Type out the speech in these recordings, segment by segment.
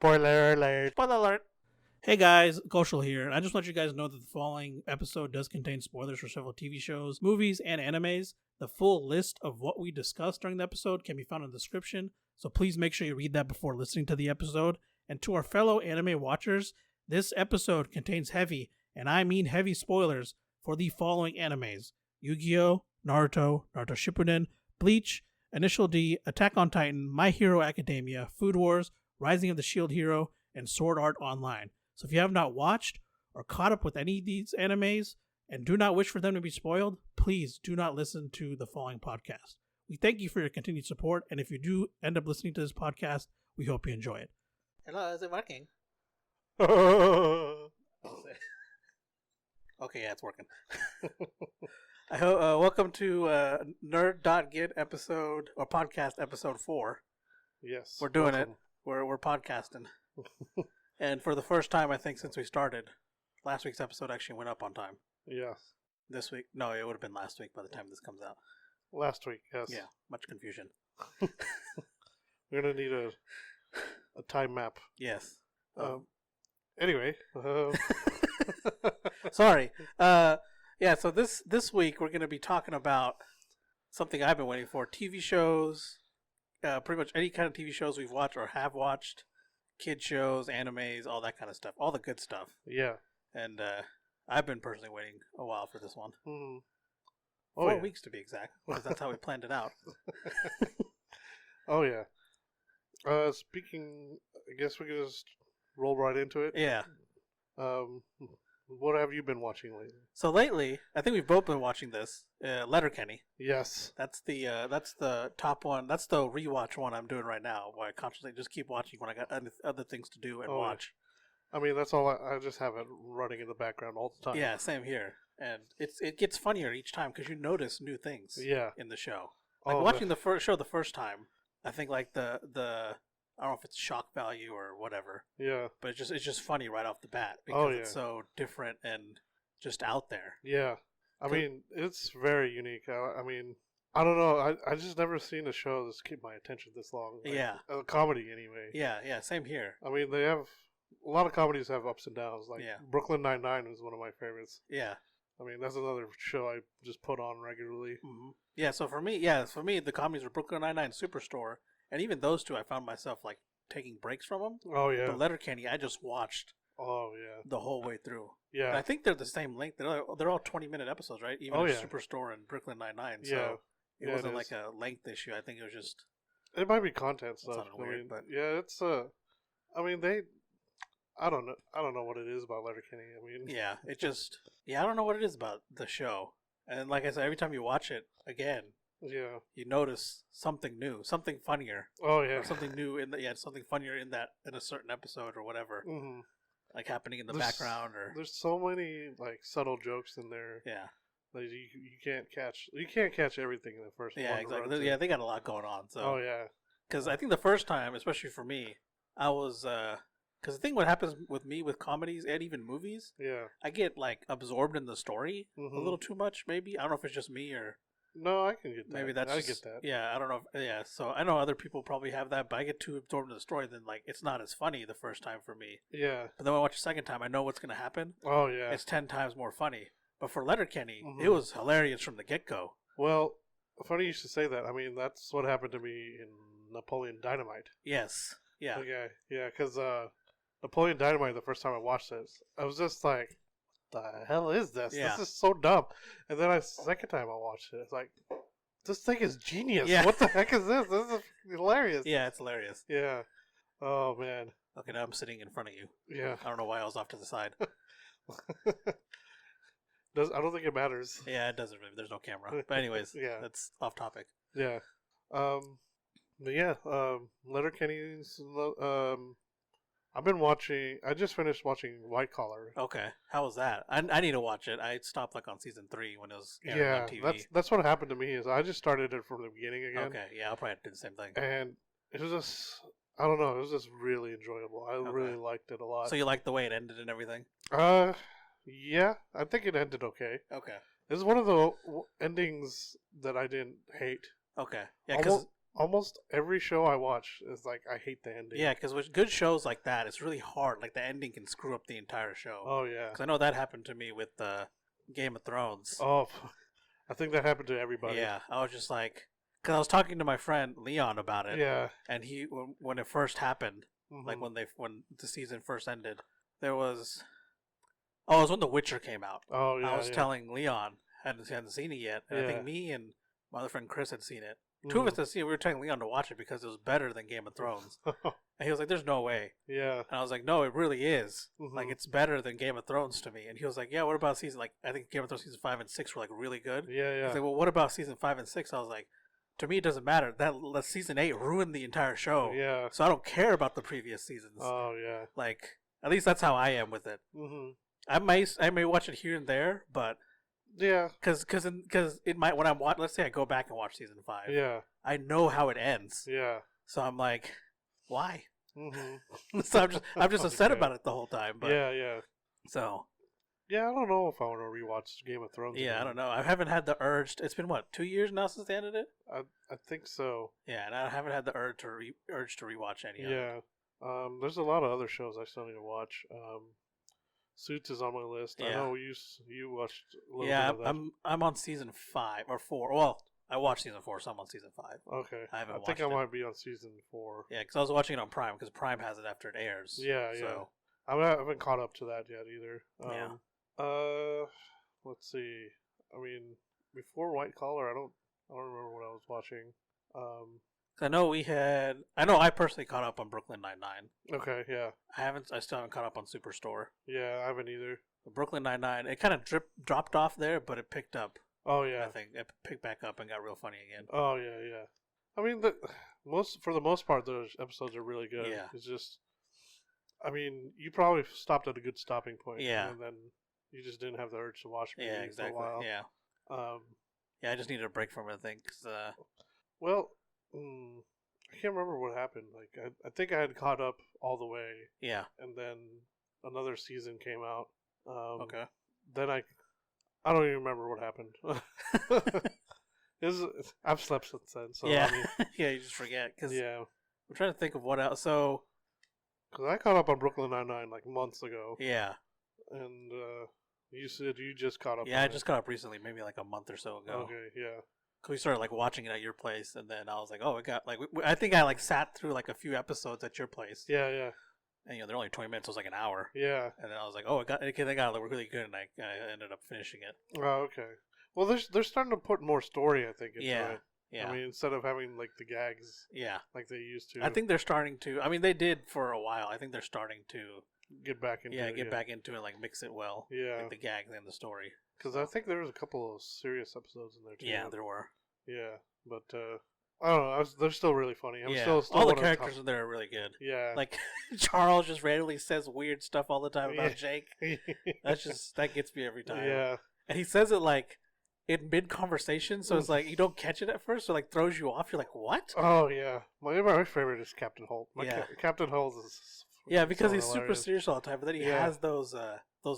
Spoiler alert. Spoiler alert. Hey guys, Goshal here. I just want you guys to know that the following episode does contain spoilers for several TV shows, movies, and animes. The full list of what we discussed during the episode can be found in the description, so please make sure you read that before listening to the episode. And to our fellow anime watchers, this episode contains heavy, and I mean heavy spoilers for the following animes: Yu-Gi-Oh!, Naruto, Naruto Shippuden, Bleach, Initial D, Attack on Titan, My Hero Academia, Food Wars, Rising of the Shield Hero, and Sword Art Online. So if you have not watched or caught up with any of these animes and do not wish for them to be spoiled, please do not listen to the following podcast. We thank you for your continued support, and if you do end up listening to this podcast, we hope you enjoy it. Hello, is it working? Okay, yeah, it's working. Welcome to Nerd.Get episode, or podcast episode 4. Yes. We're doing it. We're podcasting. And for the first time, I think, since we started, last week's episode actually went up on time. Yes. This week? No, it would have been last week by the time this comes out. Last week, yes. Yeah, much confusion. We're going to need a time map. Yes. Anyway. Sorry. Yeah, so this week we're going to be talking about something I've been waiting for. TV shows, pretty much any kind of TV shows we've watched or have watched. Kid shows, animes, all that kind of stuff. All the good stuff. Yeah. And I've been personally waiting a while for this one. Mm-hmm. 4 weeks to be exact, because that's how we planned it out. Oh, yeah. Speaking, I guess we could just roll right into it. Yeah. What have you been watching lately? So lately, I think we've both been watching this, Letterkenny. Yes. That's the top one. That's the rewatch one I'm doing right now, where I constantly just keep watching when I got other things to do and watch. I mean, that's all. I just have it running in the background all the time. Yeah, same here. And it gets funnier each time because you notice new things. Yeah. In the show, like watching the first show the first time, I think like the I don't know if it's shock value or whatever. Yeah. But it's just funny right off the bat because it's so different and just out there. Yeah. I mean, it's very unique. I mean, I don't know. I just never seen a show that's keep my attention this long. Like, yeah. A comedy, anyway. Yeah, same here. I mean, they have... A lot of comedies have ups and downs. Like, Brooklyn Nine-Nine is one of my favorites. Yeah. I mean, that's another show I just put on regularly. Mm-hmm. Yeah, so for me, the comedies were Brooklyn Nine-Nine, Superstore, and even those two, I found myself, like, taking breaks from them. Oh, yeah. But Letterkenny, I just watched the whole way through. Yeah. And I think they're the same length. They're all 20-minute episodes, right? Even Superstore and Brooklyn Nine-Nine. So it wasn't like a length issue. I think it was just... It might be content stuff. Weird, but... Yeah, it's... I mean, they... I don't know what it is about Letterkenny. I mean... Yeah, it just... Yeah, I don't know what it is about the show. And like I said, every time you watch it again... Yeah, you notice something new, something funnier. Oh yeah, or something new something funnier in a certain episode or whatever, like happening in the background. Or there's so many like subtle jokes in there. Yeah, that you can't catch. You can't catch everything in the first. Yeah, exactly. Yeah, they got a lot going on. So. Oh yeah, because I think the first time, especially for me, I was because the thing what happens with me with comedies and even movies, I get like absorbed in the story a little too much. Maybe I don't know if it's just me or. No, I can get that. Maybe I get that. Yeah, I don't know. So I know other people probably have that, but I get too absorbed in the story, then like it's not as funny the first time for me. Yeah. But then when I watch the second time, I know what's going to happen. Oh yeah. It's 10 times more funny. But for Letterkenny, it was hilarious from the get-go. Well, funny you should say that. I mean, that's what happened to me in Napoleon Dynamite. Yes. Yeah. Okay. Yeah, because Napoleon Dynamite, the first time I watched this, I was just like, the hell is this? Yeah. This is so dumb. And then second time I watched it, it's like, this thing is genius. Yeah. What the heck is this? This is hilarious. Yeah, it's hilarious. Yeah. Oh, man. Okay, now I'm sitting in front of you. Yeah. I don't know why I was off to the side. I don't think it matters. Yeah, it doesn't really. There's no camera. But anyways, that's off topic. Yeah. But yeah, Letterkenny's... I just finished watching White Collar. Okay. How was that? I need to watch it. I stopped like on season 3 when it was airing on TV. That's what happened to me is I just started it from the beginning again. Okay. Yeah, I'll probably do the same thing. And it was just, I don't know, it was just really enjoyable. I really liked it a lot. So you liked the way it ended and everything? Yeah. I think it ended okay. Okay. This is one of the endings that I didn't hate. Okay. Yeah, because almost every show I watch is like I hate the ending. Yeah, because with good shows like that, it's really hard. Like the ending can screw up the entire show. Oh yeah. Because I know that happened to me with Game of Thrones. Oh, I think that happened to everybody. Yeah, I was just like, because I was talking to my friend Leon about it. Yeah. And he, when it first happened, Mm-hmm. like when the season first ended, there was, oh, it was when The Witcher came out. Oh yeah. I was telling Leon hadn't seen it yet, and I think me and my other friend Chris had seen it. Two of us had seen it. We were telling Leon to watch it because it was better than Game of Thrones. And he was like, "There's no way." Yeah. And I was like, "No, it really is. Mm-hmm. Like, it's better than Game of Thrones to me." And he was like, "Yeah, what about season? Like, I think Game of Thrones season 5 and 6 were like really good." Yeah, yeah. He's like, "Well, what about season 5 and 6?" I was like, "To me, it doesn't matter. That season 8 ruined the entire show. Yeah. So I don't care about the previous seasons." Oh yeah. Like, at least that's how I am with it. Mm-hmm. I may watch it here and there, but yeah, because it might when let's say I go back and watch season 5. Yeah. I know how it ends. Yeah. So I'm like, why? Mm-hmm. So I'm just upset about it the whole time. But yeah. So yeah, I don't know if I want to rewatch Game of Thrones. Yeah, again. I don't know. I haven't had the urge. It's been what, 2 years now since they ended it? I think so. Yeah, and I haven't had the urge to rewatch any. Yeah. There's a lot of other shows I still need to watch. Suits is on my list. Yeah. I know you watched a little Yeah, bit of that. I'm on season 5 or 4. Well, I watched season 4, so I'm on season 5. Okay. I haven't I think watched I it. might be on season 4. Yeah, because I was watching it on Prime because Prime has it after it airs. Yeah, so. yeah. I haven't caught up to that yet either. Yeah. Let's see. I mean, before White Collar, I don't remember what I was watching. I know I personally caught up on Brooklyn Nine-Nine. Okay, yeah. I still haven't caught up on Superstore. Yeah, I haven't either. But Brooklyn Nine-Nine, it kind of dropped off there, but it picked up. Oh yeah. I think it picked back up and got real funny again. Oh yeah. I mean, for the most part, those episodes are really good. Yeah. It's just, I mean, you probably stopped at a good stopping point. Yeah. And then you just didn't have the urge to watch it. Yeah, exactly. For a while. Yeah. Yeah, I just needed a break from it, I think. Well, I can't remember what happened. Like, I think I had caught up all the way. Yeah. And then another season came out. Okay. Then I don't even remember what happened. I've slept since then. So yeah. I mean, yeah, you just forget. yeah. I'm trying to think of what else. So. Because I caught up on Brooklyn Nine-Nine like months ago. Yeah. And you said you just caught up. Yeah, I just caught up recently, maybe like a month or so ago. Okay, yeah. We started like watching it at your place, and then I was like, "Oh, it got like." I think I like sat through like a few episodes at your place. Yeah, yeah. And they're only 20 minutes, so it was like an hour. Yeah. And then I was like, "Oh, they got like, really good," and I ended up finishing it. Oh, okay. Well, they're starting to put more story, I think, into it. Yeah. I mean, instead of having like the gags. Yeah. Like they used to. I think they're starting to. I mean, they did for a while. I think they're starting to get back into it. Get back into it, like mix it well. Yeah. Like the gags and the story. Because I think there was a couple of serious episodes in there too. Yeah, there were. Yeah, but I don't know. They're still really funny. I'm still all the characters in there are really good. Yeah. Like Charles just randomly says weird stuff all the time about Jake. That gets me every time. Yeah. And he says it like in mid conversation, so it's like you don't catch it at first, or like throws you off. You're like, what? Oh yeah, my favorite is Captain Holt. Captain Holt is because so he's hilarious. super serious all the time, but then he has those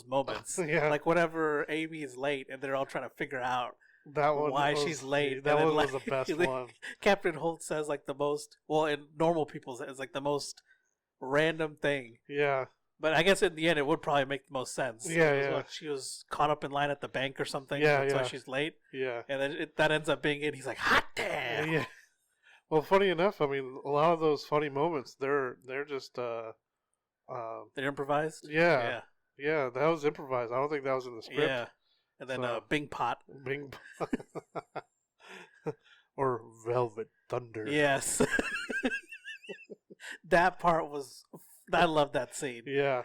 moments. Yeah, like whenever Amy is late and they're all trying to figure out why she's late. That one was the best one. Captain Holt says like the most in normal people's it's like the most random thing. Yeah. But I guess in the end, it would probably make the most sense. Yeah. She was caught up in line at the bank or something. Yeah, that's why she's late. Yeah. And then that ends up being it. He's like, hot damn. Yeah. Well, funny enough, I mean, a lot of those funny moments, they're just they're improvised. Yeah. Yeah, that was improvised. I don't think that was in the script. Yeah. And then Bing Pot. Bing or Velvet Thunder. Yes. That part was. I love that scene. Yeah.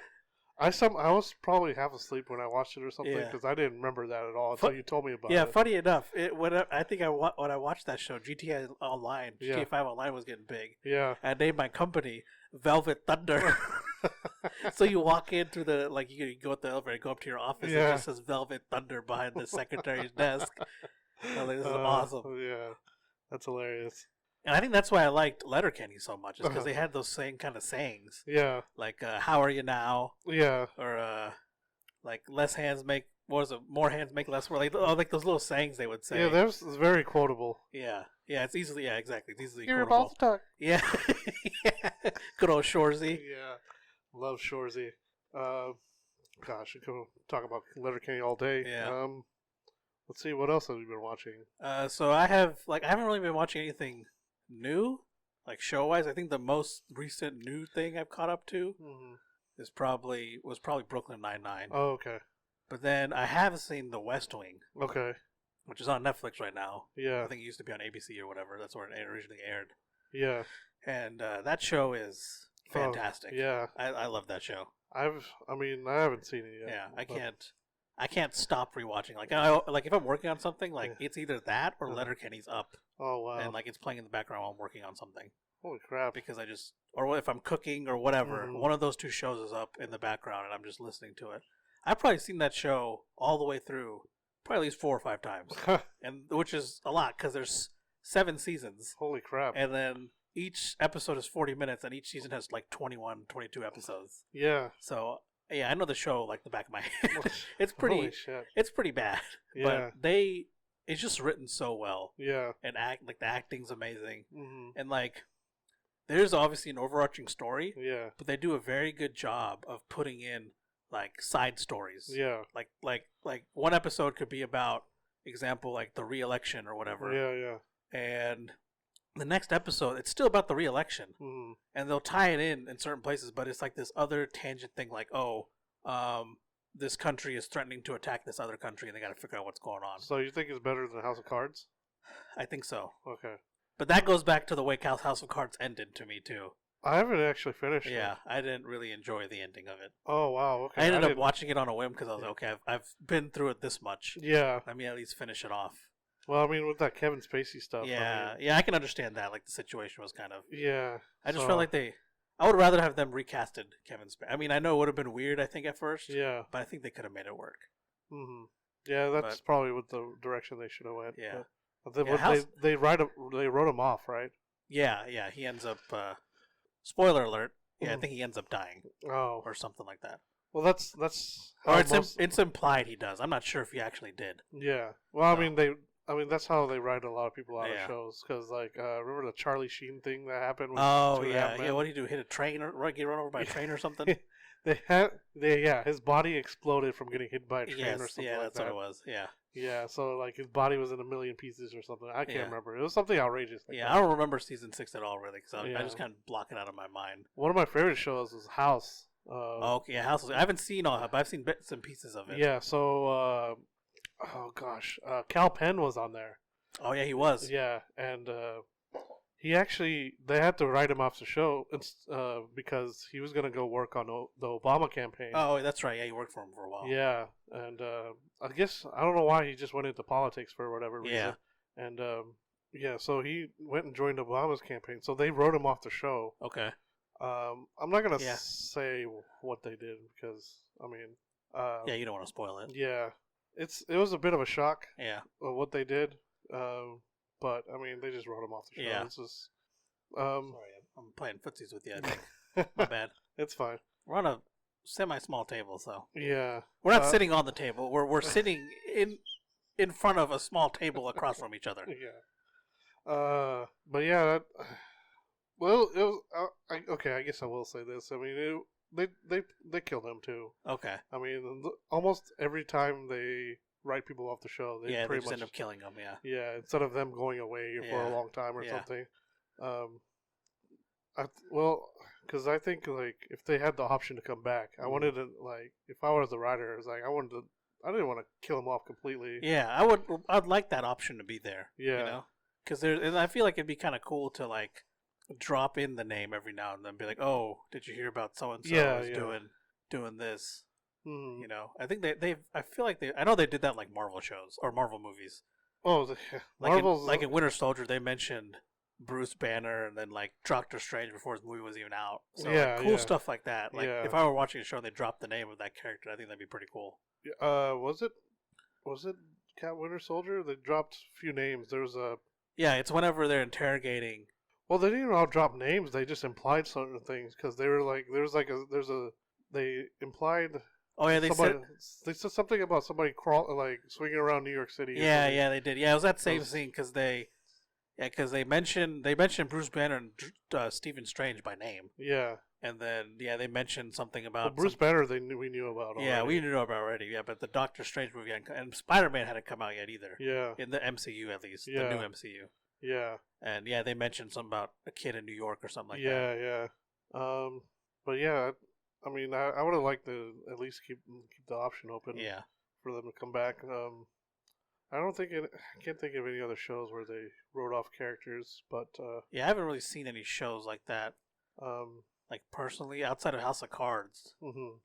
I was probably half asleep when I watched it or something because I didn't remember that at all until you told me about it. Yeah, funny enough, when I watched that show, GTA 5 Online was getting big. Yeah. I named my company Velvet Thunder. So you walk in through you go at the elevator, go up to your office, and it just says Velvet Thunder behind the secretary's desk. I was like, this is awesome. Yeah. That's hilarious. And I think that's why I liked Letterkenny so much, is because they had those same kind of sayings. Yeah. Like, how are you now? Yeah. Or, like, less hands make, what was it, more hands make less work. Like those little sayings they would say. Yeah, that's very quotable. Yeah. Yeah, it's easily. Yeah, exactly. It's easily You're quotable. about to talk. Yeah. Good old Shorzy. Yeah, love Shorzy. Gosh, I could talk about Letterkenny all day. Yeah. Let's see, what else have you been watching? So I haven't really been watching anything new, like show wise. I think the most recent new thing I've caught up to was probably Brooklyn Nine-Nine. Oh, okay. But then I have seen The West Wing. Okay. Which is on Netflix right now. Yeah. I think it used to be on ABC or whatever. That's where it originally aired. Yeah. And that show is fantastic. Oh, yeah. I love that show. I haven't seen it yet. Yeah, I can't stop rewatching. Like if I'm working on something, it's either that or Letterkenny's up. Oh wow! And it's playing in the background while I'm working on something. Holy crap! Because or if I'm cooking or whatever, one of those two shows is up in the background and I'm just listening to it. I've probably seen that show all the way through, probably at least 4 or 5 times, and which is a lot because there's 7 seasons. Holy crap! And then each episode is 40 minutes, and each season has 21, 22 episodes. Yeah. So. Yeah, I know the show like the back of my head. It's Holy shit. It's pretty bad. Yeah. But it's just written so well. Yeah. And the acting's amazing. Mm-hmm. And there's obviously an overarching story. Yeah. But they do a very good job of putting in side stories. Yeah. Like one episode could be about example the re-election or whatever. Yeah, yeah. And the next episode, it's still about the re-election, and they'll tie it in certain places, but it's this other tangent thing, this country is threatening to attack this other country, and they got to figure out what's going on. So you think it's better than House of Cards? I think so. Okay. But that goes back to the way House of Cards ended to me too. I haven't actually finished it. Yeah, I didn't really enjoy the ending of it. Oh wow! Okay. I ended up watching it on a whim because I was like, okay, I've been through it this much. Yeah. Let me at least finish it off. Well, with that Kevin Spacey stuff. Yeah, I can understand that. The situation was kind of. Yeah. I just felt like I would rather have them recasted Kevin Spacey. I know it would have been weird, I think, at first. Yeah. But I think they could have made it work. Mm-hmm. Yeah, that's probably what the direction they should have went. Yeah. But they wrote him off, right? Yeah, he ends up. Spoiler alert. Yeah, I think he ends up dying. Oh. Or something like that. Well, that's. Or it's implied he does. I'm not sure if he actually did. Yeah. Well, that's how they write a lot of people out of Yeah. shows. Because, remember the Charlie Sheen thing that happened? With Oh, yeah. What did he do? Hit a train or get run over by a train or something? His body exploded from getting hit by a train or something. Yeah, like that's that. what it was. Yeah. Yeah, so his body was in a million pieces or something. I can't remember. It was something outrageous. I don't remember season 6 at all, really, because I just kind of block it out of my mind. One of my favorite shows is House. Okay, yeah, House. I haven't seen all of it, but I've seen bits and pieces of it. Yeah, so Cal Penn was on there. Oh yeah, he was. Yeah, and they had to write him off the show because he was gonna go work on the Obama campaign. Oh, that's right. Yeah, he worked for him for a while. Yeah, and I guess I don't know why he just went into politics for whatever reason. Yeah. And so he went and joined Obama's campaign. So they wrote him off the show. Okay. I'm not gonna say what they did because you don't want to spoil it. Yeah, it was a bit of a shock. Yeah. Of what they did. But they just wrote him off the show. Yeah. It's just, sorry, I'm playing footsies with you. I think. My bad. It's fine. We're on a semi-small table, so yeah, we're not sitting on the table. We're sitting in front of a small table across from each other. Yeah. But yeah. Well, it was okay. I guess I will say this. They killed him too. Okay. Almost every time they write people off the show, they pretty much end up killing them. Yeah. Yeah, instead of them going away for a long time or something. Because I think if they had the option to come back, I wanted to if I was the writer, I didn't want to kill him off completely. Yeah, I'd like that option to be there. Yeah. Because and I feel like it'd be kind of cool to drop in the name every now and then, be like, oh, did you hear about so and so doing this? Mm. I think I feel like I know they did that Marvel shows or Marvel movies. Oh, Marvel's in Winter Soldier, they mentioned Bruce Banner and then Doctor Strange before his movie was even out. So cool stuff like that. If I were watching a show and they dropped the name of that character, I think that'd be pretty cool. Was it Cat Winter Soldier? They dropped a few names. There was a it's whenever they're interrogating. Well, they didn't all drop names. They just implied certain things because they were they implied. Oh yeah, they said something about somebody swinging around New York City. Yeah, they did. Yeah, it was that same scene because they Yeah, because they mentioned Bruce Banner and Stephen Strange by name. Yeah. And then, they mentioned something about... Bruce Banner we knew about already. Yeah, we knew about already, but the Doctor Strange movie and Spider-Man hadn't come out yet either. Yeah. In the MCU, at least. Yeah. The new MCU. Yeah. And, they mentioned something about a kid in New York or something like that. Yeah, yeah. But yeah, I mean, I would have liked to at least keep the option open for them to come back. I can't think of any other shows where they wrote off characters, but... I haven't really seen any shows like that. Like, personally, outside of House of Cards. Mm-hmm.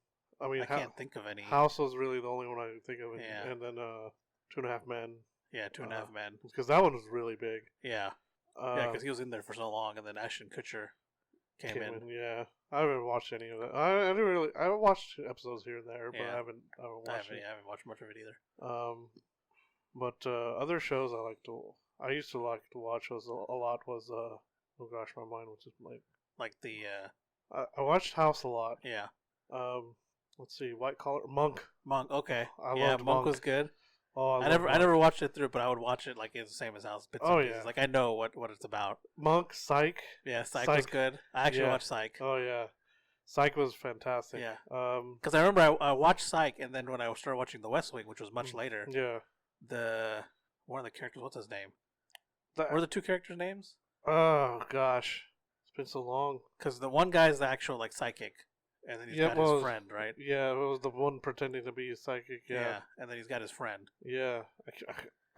I mean, I can't think of any. House was really the only one I think of. Yeah. And then 2.5 Men. Yeah, 2.5 Men. Because that one was really big. Yeah. Because he was in there for so long, and then Ashton Kutcher came in. Yeah. I haven't watched any of that. I didn't really... I watched episodes here and there, but I haven't watched it. I haven't watched much of it either. But other shows I used to like to watch a lot was oh gosh, my mind was just like the I watched House a lot. Yeah. Let's see, White Collar Monk. Okay. I loved Monk was good. Oh, I never watched it through, but I would watch it like it's the same as House. Yeah. Like I know what it's about. Monk, Psych. Yeah, Psych was good. I actually watched Psych. Oh yeah, Psych was fantastic. Yeah. Because I remember I watched Psych, and then when I started watching The West Wing, which was much later. Yeah. One of the characters, what's his name? What are the two characters' names? Oh gosh, it's been so long. Because the one guy's the actual like psychic, and then he's got his friend, right? Yeah, it was the one pretending to be a psychic. Yeah, and then he's got his friend. Yeah,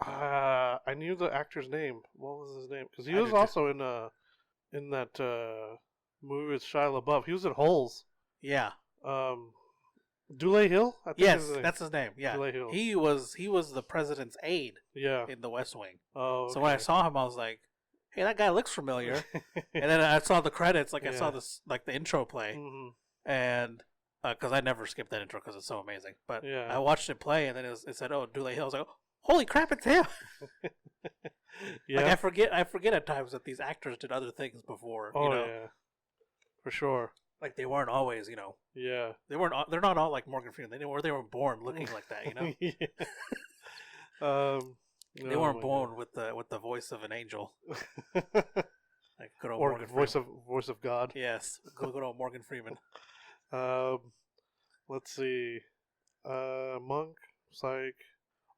I knew the actor's name. What was his name? Because he was also in that movie with Shia LaBeouf. He was in Holes. Yeah. Dule Hill? I think that's his name. Yeah, Dule Hill. He was the president's aide. Yeah. In The West Wing. Oh. Okay. So when I saw him, I was like, "Hey, that guy looks familiar." And then I saw the credits, I saw this the intro play, and because I never skip that intro because it's so amazing. But I watched it play, and then it said, "Oh, Dule Hill." I was like, "Holy crap, it's him!" Yeah. Like I forget at times that these actors did other things before. Oh yeah, for sure. Like they weren't always, Yeah. They're not all like Morgan Freeman. They weren't born looking like that, Yeah. They weren't born with the voice of an angel. Like good old Morgan voice of God. Yes, good old Morgan Freeman. Let's see. Monk, Psych,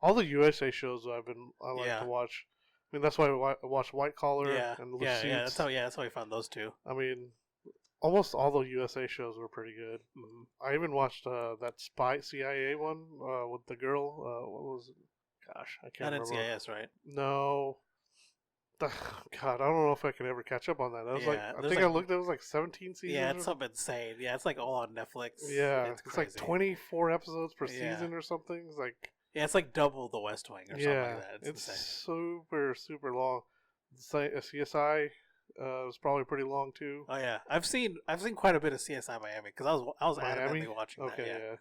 all the USA shows I like to watch. I mean, that's why I watched White Collar and Loose Seats. That's how we found those two. I mean, almost all the USA shows were pretty good. I even watched that CIA one with the girl. What was it? Gosh, I can't remember. Not NCIS, right? No. God, I don't know if I can ever catch up on that. That was I looked. It was like 17 seasons. Yeah, it's something insane. Yeah, it's like all on Netflix. Yeah, it's like 24 episodes per season or something. It's like it's like double The West Wing or something like that. It's insane. super long. CSI was probably pretty long too. Oh yeah, I've seen quite a bit of CSI Miami because I was adamantly watching that. Okay, yeah.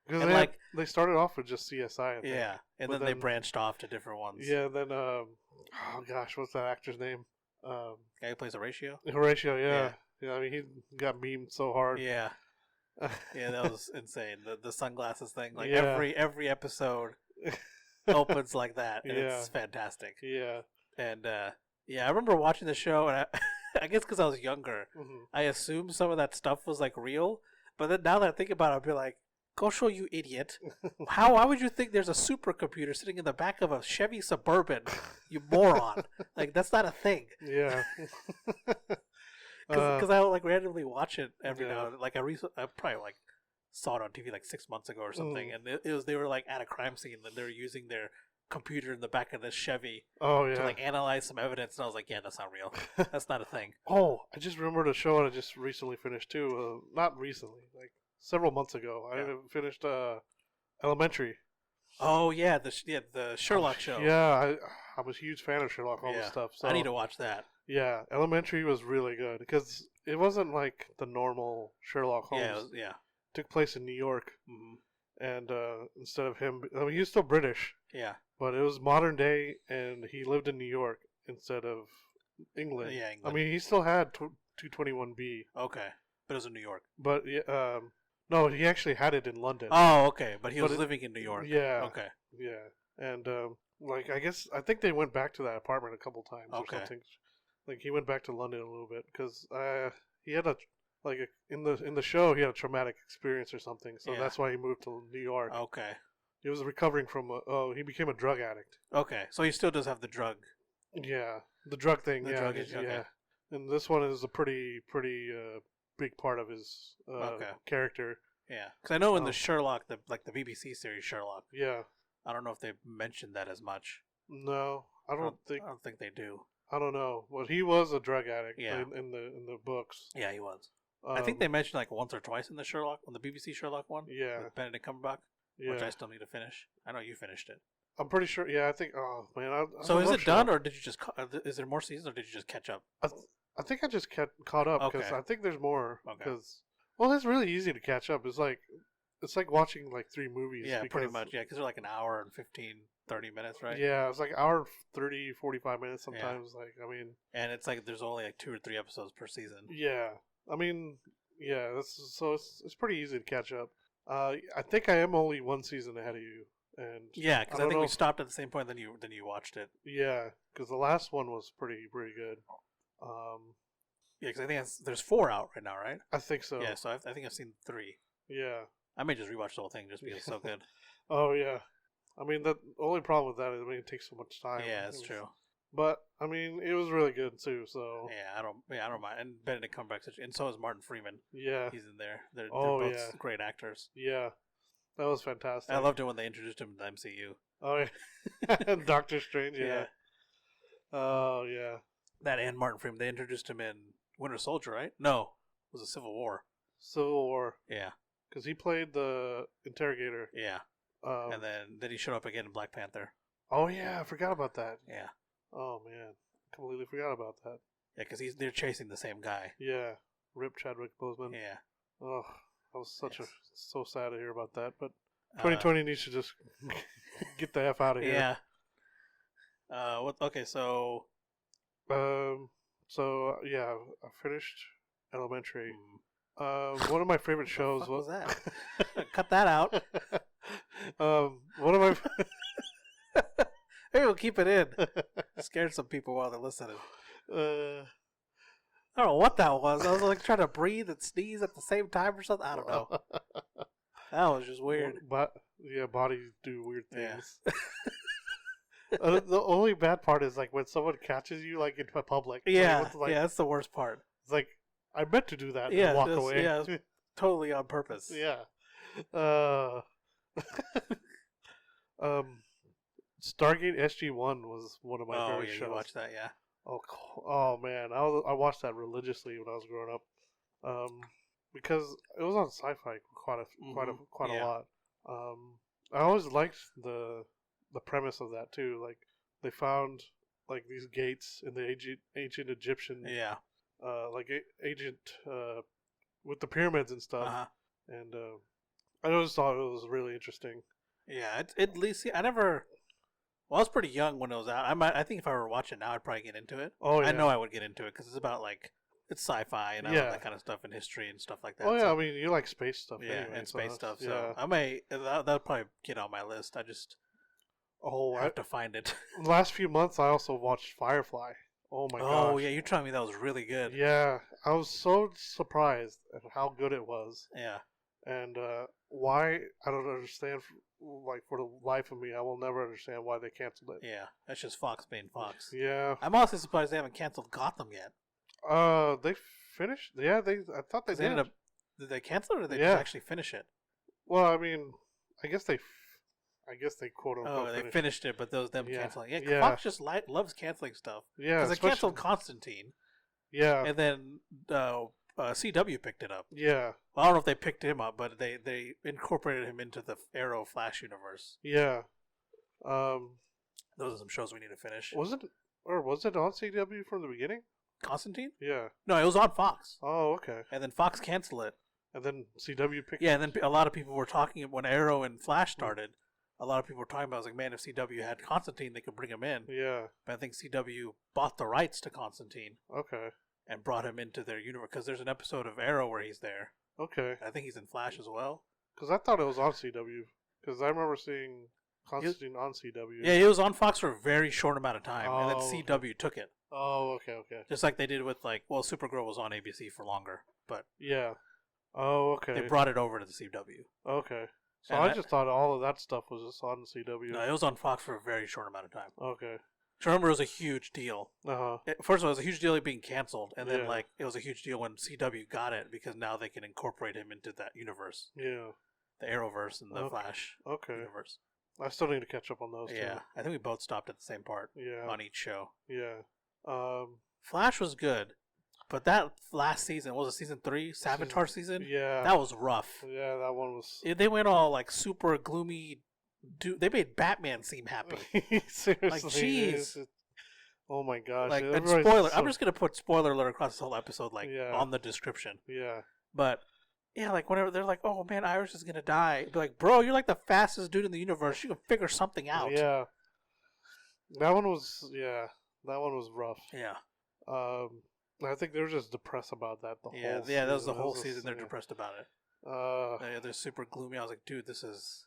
Because they started off with just CSI. I think. Yeah, and then they branched off to different ones. Yeah, then oh gosh, what's that actor's name? Guy who plays Horatio. Horatio, yeah. I mean, he got memed so hard. Yeah. Yeah, that was insane. The sunglasses thing, like every episode opens like that, and it's fantastic. Yeah. And I remember watching the show, and I guess because I was younger, I assumed some of that stuff was like real. But then now that I think about it, I'll be like, "Go show, you idiot! Why would you think there's a supercomputer sitting in the back of a Chevy Suburban? You moron! Like that's not a thing." Yeah. Because I like randomly watch it every now and then. Like I probably like saw it on TV like 6 months ago or something, and they were like at a crime scene and they were using their computer in the back of this Chevy to like analyze some evidence, and I was like, yeah, that's not real. That's not a thing. Oh, I just remembered a show I just recently finished too. Not recently, like several months ago. I finished Elementary. Oh yeah, the Sherlock show. Yeah, I was a huge fan of Sherlock Holmes stuff. So I need to watch that. Yeah, Elementary was really good because it wasn't like the normal Sherlock Holmes. Yeah, It took place in New York, and instead of him, I mean, he was still British. Yeah, but it was modern day, and he lived in New York instead of England. Yeah, England. I mean, he still had 221B. Okay, but it was in New York. But no, he actually had it in London. Oh, okay, but he was living in New York. Yeah. Okay. Yeah, and Like I think they went back to that apartment a couple times or something. Like he went back to London a little bit because he had in the show he had a traumatic experience or something, so that's why he moved to New York. Okay. He was recovering from he became a drug addict. Okay, so he still does have the drug. Yeah, the drug thing. The drug is, okay. Yeah, and this one is a pretty big part of his character. Yeah, because I know in the Sherlock, the BBC series Sherlock. Yeah. I don't know if they mentioned that as much. No, I don't think they do. I don't know. Well, he was a drug addict in the books. Yeah, he was. I think they mentioned like once or twice in the Sherlock, on the BBC Sherlock one. Yeah. With Benedict Cumberbatch, which I still need to finish. I know you finished it. I'm pretty sure. Yeah, I think. Oh man. So is it done, or did you just? Is there more seasons, or did you just catch up? I think I just caught up because I think there's more. Because it's really easy to catch up. It's like watching like 3 movies. Yeah, pretty much. Yeah, because they're like an hour and 15, 30 minutes, right? Yeah, it's like hour 30, 45 minutes sometimes. Yeah. Like, I mean, and it's like there's only like 2 or 3 episodes per season. Yeah, I mean, yeah, so it's pretty easy to catch up. I think I am only 1 season ahead of you, and yeah, because I think we stopped at the same point than you watched it. Yeah, because the last one was pretty good. Yeah, because I think there's 4 out right now, right? I think so. Yeah, so I think I've seen 3. Yeah. I may just rewatch the whole thing just because it's so good. Oh yeah, I mean the only problem with that is it takes so much time. Yeah, that's true. But I mean, it was really good too. So yeah, I don't mind. And Benedict Cumberbatch, and so is Martin Freeman. Yeah, he's in there. They're both great actors. Yeah, that was fantastic. I loved it when they introduced him to the MCU. Oh yeah, Doctor Strange. Yeah. Oh yeah. That and Martin Freeman. They introduced him in Winter Soldier, right? No, it was a Civil War. Civil War. Yeah. Because he played the interrogator. Yeah. And then he showed up again in Black Panther. Oh, yeah. I forgot about that. Yeah. Oh, man. Completely forgot about that. Yeah, because they're chasing the same guy. Yeah. Rip Chadwick Boseman. Yeah. Oh, I was so sad to hear about that. But 2020 needs to just get the F out of here. Yeah. Okay, so... yeah, I finished Elementary. One of my favorite shows was that. Cut that out. One of my maybe we'll keep it in. Scared some people while they're listening. I don't know what that was. I was like trying to breathe and sneeze at the same time or something. I don't know. That was just weird. But yeah, bodies do weird things. Yeah. The only bad part is like when someone catches you like in public. Yeah, that's the worst part. It's like I meant to do that and walk away. Yeah, totally on purpose. Yeah. Stargate SG-1 was one of my favorite shows. You watched that, yeah. Oh man, I watched that religiously when I was growing up. Because it was on Sci-Fi quite a lot. I always liked the premise of that too. Like they found like these gates in the ancient Egyptian. Yeah. Like ancient with the pyramids and stuff. Uh-huh. And I just thought it was really interesting. Yeah, at least I never. Well, I was pretty young when it was out. I think if I were watching now, I'd probably get into it. Oh yeah. I know I would get into it because it's about like it's sci-fi and I love that kind of stuff and history and stuff like that. Oh yeah, so. I mean you like space stuff. Yeah, anyway, and space stuff. So I may that'll probably get on my list. I just have to find it. The last few months, I also watched Firefly. Oh my gosh. Oh yeah, you're telling me that was really good. Yeah, I was so surprised at how good it was. Yeah. And why I don't understand. Like for the life of me, I will never understand why they canceled it. Yeah, that's just Fox being Fox. Yeah. I'm also surprised they haven't canceled Gotham yet. They finished. Yeah, I thought they did. Did they cancel it or did they just actually finish it? Well, I mean, I guess they quote unquote. Oh, they finished it, but those them canceling. Yeah, Fox just loves canceling stuff. Yeah, because they canceled Constantine. Yeah, and then CW picked it up. Yeah, well, I don't know if they picked him up, but they incorporated him into the Arrow Flash universe. Yeah, those are some shows we need to finish. Was it on CW from the beginning? Constantine? Yeah. No, it was on Fox. Oh, okay. And then Fox canceled it. And then CW picked. Yeah, and then a lot of people were talking when Arrow and Flash started. A lot of people were talking about, I was like, man, if CW had Constantine, they could bring him in. Yeah. But I think CW bought the rights to Constantine. Okay. And brought him into their universe. Because there's an episode of Arrow where he's there. Okay. I think he's in Flash as well. Because I thought it was on CW. Because I remember seeing Constantine on CW. Yeah, it was on Fox for a very short amount of time, and then Oh, CW took it. Oh, okay. Just like they did with Supergirl was on ABC for longer, but Yeah. Oh, okay. they brought it over to the CW. Okay. So And I just thought all of that stuff was just on CW. No, it was on Fox for a very short amount of time. Okay. I remember it was a huge deal. Uh-huh. First of all, it was a huge deal it being canceled, and then Yeah. it was a huge deal when CW got it because now they can incorporate him into that universe. Yeah. The Arrowverse and the Flash universe. I still need to catch up on those too. Yeah, I think we both stopped at the same part on each show. Yeah. Flash was good, but that last season, what was it, season 3? Savitar season? Yeah. That was rough. Yeah, that one was... They went all super gloomy. They made Batman seem happy. Seriously. Jeez. Oh my gosh. And spoiler. I'm just going to put spoiler alert across this whole episode on the description. Yeah. But... yeah, whenever they're like, "Oh man, Iris is gonna die," be like, "Bro, you're the fastest dude in the universe. You can figure something out." Yeah, that one was rough. Yeah. I think they were just depressed about that. That was the whole season. They're depressed about it. They're super gloomy. I was like, "Dude, this is."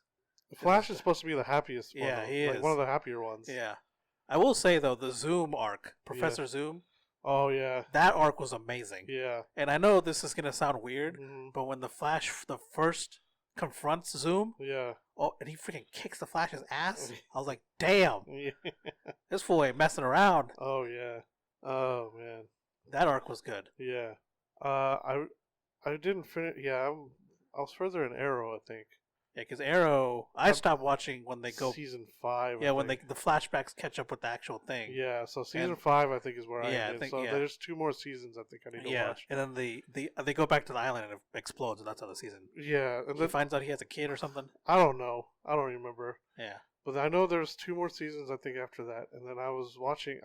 Flash is supposed to be the happiest one. Yeah, he is one of the happier ones. Yeah, I will say though, the Zoom arc, Professor Zoom. Oh yeah, that arc was amazing. Yeah, and I know this is gonna sound weird, but when the Flash first confronts Zoom, and he freaking kicks the Flash's ass, I was like, damn, this fool ain't messing around. Oh yeah, oh man, that arc was good. Yeah, I didn't finish. Yeah, I was further in Arrow, I think. Yeah, because Arrow, I stopped watching when they go season 5. Yeah, when the flashbacks catch up with the actual thing. Yeah, so season 5 I think is where I ended. There's 2 more seasons I think I need to watch. And then they go back to the island and it explodes, and that's how the season. Yeah, and he finds out he has a kid or something. I don't know. I don't remember. Yeah, but I know there's 2 more seasons I think after that, and then I was watching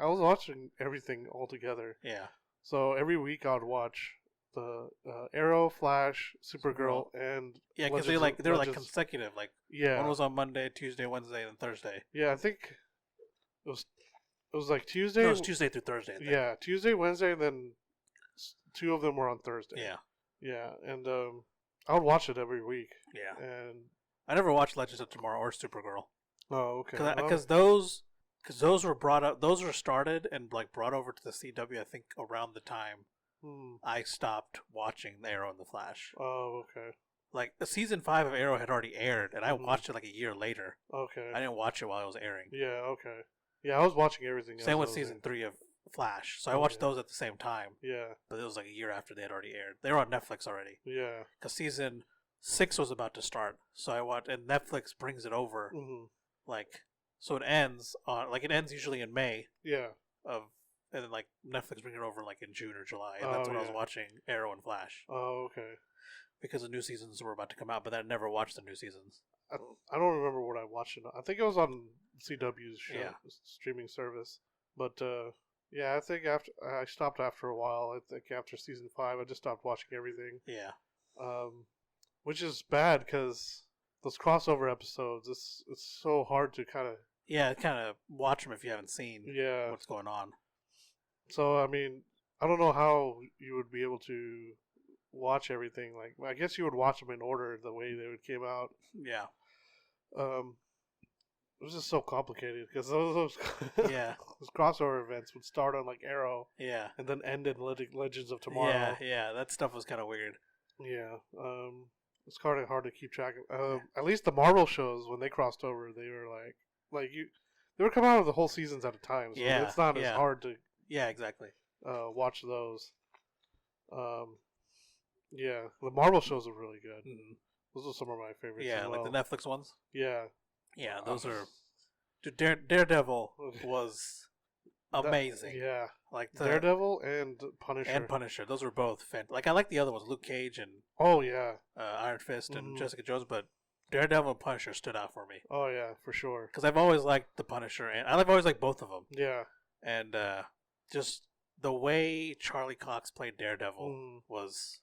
everything all together. Yeah. So every week I'd watch the Arrow, Flash, Supergirl, and because they were consecutive. One was on Monday, Tuesday, Wednesday, and Thursday. Yeah, I think it was Tuesday. No, it was Tuesday through Thursday. Yeah, Tuesday, Wednesday, and then 2 of them were on Thursday. Yeah, yeah, and I would watch it every week. Yeah, and I never watched Legends of Tomorrow or Supergirl. Oh, okay. Because those were brought up. Those were started and brought over to the CW. I think around the time. I stopped watching Arrow and the Flash. Oh, okay. Season 5 of Arrow had already aired, and I watched it a year later. Okay. I didn't watch it while it was airing. Yeah, okay. Yeah, I was watching everything. Same with season 3 of Flash. So I watched those at the same time. Yeah. But it was a year after they had already aired. They were on Netflix already. Yeah. Because season 6 was about to start. So I watched, and Netflix brings it over. So it ends on, it ends usually in May. Yeah. And then Netflix bring it over in June or July, and that's when I was watching Arrow and Flash. Oh, okay. Because the new seasons were about to come out, but I never watched the new seasons. I don't remember what I watched it. I think it was on CW's streaming service. But I think after I stopped after a while. I think after season 5, I just stopped watching everything. Yeah. Which is bad because those crossover episodes, it's so hard to kind of watch them if you haven't seen what's going on. So, I mean, I don't know how you would be able to watch everything. I guess you would watch them in order the way they would came out. Yeah. It was just so complicated because those crossover events would start on Arrow. Yeah. And then end in Legends of Tomorrow. Yeah. That stuff was kind of weird. Yeah. It's kind of hard to keep track of. At least the Marvel shows, when they crossed over, they were they were coming out of the whole seasons at a time. So it's not as hard to. Yeah, exactly. Watch those. The Marvel shows are really good. Mm-hmm. Those are some of my favorites. Yeah, as well. the Netflix ones. Yeah. Yeah, those are. Dude, Daredevil was amazing. Daredevil and Punisher. Those were both fantastic. I like the other ones, Luke Cage and. Oh yeah. Iron Fist and Jessica Jones, but Daredevil and Punisher stood out for me. Oh yeah, for sure. Because I've always liked the Punisher, and I've always liked both of them. Yeah. And just the way Charlie Cox played Daredevil was,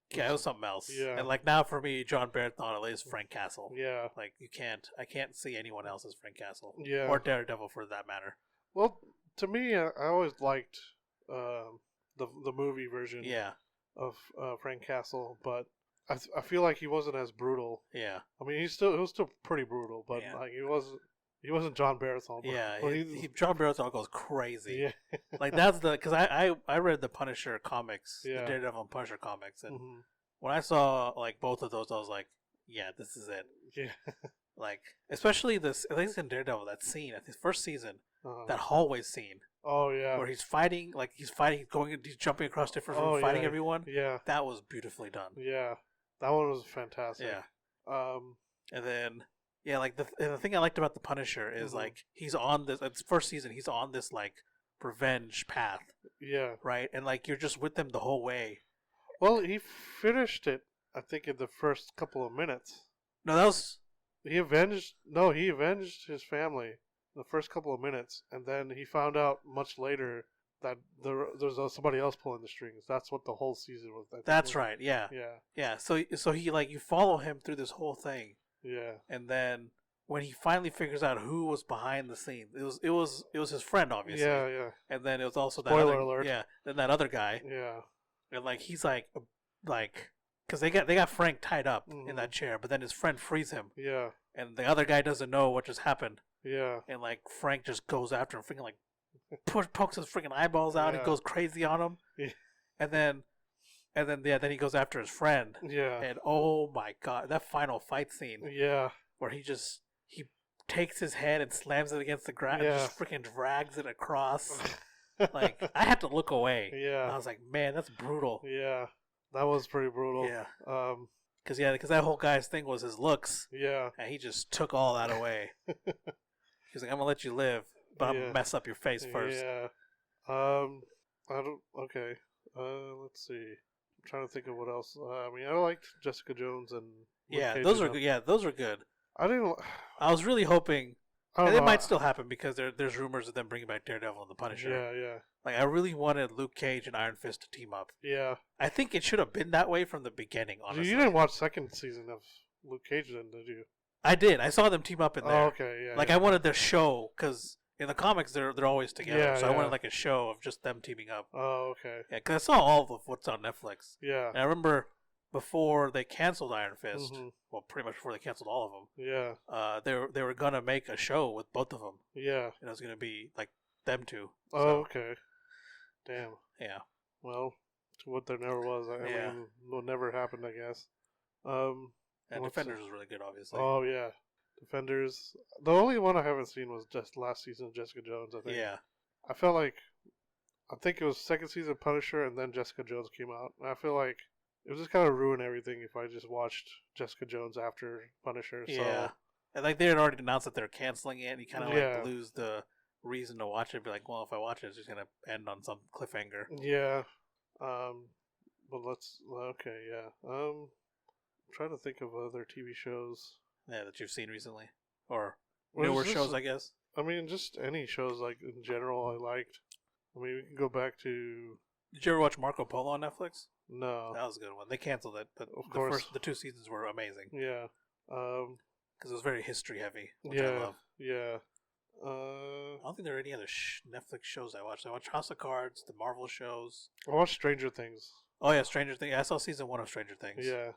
it was something else. Yeah. And now for me, John Bernthal is Frank Castle. Yeah. I can't see anyone else as Frank Castle. Yeah. Or Daredevil for that matter. Well, to me, I always liked the movie version. Yeah. Of Frank Castle, but I feel like he wasn't as brutal. Yeah. I mean, it was still pretty brutal, but like he wasn't John Baratheon. Yeah, John Baratheon goes crazy. Yeah, like that's because I read the Punisher comics, yeah. the Daredevil and Punisher comics, and when I saw like both of those, I was like, yeah, this is it. Yeah. Like especially this, at least in Daredevil, that scene at his first season, that hallway scene. Oh yeah, where he's fighting, he's jumping across different rooms, fighting everyone. Yeah, that was beautifully done. Yeah, that one was fantastic. Yeah. And then like the thing I liked about the Punisher is like he's on this. It's first season. He's on this like revenge path. Yeah. Right, and like you're just with them the whole way. Well, he finished it, I think, in the first couple of minutes. No, that was he avenged his family. The first couple of minutes, and then he found out much later that there's somebody else pulling the strings. That's what the whole season was. That's right. Yeah. Yeah. So he like you follow him through this whole thing. Yeah. And then when he finally figures out who was behind the scene, it was his friend, obviously. Yeah. Yeah. And then it was also spoiler alert. Yeah. Then that other guy. Yeah. And like he's like because they got Frank tied up in that chair, but then his friend frees him. Yeah. And the other guy doesn't know what just happened. Yeah. And like Frank just goes after him, freaking like pokes his freaking eyeballs out and goes crazy on him. Yeah. And then then he goes after his friend. Yeah. And oh my god, that final fight scene. Yeah. Where he takes his head and slams it against the ground and just freaking drags it across. Like I had to look away. Yeah. I was like, man, that's brutal. Yeah. That was pretty brutal. Yeah. Because that whole guy's thing was his looks. Yeah. And he just took all that away. He's like, I'm gonna let you live, but I'm gonna mess up your face first. Yeah. I don't. Okay. Let's see. I'm trying to think of what else. I mean, I liked Jessica Jones and those are good. Yeah, those were good. I was really hoping, and it might still happen because there's rumors of them bringing back Daredevil and the Punisher. Yeah, yeah. Like I really wanted Luke Cage and Iron Fist to team up. Yeah. I think it should have been that way from the beginning. Honestly, you didn't watch second season of Luke Cage, then, did you? I did. I saw them team up in there. Oh, okay, yeah. Like I wanted their show because in the comics they're always together. Yeah, so I wanted like a show of just them teaming up. Oh, okay. Yeah, because I saw all of what's on Netflix. Yeah. And I remember before they canceled Iron Fist, well, pretty much before they canceled all of them. Yeah. They were gonna make a show with both of them. Yeah. And it was gonna be like them two. Oh, okay. Damn. Yeah. Well, to what there never was. I mean, what never happened, I guess. And Defenders was really good, obviously. Oh, yeah. Defenders. The only one I haven't seen was just last season of Jessica Jones, I think. Yeah. I think it was second season of Punisher and then Jessica Jones came out. And I feel like it would just kind of ruin everything if I just watched Jessica Jones after Punisher. Yeah. So. And like they had already announced that they're canceling it and you kind of like lose the reason to watch it. Be like, well, if I watch it, it's just going to end on some cliffhanger. Yeah. But okay, yeah. I'm trying to think of other TV shows. Yeah, that you've seen recently. Or newer shows, I guess. I mean, just any shows, like, in general, I liked. I mean, we can go back to... Did you ever watch Marco Polo on Netflix? No. That was a good one. They canceled it. Of course. The 2 seasons were amazing. Yeah. Because it was very history-heavy, which I love. Yeah. I don't think there are any other Netflix shows I watched. I watched House of Cards, the Marvel shows. I watched Stranger Things. Oh, yeah, Stranger Things. I saw season 1 of Stranger Things. Yeah.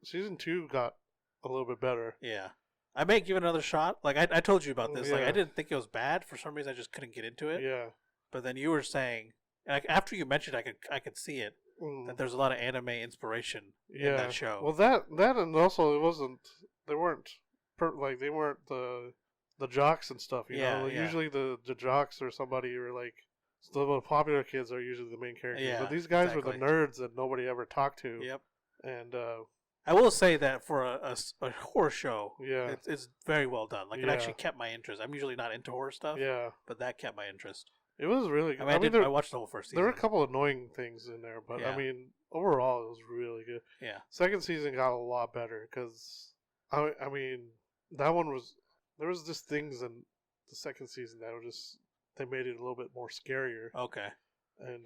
Season 2 got a little bit better. Yeah. I may give it another shot. Like, I told you about this. Yeah. Like, I didn't think it was bad. For some reason, I just couldn't get into it. Yeah. But then you were saying, like, after you mentioned I could see it, that there's a lot of anime inspiration in that show. Well, that and also it wasn't, they weren't the jocks and stuff, you know? Like, usually the jocks or somebody or like, the popular kids are usually the main characters. Yeah, but these guys were the nerds that nobody ever talked to. Yep. And I will say that for a horror show, it's very well done. Like, it actually kept my interest. I'm usually not into horror stuff. Yeah. But that kept my interest. It was really good. I mean, I watched the whole first season. There were a couple of annoying things in there, but I mean, overall, it was really good. Yeah. Second season got a lot better because, I mean, that one was, there was just things in the second season that were just, they made it a little bit more scarier. Okay. And,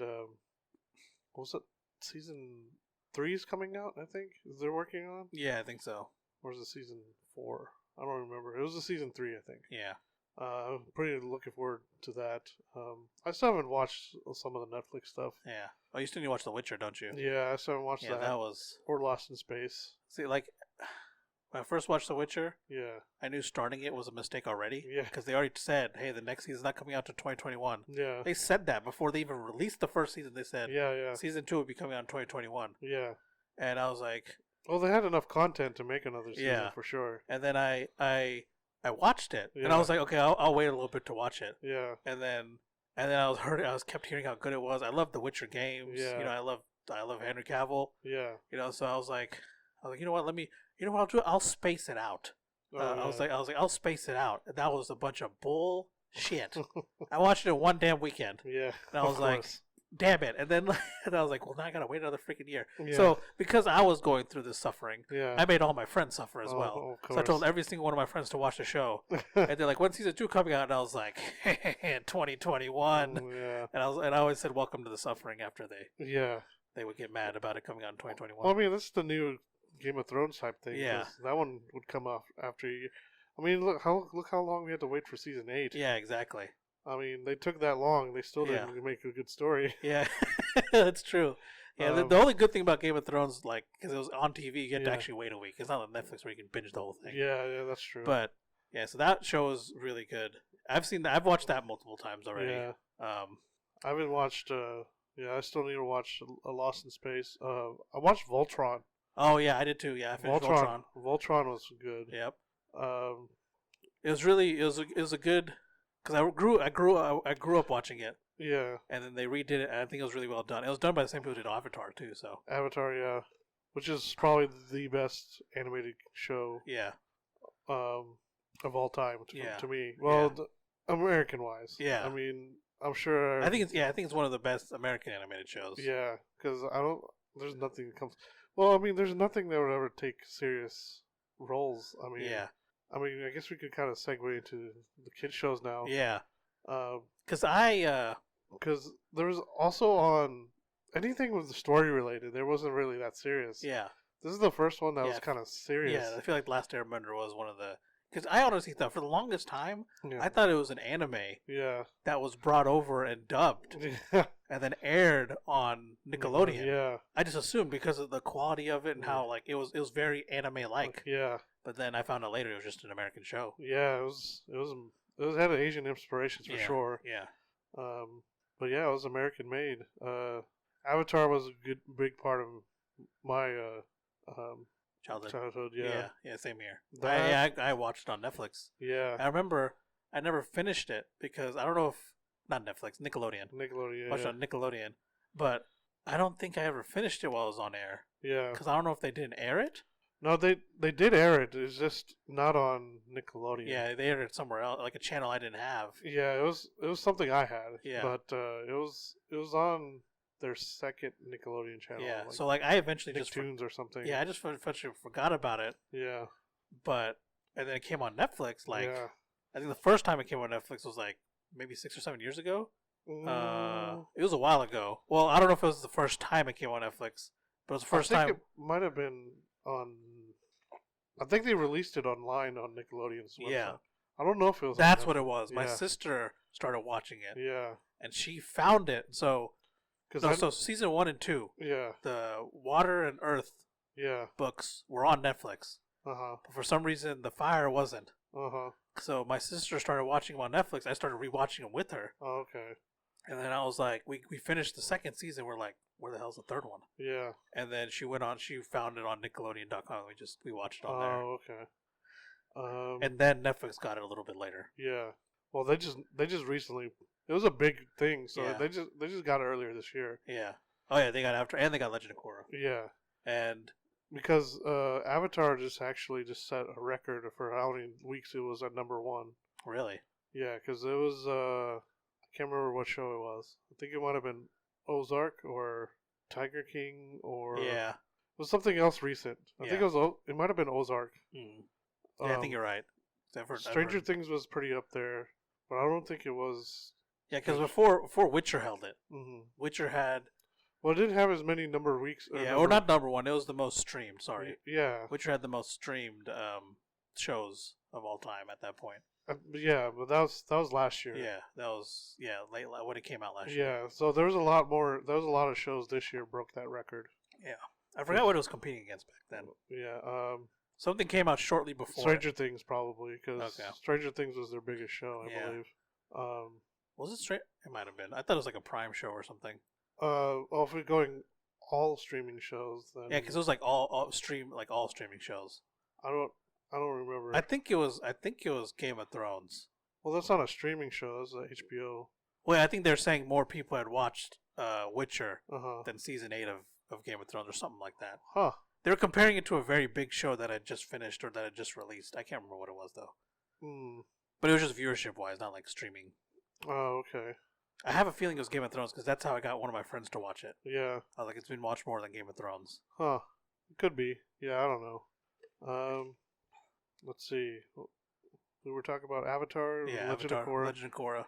what was it? Season 3 is coming out, I think? Is they're working on? Yeah, I think so. Or is it season 4? I don't remember. It was a season 3, I think. Yeah. I'm pretty looking forward to that. I still haven't watched some of the Netflix stuff. Yeah. Oh, you still need to watch The Witcher, don't you? Yeah, I still haven't watched Yeah, that. that was. Or Lost in Space. See, like, when I first watched The Witcher, Yeah. I knew starting it was a mistake already. Yeah. Because they already said, hey, the next season's not coming out to 2021. Yeah. They said that before they even released the first season. They said, Yeah. season 2 will be coming out in 2021. Yeah. And I was like, well, they had enough content to make another season for sure. And then I watched it, and I was like, okay, I'll wait a little bit to watch it. Yeah. And then I kept hearing how good it was. I love the Witcher games. Yeah. You know, I love Henry Cavill. Yeah. You know, so I was like, you know what? You know what I'll do? I'll space it out. I was like, I'll space it out. And that was a bunch of bullshit. I watched it in one damn weekend. Yeah. And I was like, damn it. And then I was like, well, now I gotta wait another freaking year. Yeah. So because I was going through this suffering, yeah. I made all my friends suffer as well. So I told every single one of my friends to watch the show. And they're like, when's season 2 coming out? And I was like, 2021. Yeah. And I always said, welcome to the suffering after they would get mad about it coming out in 2021. Well, I mean, that's the new Game of Thrones type thing. Yeah. That one would come off after you. I mean, look how long we had to wait for season 8. Yeah, exactly. I mean, they took that long. They still didn't make a good story. Yeah, that's true. Yeah, the only good thing about Game of Thrones, like, because it was on TV, you get to actually wait a week. It's not on Netflix where you can binge the whole thing. Yeah, that's true. But yeah, so that show is really good. I've watched that multiple times already. Yeah. I haven't watched. I still need to watch a Lost in Space. I watched Voltron. Oh yeah, I did too. Yeah, I finished Voltron. Voltron was good. Yep. It was a good, because I grew up watching it. Yeah. And then they redid it, and I think it was really well done. It was done by the same people who did Avatar too. So Avatar, yeah, which is probably the best animated show. Yeah. Of all time to me. Well, American wise. Yeah. I mean, I'm sure. I think it's one of the best American animated shows. Yeah, because there's nothing that comes. Well, I mean, there's nothing that would ever take serious roles. I mean, I guess we could kind of segue into the kid shows now. Yeah. Because there was also on anything with the story related, there wasn't really that serious. Yeah. This is the first one that was kind of serious. Yeah, I feel like Last Airbender was one of the. Because I honestly thought for the longest time, I thought it was an anime. Yeah. That was brought over and dubbed. And then aired on Nickelodeon. Yeah. I just assumed because of the quality of it and how like it was very anime like. Yeah. But then I found out later it was just an American show. Yeah, it had Asian inspirations for sure. Yeah. But yeah, it was American made. Avatar was a big part of my childhood. Yeah. Yeah, same here. I watched it on Netflix. Yeah. I remember I never finished it because I don't know if not Netflix, Nickelodeon. Nickelodeon. Watched it on Nickelodeon, but I don't think I ever finished it while it was on air. Yeah. Because I don't know if they didn't air it. No, they did air it. It's just not on Nickelodeon. Yeah, they aired it somewhere else, like a channel I didn't have. Yeah, it was something I had. Yeah. But it was on their second Nickelodeon channel. Yeah. So like I eventually just Nicktoons or something. Yeah, I just forgot about it. Yeah. But and then it came on Netflix. Like I think the first time it came on Netflix was like maybe 6 or 7 years ago. It was a while ago. Well, I don't know if it was the first time it came on Netflix, but it was the first time. It might have been on. I think they released it online on Nickelodeon's website. Yeah. I don't know if it was. That's what it was. My sister started watching it. Yeah. And she found it. So season 1 and 2. Yeah. The Water and Earth. Yeah. Books were on Netflix. But for some reason, The Fire wasn't. Uh-huh. So my sister started watching them on Netflix. I started rewatching them with her. Oh, okay. And then I was like, we finished the second season. We're like, where the hell's the third one? Yeah. And then she found it on Nickelodeon.com. We watched it on there. Oh, okay. And then Netflix got it a little bit later. Yeah. Well, they just recently. It was a big thing, so they just got it earlier this year. Yeah. Oh yeah, they got and they got Legend of Korra. Yeah. And because Avatar just set a record for how many weeks it was at number 1. Really? Yeah, because it was I can't remember what show it was. I think it might have been Ozark or Tiger King or it was something else recent. I think it might have been Ozark. Yeah, I think you're right. Stranger Things was pretty up there, but I don't think it was. Yeah, because before Witcher held it, Witcher had. Well, it didn't have as many number of weeks. Or not number 1. It was the most streamed. Sorry. Yeah. Witcher had the most streamed shows of all time at that point. Yeah, but that was last year. Yeah, that was late when it came out last year. Yeah, so there was a lot more. There was a lot of shows this year broke that record. Yeah, I forgot what it was competing against back then. Yeah, something came out shortly before. Stranger Things probably because Stranger Things was their biggest show, I believe. Was it straight? It might have been. I thought it was like a Prime show or something. Well, if we're going all streaming shows, then yeah, because it was like all streaming shows. I don't remember. I think it was Game of Thrones. Well, that's not a streaming show. That's HBO. Well, I think they're saying more people had watched Witcher than season 8 of Game of Thrones or something like that. Huh. They were comparing it to a very big show that had just finished or that had just released. I can't remember what it was though. But it was just viewership wise, not like streaming. Oh, okay. I have a feeling it was Game of Thrones because that's how I got one of my friends to watch it. Yeah. I was like, it's been watched more than Game of Thrones. Huh. Could be. Yeah, I don't know. Let's see. We were talking about Avatar. Yeah, Legend Avatar, of Korra. Legend of Korra.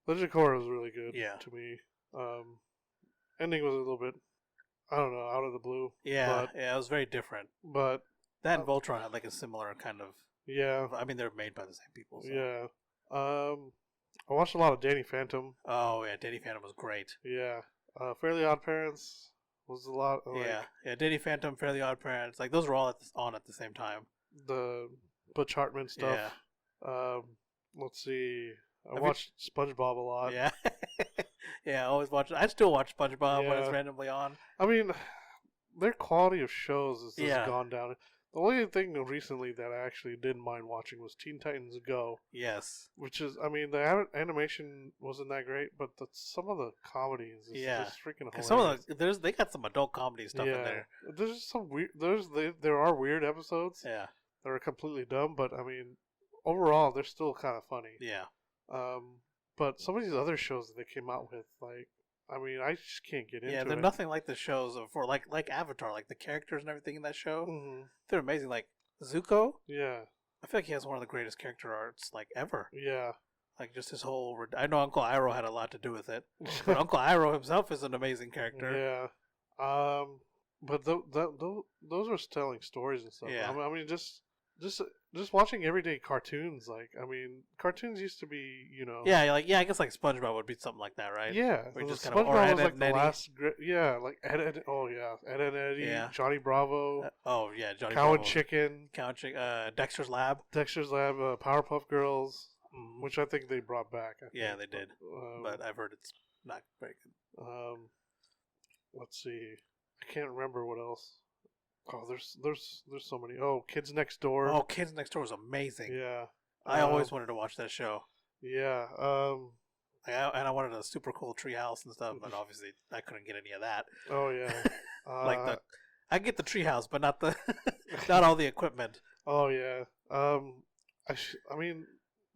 Legend of Korra was really good. Yeah. To me. Ending was a little bit, I don't know, out of the blue. Yeah, it was very different. But that and Voltron had like a similar kind of. Yeah. I mean, they're made by the same people. So. Yeah. I watched a lot of Danny Phantom. Oh yeah, Danny Phantom was great. Yeah. Fairly Odd Parents was a lot. Yeah, Danny Phantom, Fairly Odd Parents, like those were all on at the same time. The Butch Hartman stuff. Yeah. Let's see. I watched SpongeBob a lot. Yeah. Yeah, I always watch it. I still watch SpongeBob when it's randomly on. I mean, their quality of shows has just gone down. The only thing recently that I actually didn't mind watching was Teen Titans Go. Yes. Which is, I mean, the animation wasn't that great, but some of the comedy is just freaking hilarious. Some of they got some adult comedy stuff in there. There's just some weird. There are weird episodes. Yeah. That are completely dumb, but I mean, overall, they're still kind of funny. Yeah. But some of these other shows that they came out with, like, I mean, I just can't get into it. Yeah, they're nothing like the shows for like Avatar, like the characters and everything in that show. Mm-hmm. They're amazing. Like Zuko. Yeah. I feel like he has one of the greatest character arts like ever. Yeah. Like just his whole. I know Uncle Iroh had a lot to do with it, but Uncle Iroh himself is an amazing character. Yeah. But those are telling stories and stuff. Yeah. I mean, just watching everyday cartoons, like, I mean, cartoons used to be, you know. Yeah, I guess like SpongeBob would be something like that, right? Yeah. Where just kind of, or Ed, was like the last, like Ed and Eddie, Johnny Bravo. Johnny Cow Bravo. and Chicken. Dexter's Lab. Powerpuff Girls, which I think they brought back. Yeah, they did. But I've heard it's not very good. Let's see. I can't remember what else. Oh, there's so many. Oh, Kids Next Door. Oh, Kids Next Door was amazing. Yeah. I always wanted to watch that show. Yeah. And I wanted a super cool treehouse and stuff, but obviously I couldn't get any of that. Oh yeah. I get the treehouse, but not not all the equipment. Oh yeah. I mean,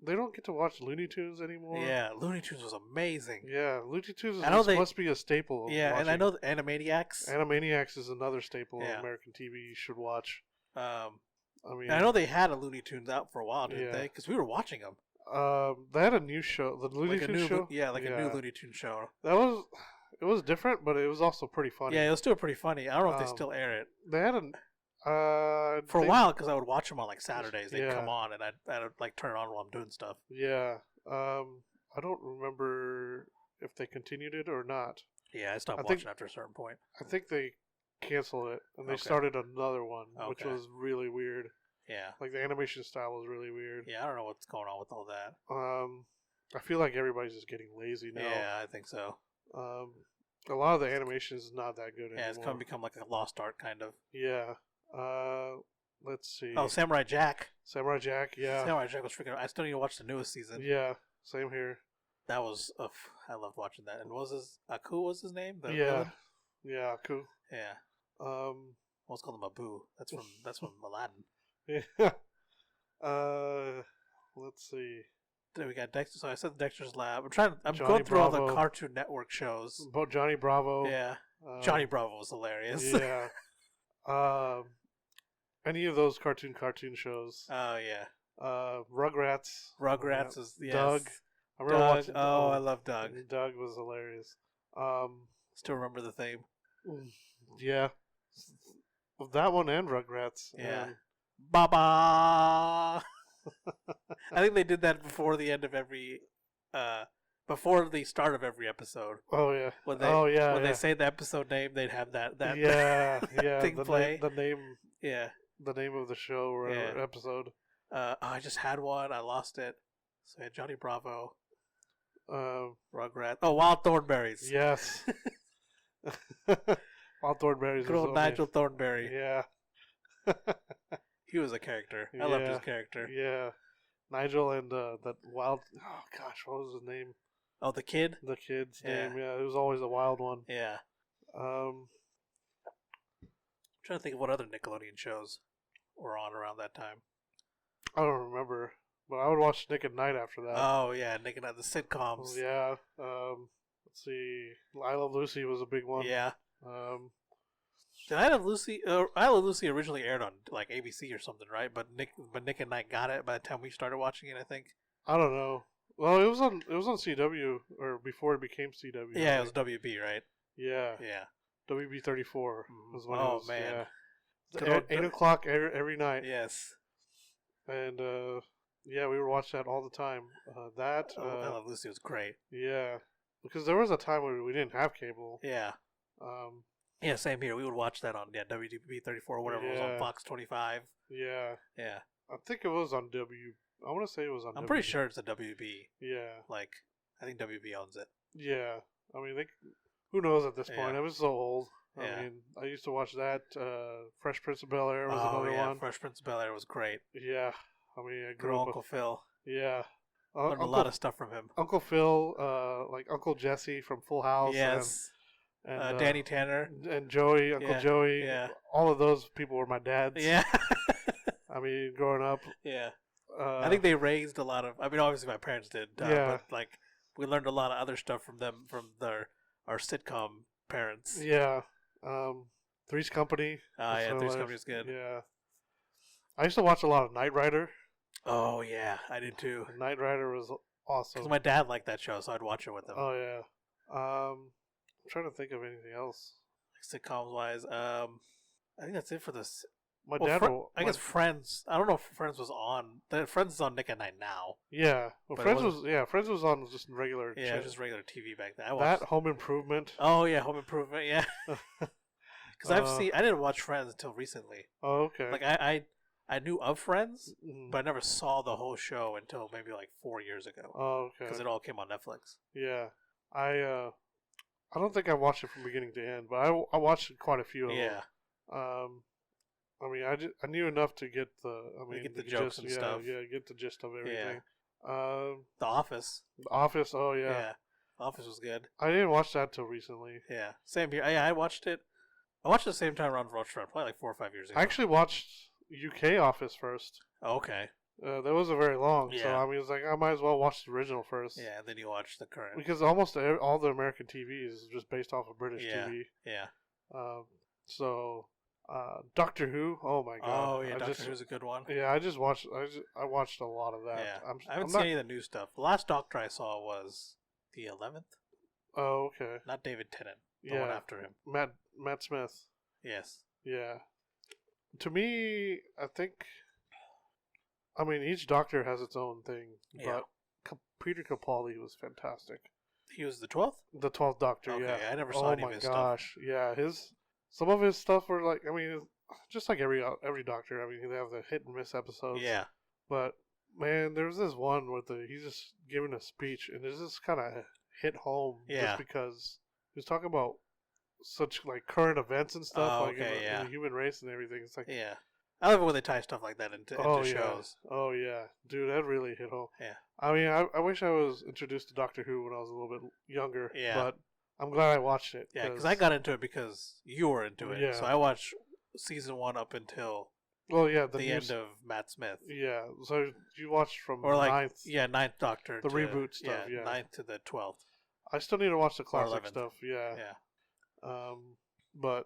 they don't get to watch Looney Tunes anymore. Yeah, Looney Tunes was amazing. Yeah, Looney Tunes must be a staple. Yeah, and I know Animaniacs. Animaniacs is another staple of American TV you should watch. I mean, I know they had a Looney Tunes out for a while, didn't they? Because we were watching them. They had a new show, the Looney Tunes show. Yeah, a new Looney Tunes show. It was different, but it was also pretty funny. Yeah, it was still pretty funny. I don't know if they still air it. They had for a while, because I would watch them on like Saturdays. They'd come on, and I'd like turn it on while I'm doing stuff. Yeah. I don't remember if they continued it or not. Yeah, I stopped watching after a certain point. I think they canceled it, and they started another one, which was really weird. Yeah. Like, the animation style was really weird. Yeah, I don't know what's going on with all that. I feel like everybody's just getting lazy now. Yeah, I think so. A lot of the animation is not that good anymore. Yeah, it's going to become like a lost art, kind of. Yeah. Let's see. Oh, Samurai Jack. Samurai Jack, yeah. Samurai Jack was freaking... I still need to watch the newest season. Yeah, same here. That was... I loved watching that. And Aku was his name? Yeah. Villain? Yeah, Aku. Yeah. Let's call him Abu. That's from Aladdin. Yeah. Let's see. Then we got Dexter. So I said Dexter's Lab. I'm Johnny going through Bravo. all the Cartoon Network shows. Johnny Bravo. Yeah. Johnny Bravo was hilarious. Yeah. Any of those cartoon shows. Oh yeah. Rugrats. Rugrats is Doug. I remember watching. Oh, I love Doug. Doug was hilarious. Still remember the theme. Yeah. That one and Rugrats. Yeah. And Baba. I think they did that before the end of every, before the start of every episode. Oh yeah. When they, when they say the episode name, they'd have that yeah thing play. The name. Yeah. The name of the show or episode. I just had one. I lost it. So I had Johnny Bravo. Rugrats. Oh, Wild Thornberries. Yes. Wild Thornberries. Good old Nigel Thornberry. Yeah. He was a character. I loved his character. Yeah. Nigel and that wild. Oh gosh, what was his name? Oh, the kid. The kid's name. Yeah, it was always a wild one. Yeah. I'm trying to think of what other Nickelodeon shows were on around that time. I don't remember, but I would watch Nick at Night after that. Oh yeah, Nick at Night, the sitcoms. Yeah. Let's see. I Love Lucy was a big one. Yeah. Did I Love Lucy? I Love Lucy originally aired on like ABC or something, right? But Nick and Night got it by the time we started watching it. I think. I don't know. Well, it was on CW or before it became CW. Yeah, it was WB, right? Yeah. Yeah. WB 34 was when it was. Oh man. Yeah. 8 o'clock every night. Yes. And yeah, we would watch that all the time. I Love Lucy was great. Yeah, because there was a time where we didn't have cable. Yeah. Yeah, same here. We would watch that on WB 34 or whatever was on Fox 25. Yeah. Yeah. I think it was on I want to say it was on. I'm pretty sure it's a WB. Yeah. Like, I think WB owns it. Yeah. I mean, who knows at this point? I was so old. Yeah. I mean, I used to watch that. Fresh Prince of Bel-Air was another one. Fresh Prince of Bel-Air was great. Yeah. I mean, I grew up Uncle Phil. Yeah. Learned a lot of stuff from him. Uncle Phil, like Uncle Jesse from Full House. Yes. And Danny Tanner. And Joey, Uncle Joey. Yeah. All of those people were my dads. Yeah. I mean, growing up. Yeah. I think they raised a lot of, I mean, obviously my parents did. But, like, we learned a lot of other stuff from them, from our sitcom parents. Yeah. Three's Company. Yeah, Three's Company is good. Yeah. I used to watch a lot of Knight Rider. Oh, yeah, I did too. Knight Rider was awesome. Because my dad liked that show, so I'd watch it with him. Oh, yeah. I'm trying to think of anything else. Like sitcoms-wise, I think that's it for this. My dad I guess Friends. I don't know if Friends was on. Friends is on Nick at Night now. Yeah. Well, Friends was on just regular just regular TV back then. That Home Improvement. Oh, yeah, Home Improvement, yeah. Because I didn't watch Friends until recently. Oh, okay. Like, I knew of Friends, but I never saw the whole show until maybe like 4 years ago. Oh, okay. Because it all came on Netflix. Yeah. I don't think I watched it from beginning to end, but I watched quite a few of them. Yeah. I mean, I knew enough to get get the jokes and stuff. Yeah, get the gist of everything. Yeah. The Office. The Office, oh yeah. Yeah. The Office was good. I didn't watch that till recently. Yeah. Same here. Yeah, I watched it. I watched it the same time around Voltron, probably like 4 or 5 years ago. I actually watched UK Office first. Oh, okay. That wasn't very long, so I mean, it's like I might as well watch the original first. Yeah, and then you watch the current. Because almost all the American TV is just based off of British TV. Yeah. So, Doctor Who. Oh my god. Oh yeah, Doctor Who's a good one. Yeah, I watched a lot of that. Yeah. I haven't seen any of the new stuff. The last Doctor I saw was the 11th. Oh, okay. Not David Tennant. The one after him. Matt Smith. Yes. Yeah. To me, I think. I mean, each Doctor has its own thing, but Peter Capaldi was fantastic. He was the 12th? The 12th Doctor, okay, yeah. I never saw any of his stuff. Oh my gosh, yeah. Some of his stuff were like, I mean, just like every Doctor. I mean, they have the hit and miss episodes. Yeah. But man, there was this one with he's just giving a speech, and it just kind of hit home. Yeah. Just because he was talking about such like current events and stuff, in the human race and everything. It's like, yeah. I love it when they tie stuff like that into shows. Oh yeah, dude, that really hit home. Yeah. I mean, I wish I was introduced to Doctor Who when I was a little bit younger. Yeah. But I'm glad I watched it. Yeah, because I got into it because you were into it. Yeah. So I watched season 1 up until the end of Matt Smith. Yeah. So you watched from ninth Doctor. The reboot stuff. Yeah. 9th to the 12th. I still need to watch the classic stuff. Yeah. Yeah. But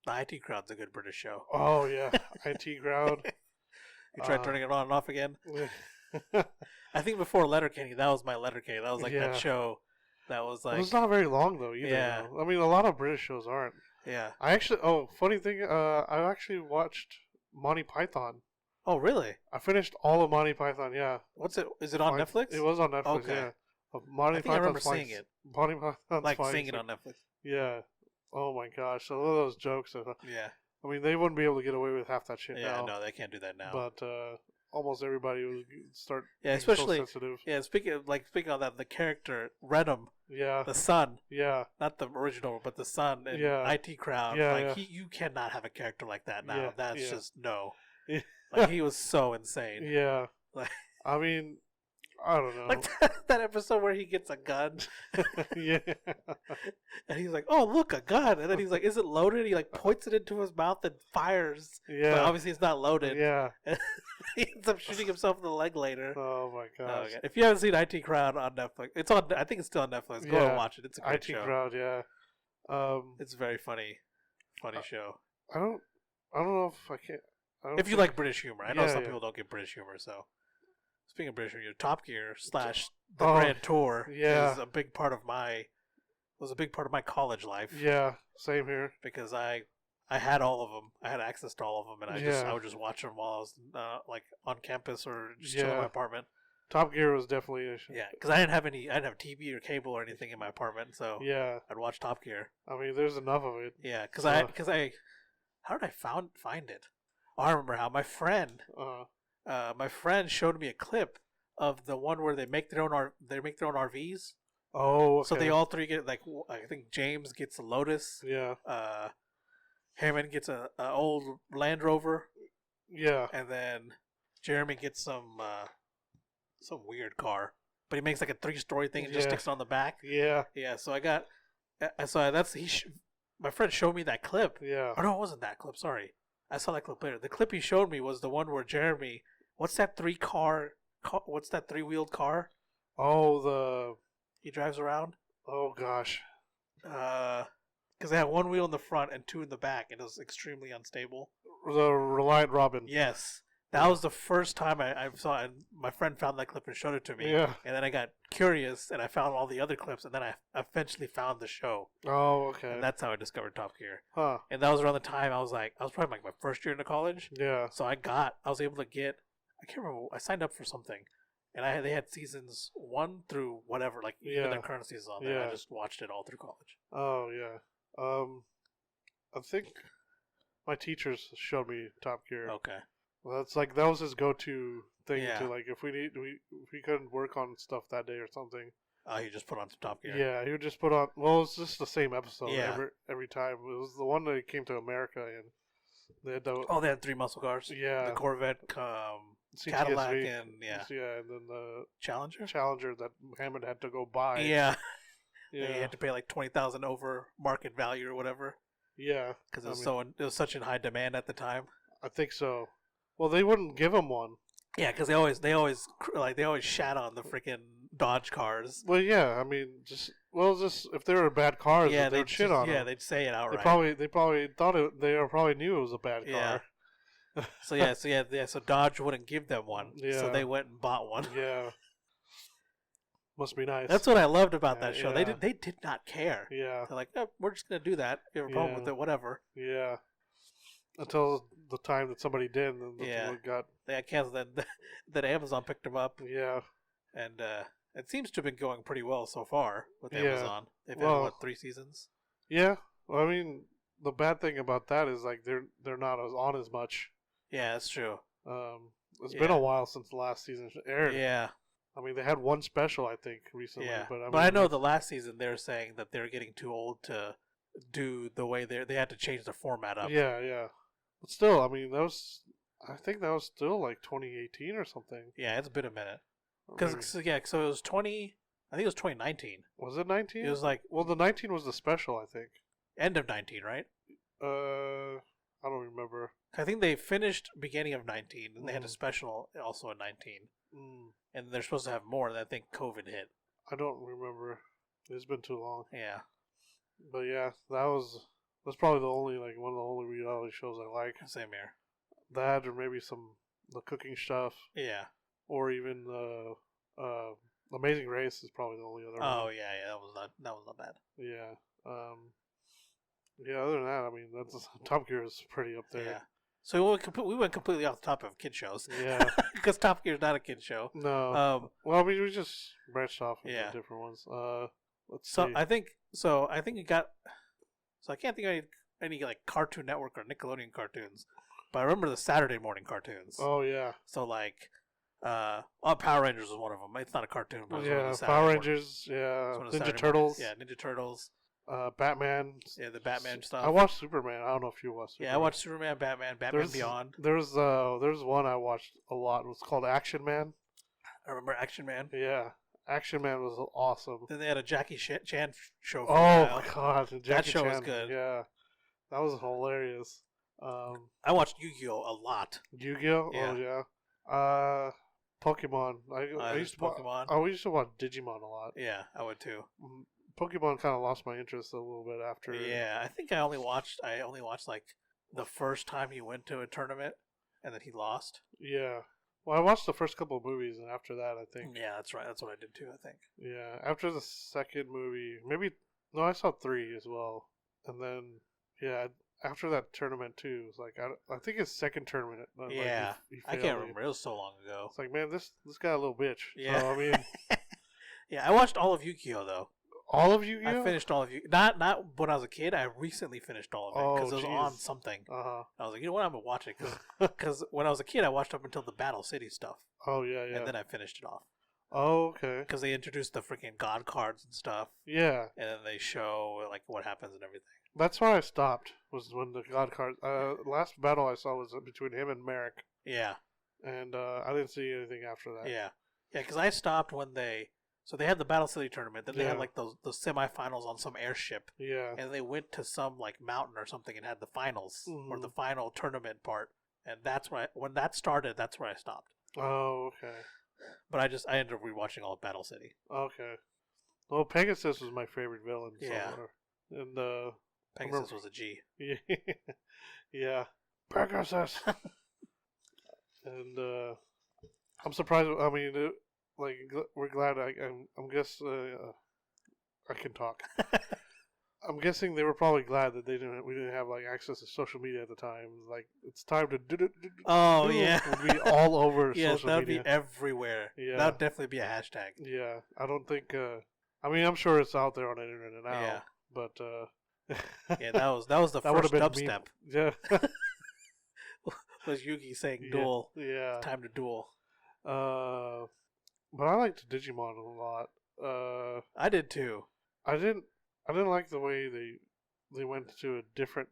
the IT Crowd's a good British show. Oh yeah, IT Crowd. You tried turning it on and off again. I think before Letterkenny, that was my Letterkenny. That was like that show. That was like. It was not very long though either. Yeah. Though. I mean, a lot of British shows aren't. Yeah. I actually. Oh, funny thing. I actually watched Monty Python. Oh, really? I finished all of Monty Python. Yeah. What's it? Is it on Netflix? It was on Netflix. Okay. Yeah. I think I remember seeing it. Monty Python's like seeing it on Netflix. Yeah. Oh my gosh! Some of those jokes. Yeah. I mean, they wouldn't be able to get away with half that shit now. Yeah, no, they can't do that now. But almost everybody would start. Yeah, especially. So sensitive. Yeah, speaking of that, the character Redham. Yeah. The son. Yeah. Not the original, but the son in IT Crowd. Yeah. Like you cannot have a character like that now. Yeah. That's just no. Like he was so insane. Yeah. Like, I mean, I don't know. Like that episode where he gets a gun. Yeah. And he's like, "Oh, look, a gun!" And then he's like, "Is it loaded?" He like points it into his mouth and fires. Yeah. But obviously, it's not loaded. Yeah. And he ends up shooting himself in the leg later. Oh my gosh! Okay. If you haven't seen IT Crowd on Netflix, it's on. I think it's still on Netflix. Go and watch it. It's a great show. IT Crowd, yeah. It's a very funny show. I don't know if I can. If you like British humor, I know some people don't get British humor. So, speaking of British humor, Top Gear / the Grand Tour is a big part of my college life. Yeah, same here. Because I had all of them. I had access to all of them, and I would just watch them while I was like on campus or just chilling in my apartment. Top Gear was definitely because I didn't have TV or cable or anything in my apartment, so I'd watch Top Gear. I mean, there's enough of it. Yeah, because I how did I find it? Oh, I remember how my friend showed me a clip of the one where they make their own RVs. Oh, okay. So they all three get I think James gets a Lotus. Yeah. Hammond gets a old Land Rover. Yeah. And then Jeremy gets some weird car, but he makes like a 3-story thing and just sticks it on the back. Yeah. Yeah. So my friend showed me that clip. Yeah. Oh no, it wasn't that clip. Sorry. I saw that clip later. The clip he showed me was the one where Jeremy, what's that 3-wheeled car? Oh, he drives around. Oh gosh. Because they have one wheel in the front and 2 in the back, and it was extremely unstable. The Reliant Robin. Yes. That was the first time I saw it. And my friend found that clip and showed it to me. Yeah. And then I got curious, and I found all the other clips, and then I eventually found the show. Oh, okay. And that's how I discovered Top Gear. Huh. And that was around the time I was probably like my first year into college. Yeah. So I was able to get, I can't remember, I signed up for something. And they had seasons 1 through whatever, like even the current seasons on there. I just watched it all through college. Oh, yeah. I think my teachers showed me Top Gear. Okay. Well, that was his go-to thing to like if we couldn't work on stuff that day or something. Oh, he just put on some Top Gear. Yeah, he would just put on. Well, it's just the same episode every time. It was the one that came to America and they had they had 3 muscle cars. Yeah, the Corvette, Cadillac, and and then the Challenger that Hammond had to go buy. Yeah. He had to pay like $20,000 over market value or whatever. Yeah, because it was such in high demand at the time. I think so. Well, they wouldn't give him one. Yeah, because they always shat on the freaking Dodge cars. Well, yeah, I mean, just if they were bad cars, they'd shit on them. Yeah, they'd say it outright. They probably thought they probably knew it was a bad car. So Dodge wouldn't give them one. Yeah. So they went and bought one. Yeah. Must be nice. That's what I loved about that show. Yeah. They did not care. Yeah. They're like, we're just gonna do that. If you have a problem with it, whatever. Yeah. Until the time that somebody did, and then they got canceled. Then Amazon picked them up. Yeah. And it seems to have been going pretty well so far with Amazon. They've had 3 seasons. Yeah. Well, I mean, the bad thing about that is like they're not on as much. Yeah, that's true. It's been a while since the last season aired. Yeah. I mean, they had one special, I think, recently. Yeah. But I know the last season they're saying that they're getting too old to do the way they had to change the format up. Yeah, yeah. But still, I mean, I think that was still like 2018 or something. Yeah, it's been a minute. So it was 20. I think it was 2019. Was it 19? It was the 19 was the special, I think. End of 19, right? I don't remember. I think they finished beginning of 19, and they had a special also in 19. And they're supposed to have more, and I think COVID hit. I don't remember. It's been too long. Yeah. But yeah, that's probably one of the only reality shows I like. Same here. That or maybe the cooking stuff. Yeah. Or even Amazing Race is probably the only other one. Oh yeah, that was not bad. Yeah. Yeah, other than that, I mean, Top Gear is pretty up there. Yeah. So we went completely off the topic of kid shows. Yeah. Because Top Gear is not a kid show. No. Well, we just branched off into different ones. Let's see. I think you got. So I can't think of any like Cartoon Network or Nickelodeon cartoons, but I remember the Saturday morning cartoons. Oh yeah. So like, Power Rangers was one of them. It's not a cartoon, but Power Rangers. Yeah, Ninja Turtles. Yeah, Ninja Turtles. Batman. Yeah, the Batman stuff. I watched Superman. I don't know if you watched Superman. Yeah, I watched Superman, Batman Beyond. There's one I watched a lot. It was called Action Man. I remember Action Man. Yeah, Action Man was awesome. Then they had a Jackie Chan show for a while. Oh god, that show was good. Yeah, that was hilarious. I watched Yu-Gi-Oh a lot. Yu-Gi-Oh? Yeah. Oh yeah. Pokemon. I used to Pokemon. I used to watch Digimon a lot. Yeah, I would too. Pokemon kind of lost my interest a little bit after. Yeah, I think I only watched like the first time he went to a tournament, and then he lost. Yeah. Well, I watched the first couple of movies, and after that, I think. Yeah, that's right. That's what I did too. I think. Yeah, after the second movie, I saw 3 as well, and then after that tournament too, it was like I think his second tournament. Yeah, he I can't remember. It was so long ago. It's like, man, this guy a little bitch. Yeah, so, I mean, yeah, I watched all of Yu-Gi-Oh though. All of Yu-Gi-Oh? I finished all of Yu. Not when I was a kid. I recently finished all of it because it was on something. I was like, you know what, I'm gonna watch it because when I was a kid, I watched up until the Battle City stuff. Oh yeah, yeah. And then I finished it off. Oh okay. Because they introduced the freaking God cards and stuff. Yeah. And then they show like what happens and everything. That's where I stopped. Was when the God cards. Last battle I saw was between him and Merrick. Yeah. And I didn't see anything after that. Yeah. Yeah, because I stopped when they. So they had the Battle City tournament. Then they had like the semifinals on some airship. Yeah. And they went to some like mountain or something and had the finals or the final tournament part. And that's when that started. That's where I stopped. Oh, okay. But I ended up rewatching all of Battle City. Okay. Well, Pegasus was my favorite villain. Yeah. And Pegasus was a G. Yeah. Yeah. Pegasus. And I'm surprised. I mean. We're glad. I'm guess I can talk. I'm guessing they were probably glad that we didn't have like access to social media at the time. Like it's time to do. Oh yeah, would be all over social media. Yes, that'd be everywhere. Yeah, that'd definitely be a hashtag. Yeah, I don't think. I mean, I'm sure it's out there on the internet now. Yeah, but yeah, that was the first dubstep. Yeah, was Yugi saying duel? Yeah, time to duel. But I liked Digimon a lot. I did too. I didn't like the way they went to different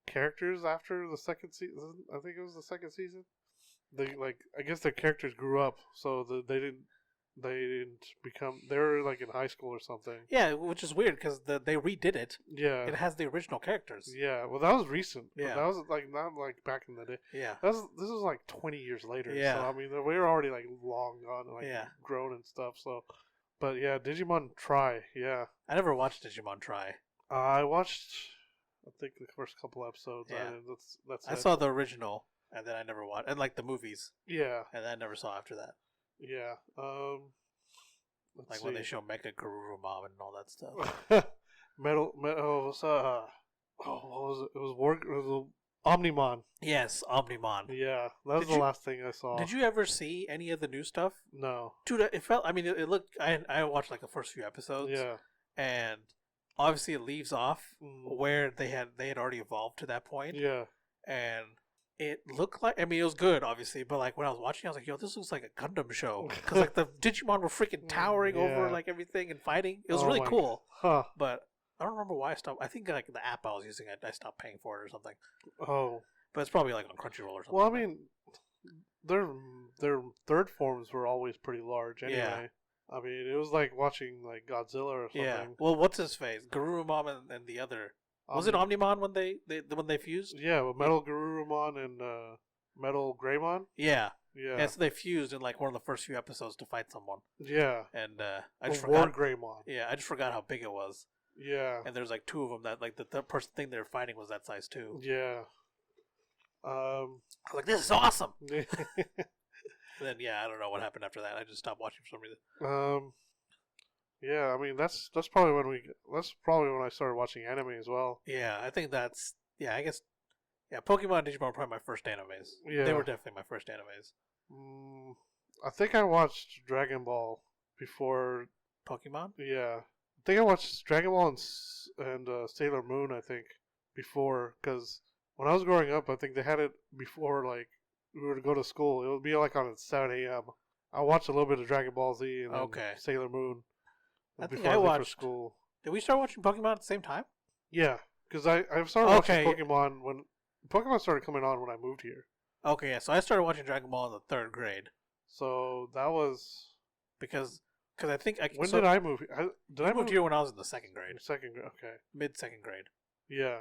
characters after the second season. I think it was the second season. I guess their characters grew up, so they didn't become. They were like in high school or something. Yeah, which is weird because they redid it. Yeah, it has the original characters. Yeah, well, that was recent. Yeah, that was like not like back in the day. Yeah, this was like 20 years later. Yeah, so I mean we were already like long gone, like grown and stuff. So, but yeah, Digimon Try. Yeah, I never watched Digimon Try. I watched, I think the first couple episodes. Yeah, that's. I saw the original, and then I never watched, and like the movies. Yeah, and then I never saw after that. Yeah. When they show Mecha Garurumon and all that stuff. What was it? It was Omnimon. Yes, Omnimon. Yeah, that was the last thing I saw. Did you ever see any of the new stuff? No. Dude, it felt. I mean, it looked. I watched like the first few episodes. Yeah. And obviously, it leaves off where they had already evolved to that point. Yeah. And it looked like, I mean, it was good, obviously, but like when I was watching, I was like, yo, this looks like a Gundam show. Because like the Digimon were freaking towering over like everything and fighting. It was really cool. Huh. But I don't remember why I stopped. I think like the app I was using, I stopped paying for it or something. Oh. But it's probably like on Crunchyroll or something. Well, I mean, their third forms were always pretty large anyway. Yeah. I mean, it was like watching like Godzilla or something. Yeah. Well, what's his face? Garurumon and the other. Was it Omnimon when they fused? Yeah, with Metal Garurumon and Metal Greymon. Yeah. Yeah. And so they fused in like one of the first few episodes to fight someone. Yeah. And I just forgot. War Greymon. Yeah, I just forgot how big it was. Yeah. And there's like two of them that like the person thing they were fighting was that size too. Yeah. I was like, this is awesome. Then I don't know what happened after that. I just stopped watching for some reason. Yeah, I mean that's probably when I started watching anime as well. Yeah, I think I guess Yeah, Pokemon and Digimon were probably my first animes. Yeah. They were definitely my first animes. I think I watched Dragon Ball before Pokemon? Yeah, I think I watched Dragon Ball and Sailor Moon. I think before, because when I was growing up, I think they had it before. Like we were to go to school, it would be like on at 7 a.m. I watched a little bit of Dragon Ball Z and then Sailor Moon. I think I watched. For school. Did we start watching Pokemon at the same time? Yeah, because I started watching Pokemon when Pokemon started coming on when I moved here. Okay, yeah. So I started watching Dragon Ball in the 3rd grade. So that was because I think when did I move? I moved here when I was in the 2nd grade. 2nd grade, okay. Mid 2nd grade. Yeah.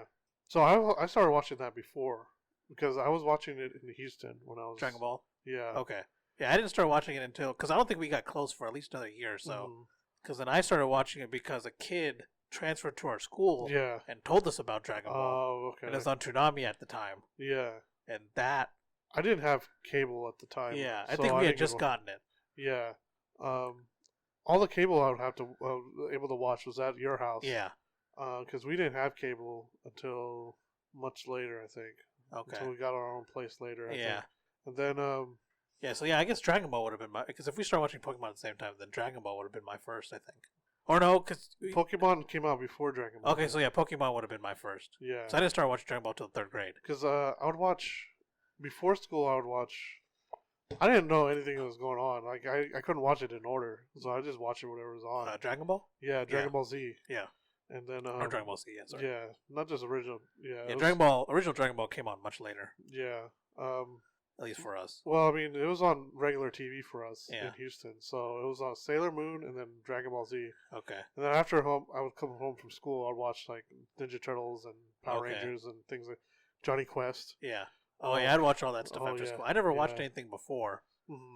So I started watching that before because I was watching it in Houston when I was Dragon Ball. Yeah. Okay. Yeah, I didn't start watching it until because I don't think we got close for at least another year or so. Because then I started watching it because a kid transferred to our school. Yeah. And told us about Dragon Ball. Oh, okay. And it was on Toonami at the time. Yeah. And that. I didn't have cable at the time. Yeah, I think we had just gotten it. Yeah. All the cable I would have to able to watch was at your house. Yeah. Because we didn't have cable until much later, I think. Okay. Until we got our own place later. I think. And then. Yeah. So yeah, I guess Dragon Ball would have been because if we start watching Pokemon at the same time, then Dragon Ball would have been my first, I think. Or no, because Pokemon came out before Dragon Ball. Okay, so yeah, Pokemon would have been my first. Yeah. So I didn't start watching Dragon Ball till the 3rd grade. Because I would watch before school. I would watch. I didn't know anything that was going on. Like I couldn't watch it in order, so I just watched it whatever was on. Dragon Ball. Yeah, Dragon Ball Z. Yeah. And then or Dragon Ball Z. Yeah, sorry. Yeah, not just original. Yeah. Original Dragon Ball came on much later. Yeah. At least for us. Well, I mean, it was on regular TV for us in Houston, so it was on Sailor Moon and then Dragon Ball Z. Okay. And then after home, I would come home from school. I'd watch like Ninja Turtles and Power Rangers and things like Johnny Quest. Yeah. Oh yeah, I'd watch all that stuff after school. I never watched anything before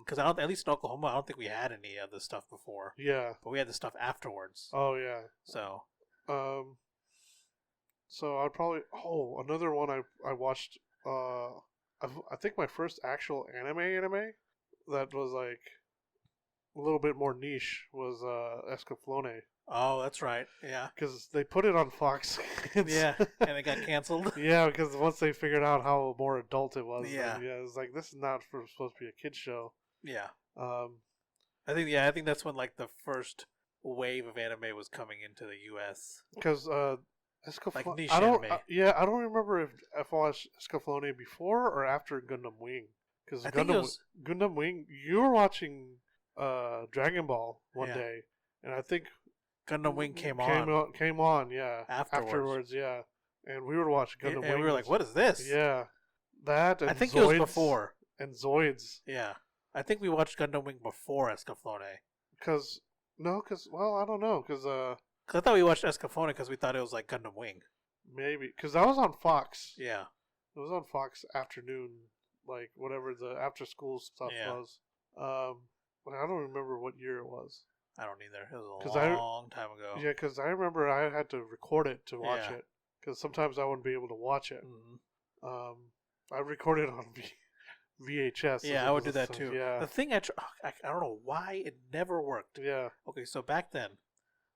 because at least in Oklahoma, I don't think we had any of this stuff before. Yeah. But we had this stuff afterwards. Oh yeah. So. So I'd probably another one I watched. I think my first actual anime that was like a little bit more niche was Escaflowne. Oh, that's right. Yeah. Because they put it on Fox. Yeah, and it got canceled. Yeah, because once they figured out how more adult it was, yeah, it was like this is not supposed to be a kid's show. Yeah. I think that's when like the first wave of anime was coming into the U.S. Because like niche anime. I don't remember if I watched Escaflowne before or after Gundam Wing. Because Gundam Wing, you were watching Dragon Ball one day, and I think Gundam Wing came on. Yeah. Afterwards, yeah. And we would watch Gundam Wing. And we were like, what is this? Yeah. That and I think Zoids, it was before. And Zoids. Yeah. I think we watched Gundam Wing before Escaflowne. Well, I don't know. Because I thought we watched Escaflowne because we thought it was like Gundam Wing. Maybe. Because that was on Fox. Yeah. It was on Fox afternoon, like whatever the after school stuff was. But I don't remember what year it was. I don't either. It was a long time ago. Yeah, because I remember I had to record it to watch it. Because sometimes I wouldn't be able to watch it. I recorded on VHS. Yeah, I would do that too. Yeah. The thing I don't know why it never worked. Yeah. Okay, so back then,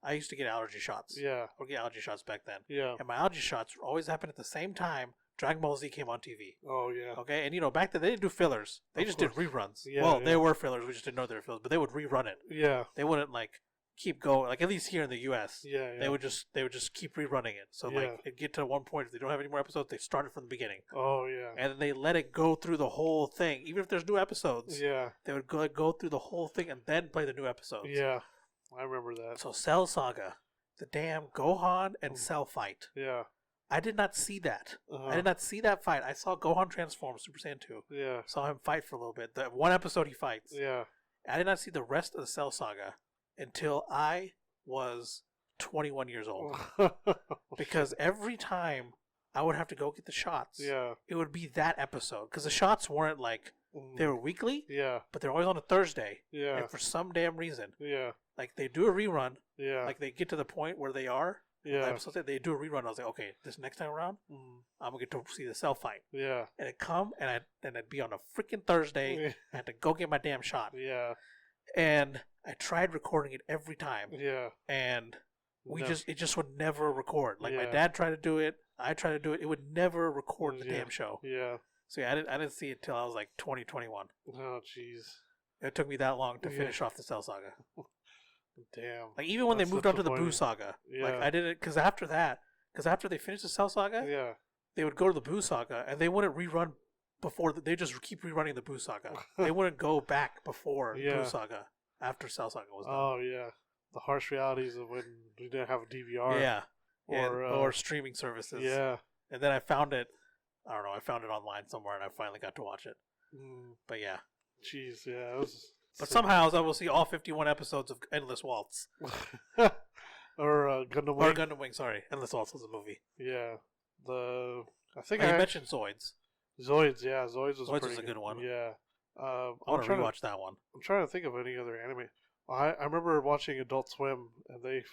I used to get allergy shots. Yeah. Or get allergy shots back then. Yeah. And my allergy shots always happened at the same time Dragon Ball Z came on TV. Oh, yeah. Okay, and back then they didn't do fillers. They just did reruns. Yeah, well, they were fillers. We just didn't know they were fillers, but they would rerun it. Yeah. They wouldn't keep going. Like at least here in the U.S. Yeah. They would just keep rerunning it. So it'd get to one point if they don't have any more episodes, they start it from the beginning. Oh yeah. And then they let it go through the whole thing, even if there's new episodes. Yeah. They would go through the whole thing and then play the new episodes. Yeah. I remember that. So Cell Saga, the damn Gohan and Cell fight. Yeah. I did not see that. I did not see that fight. I saw Gohan transform Super Saiyan 2. Yeah. Saw him fight for a little bit. The one episode he fights. Yeah. I did not see the rest of the Cell Saga until I was 21 years old. Because every time I would have to go get the shots, it would be that episode. Because the shots weren't they were weekly, but they're always on a Thursday. Yeah. And for some damn reason, they do a rerun. Yeah. They get to the point where they are. Yeah. They do a rerun. I was like, okay, this next time around, I'm gonna get to see the Cell fight. Yeah. And it'd come, and it'd be on a freaking Thursday. I had to go get my damn shot. Yeah. And I tried recording it every time. Yeah. And it just would never record. My dad tried to do it. I tried to do it. It would never record the damn show. Yeah. So yeah, I didn't see it till I was like 2021. Oh, jeez. It took me that long to finish off the Cell Saga. Damn. Like even when they moved on to the Boo Saga, like I did it because after they finished the Cell Saga, they would go to the Boo Saga and they wouldn't rerun before. They just keep rerunning the Boo Saga. They wouldn't go back before Boo Saga after Cell Saga was done. Oh yeah, the harsh realities of when we didn't have a DVR. Yeah. Or streaming services. Yeah. And then I found it. I don't know. I found it online somewhere, and I finally got to watch it. But yeah. Jeez, yeah. It was but somehow I will see all 51 episodes of Endless Waltz. Or Gundam Wing. Or Gundam Wing, sorry. Endless Waltz was a movie. Yeah. I think I mentioned Zoids. Zoids, yeah. Zoids was a good one. Yeah. I want to rewatch that one. I'm trying to think of any other anime. I remember watching Adult Swim, and they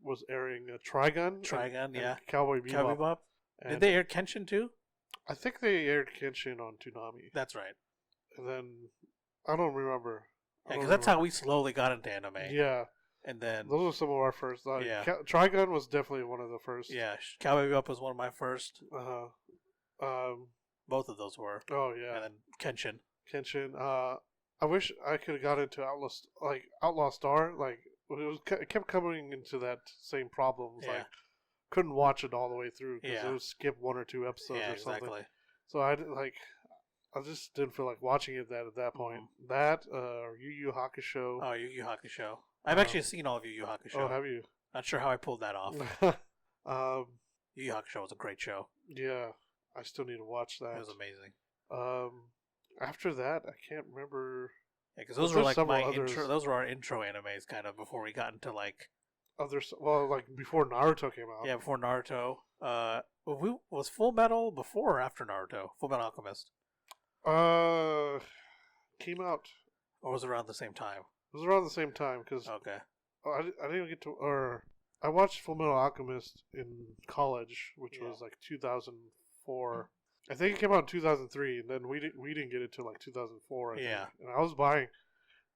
was airing Trigun. Trigun, yeah. Cowboy Bebop. Did they air Kenshin too? I think they aired Kenshin on Toonami. That's right. And then I don't remember. Yeah, because that's how we slowly got into anime. Yeah. And then those were some of our first. Trigun was definitely one of the first. Yeah, Cowboy Bebop was one of my first. Both of those were. Oh yeah. And then Kenshin. I wish I could have got into Outlaw Star. Like it kept coming into that same problem. Like couldn't watch it all the way through because it would skip one or two episodes or something. Exactly. So I just didn't feel like watching it at that point. That Yu Yu Hakusho. Oh, Yu Yu Hakusho. I've actually seen all of Yu Yu Hakusho. Oh, have you? Not sure how I pulled that off. Yu Yu Hakusho was a great show. Yeah, I still need to watch that. It was amazing. After that, I can't remember. Yeah, because those were like my intro. Those were our intro animes, kind of before we got into like others. Well, like before Naruto came out. Yeah, before Naruto. Was Full Metal before or after Naruto? Full Metal Alchemist. Came out. Or was it around the same time? It was around the same time because. Okay. I didn't get to, or I watched Full Metal Alchemist in college, which was like 2004. I think it came out in 2003, and then we didn't get it till like 2004. I think. And I was buying,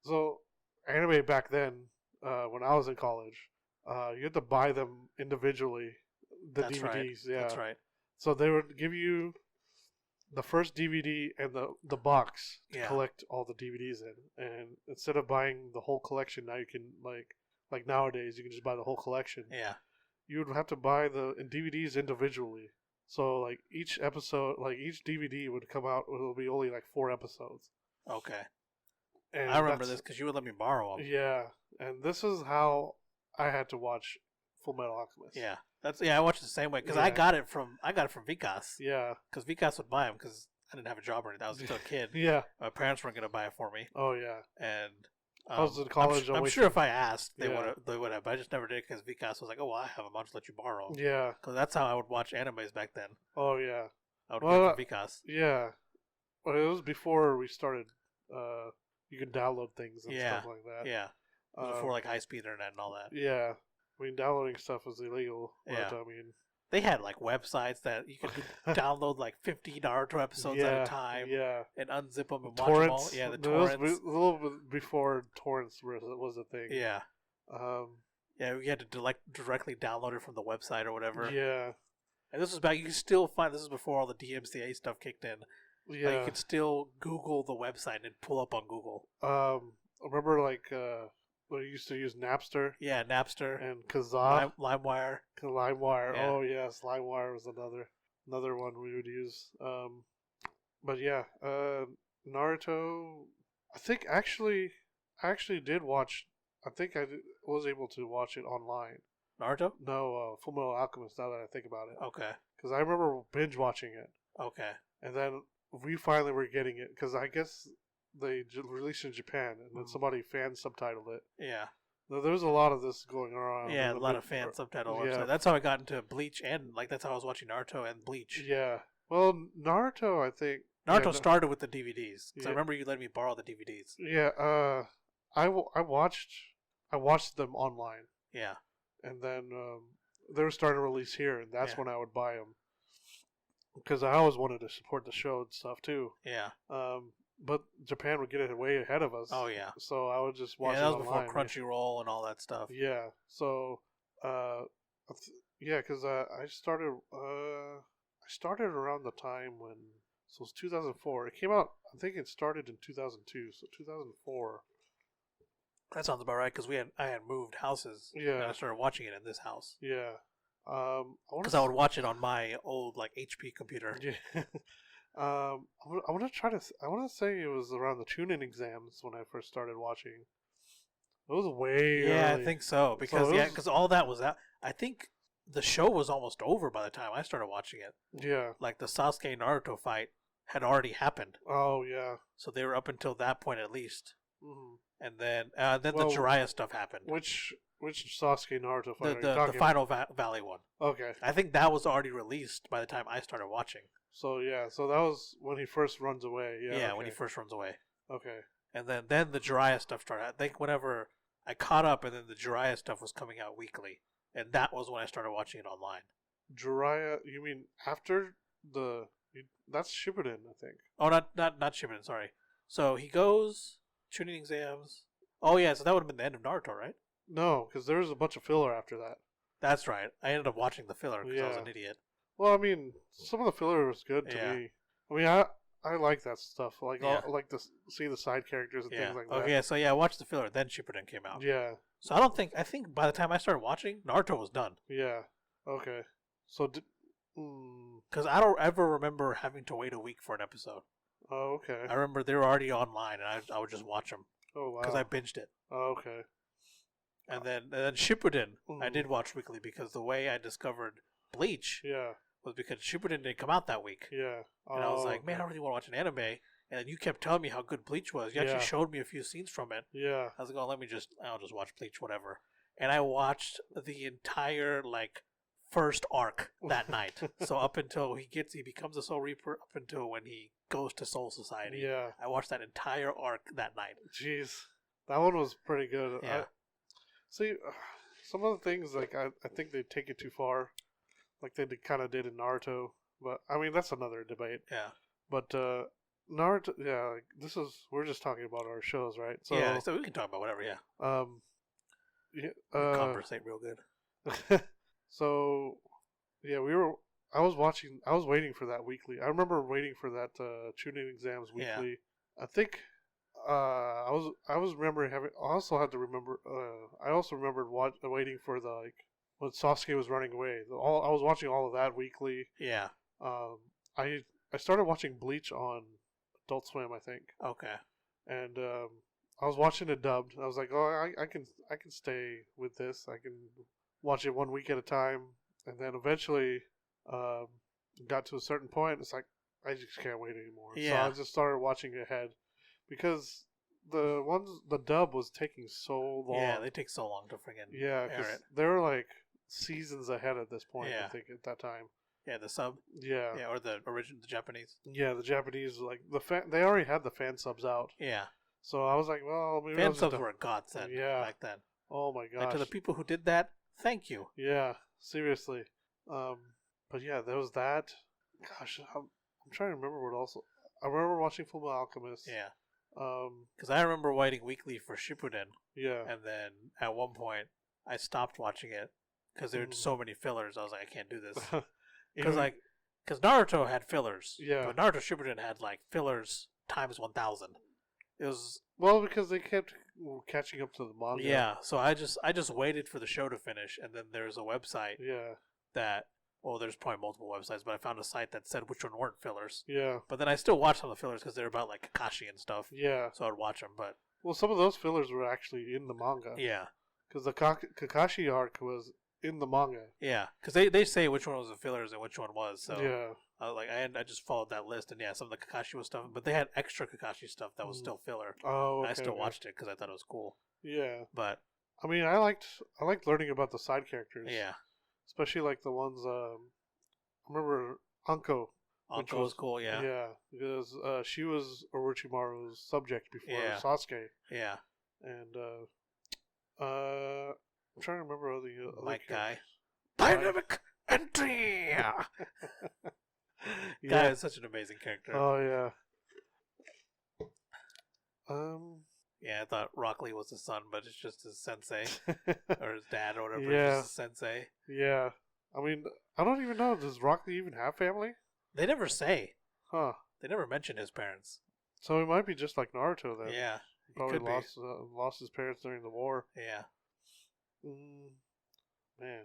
so anime back then, when I was in college, you had to buy them individually, DVDs. Right. Yeah, that's right. So they would give you the first DVD and the box to collect all the DVDs in, and instead of buying the whole collection, now you can like nowadays you can just buy the whole collection. Yeah, you would have to buy the DVDs individually. So like each episode, like each DVD would come out. It would be only like 4 episodes. Okay. And I remember this because you would let me borrow them. Yeah, and this is how I had to watch Full Metal Alchemist. Yeah, I watched it the same way because I got it from Vikas. Yeah, because Vikas would buy them because I didn't have a job or anything. I was still a kid. Yeah, my parents weren't going to buy it for me. Oh yeah, and I was in college. I'm sure if I asked, they would have. But I just never did because Vikas was like, "Oh, well, I have them. I'll just let you borrow them." Yeah, because that's how I would watch animes back then. Oh yeah, I would go to Vikas. Yeah, but it was before we started. You can download things and stuff like that. Yeah, before like high speed internet and all that. Yeah, I mean downloading stuff was illegal. Yeah, but, I mean they had like websites that you could download like 50 Naruto episodes at a time. Yeah, and unzip them and torrents. Watch them all. Yeah, the torrents. Was a little bit before torrents was a thing. Yeah. Yeah, we had to directly download it from the website or whatever. Yeah. And this was back. You can still find this is before all the DMCA stuff kicked in. Yeah, like you could still Google the website and pull up on Google. I remember we used to use Napster. Yeah, Napster and Kazaa, LimeWire. LimeWire. Yeah. Oh yes, LimeWire was another one we would use. But yeah, Naruto. I think I actually did watch. I think was able to watch it online. Naruto? No, Full Metal Alchemist. Now that I think about it. Okay. Because I remember binge watching it. Okay. And then we finally were getting it because I guess they released in Japan and then somebody fan subtitled it. Yeah. There was a lot of this going around. Yeah, a lot of fan subtitle websites. That's how I got into Bleach and that's how I was watching Naruto and Bleach. Yeah. Well, Naruto, I think. Naruto started with the DVDs because I remember you let me borrow the DVDs. Yeah. I watched them online. Yeah. And then they were starting to release here, and that's when I would buy them. Because I always wanted to support the show and stuff too. Yeah. But Japan would get it way ahead of us. Oh yeah. So I would just watch it that was online. before Crunchyroll and all that stuff. Yeah. So Yeah, because I started around the time when, so it was 2004. It came out. I think it started in 2002. So 2004. That sounds about right because I had moved houses. Yeah. And I started watching it in this house. Yeah. Because I would watch it on my old like HP computer. Yeah. I want to try to. I want to say it was around the tune-in exams when I first started watching. It was way. Yeah, early. I think so because because all that was out. I think the show was almost over by the time I started watching it. Yeah. Like the Sasuke Naruto fight had already happened. Oh yeah. So they were up until that point at least. Mm-hmm. And then the Jiraiya stuff happened. Which Sasuke Naruto fight? The final Valley one. Okay. I think that was already released by the time I started watching. So yeah, so that was when he first runs away. Yeah. Yeah, okay. when he first runs away. Okay. And then the Jiraiya stuff started. I think whenever I caught up, and then the Jiraiya stuff was coming out weekly, and that was when I started watching it online. Jiraiya? You mean after the? That's Shippuden, I think. Oh, not Shippuden. Sorry. So he goes tuning exams. Oh yeah, so that would have been the end of Naruto, right? No, because there was a bunch of filler after that. That's right. I ended up watching the filler because I was an idiot. Well, I mean, some of the filler was good to me. I mean, I like that stuff. Like, I like to see the side characters and things like that. Okay, so I watched the filler, then Shippuden came out. Yeah. So I think by the time I started watching, Naruto was done. Yeah. Okay. So because I don't ever remember having to wait a week for an episode. Oh, okay. I remember they were already online, and I would just watch them. Oh, wow. Because I binged it. Oh, okay. And then Shippuden, I did watch weekly because the way I discovered Bleach was because Shippuden didn't come out that week. Yeah. And I was like, man, I really want to watch an anime. And then you kept telling me how good Bleach was. You actually showed me a few scenes from it. Yeah. I was like, oh, I'll just watch Bleach, whatever. And I watched the entire, like, first arc that night. So up until he becomes a Soul Reaper, up until when he goes to Soul Society. Yeah. I watched that entire arc that night. Jeez. That one was pretty good. Yeah. See, some of the things, like, I think they take it too far. Like they kind of did in Naruto. But, I mean, that's another debate. Yeah. But, Naruto, yeah, like, we're just talking about our shows, right? So, yeah, so we can talk about whatever, yeah. Conversate real good. So, yeah, I was waiting for that weekly. I remember waiting for that tuning exams weekly. Yeah. I think I was remembering having. I also had to remember. I also remembered waiting for the when Sasuke was running away. I was watching all of that weekly. Yeah. I started watching Bleach on Adult Swim, I think. Okay. And I was watching it dubbed. I was like, oh, I can stay with this. I can watch it 1 week at a time, and then eventually got to a certain point. It's like I just can't wait anymore. Yeah. So I just started watching it ahead because the dub was taking so long. Yeah, they take so long to friggin' air it. They were like seasons ahead at this point. Yeah. I think at that time. Yeah, the sub. Yeah. Yeah, or the original, the Japanese. Yeah, the Japanese, like they already had the fan subs out. Yeah. So I was like, well, maybe fan subs were a godsend back then. Oh my gosh. And to the people who did that, thank you. Yeah, seriously. But yeah, there was that. Gosh, I'm trying to remember what else. I remember watching Fullmetal Alchemist. Yeah. Because I remember waiting weekly for Shippuden. Yeah. And then at one point, I stopped watching it because there were so many fillers. I was like, I can't do this. Because Naruto had fillers. Yeah. But Naruto Shippuden had like fillers times 1,000. It was because they kept catching up to the manga. Yeah, so I just waited for the show to finish, and then there's a website. Yeah. That there's probably multiple websites, but I found a site that said which one weren't fillers. Yeah. But then I still watched some of the fillers because they're about like Kakashi and stuff. Yeah. So I'd watch them, but some of those fillers were actually in the manga. Yeah. Because the Kakashi arc was in the manga. Yeah, because they say which one was the fillers and which one was. So yeah. I just followed that list, and yeah, some of the Kakashi was stuff, but they had extra Kakashi stuff that was still filler. Oh, okay, I still watched it because I thought it was cool. Yeah, but I mean, I liked learning about the side characters. Yeah, especially like the ones. I remember Anko. Anko was cool. Yeah, yeah, because she was Orochimaru's subject before Sasuke. Yeah, and I'm trying to remember other Mike guy. Dynamic entry. Guy is such an amazing character. Oh yeah. Yeah, I thought Rock Lee was his son, but it's just his sensei or his dad or whatever. Yeah. It's his sensei. Yeah. I mean, I don't even know. Does Rock Lee even have family? They never say. Huh. They never mention his parents. So he might be just like Naruto then. Yeah. Probably lost his parents during the war. Yeah. Man,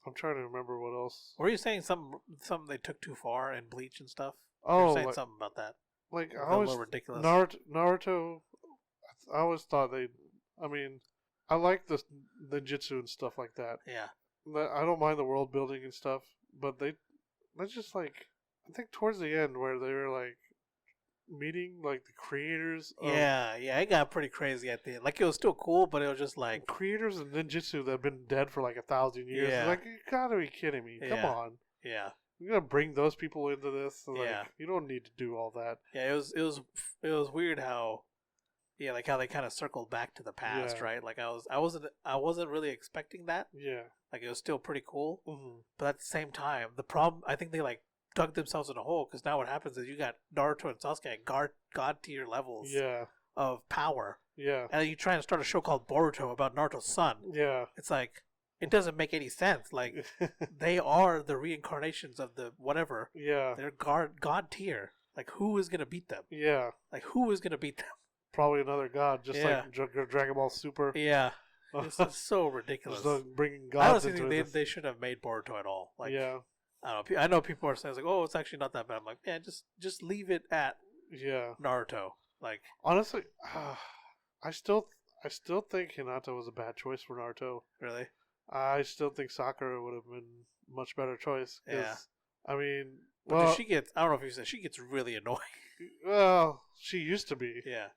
I'm trying to remember what else. Were you saying something they took too far in Bleach and stuff? Oh, you were saying something about that. Like I always, ridiculous. Naruto. I always thought they. I mean, I like the ninjutsu and stuff like that. Yeah. I don't mind the world building and stuff, but they just like, I think towards the end where they were like meeting like the creators. Yeah, it got pretty crazy at the end. Like it was still cool, but it was just like creators of ninjutsu that have been dead for like 1,000 years. Yeah. Like, you gotta be kidding me! Come on. Yeah. You're gonna bring those people into this? Like, Yeah. You don't need to do all that. Yeah, it was weird how. Yeah, like how they kind of circled back to the past, right? Like I wasn't really expecting that. Yeah. Like it was still pretty cool, Mm-hmm. but at the same time, the problem I think they like dug themselves in a hole because now what happens is you got Naruto and Sasuke at god tier levels of power. Yeah. And then you try and start a show called Boruto about Naruto's son. Yeah. It's like it doesn't make any sense. Like they are the reincarnations of the whatever. Yeah. They're god tier. Like who is gonna beat them? Yeah. Like who is gonna beat them? Probably another god, just like Dragonball Super. Yeah. It's so ridiculous. Just bringing I gods honestly into think they should have made Boruto at all. Like, yeah. I don't know. I know people are saying like, "Oh, it's actually not that bad." I'm like, "Yeah, just leave it at Naruto." Like, honestly, I still think Hinata was a bad choice for Naruto. Really? I still think Sakura would have been a much better choice. Yeah. I mean, but she gets. I don't know if you said she gets really annoying. Well, she used to be. Yeah.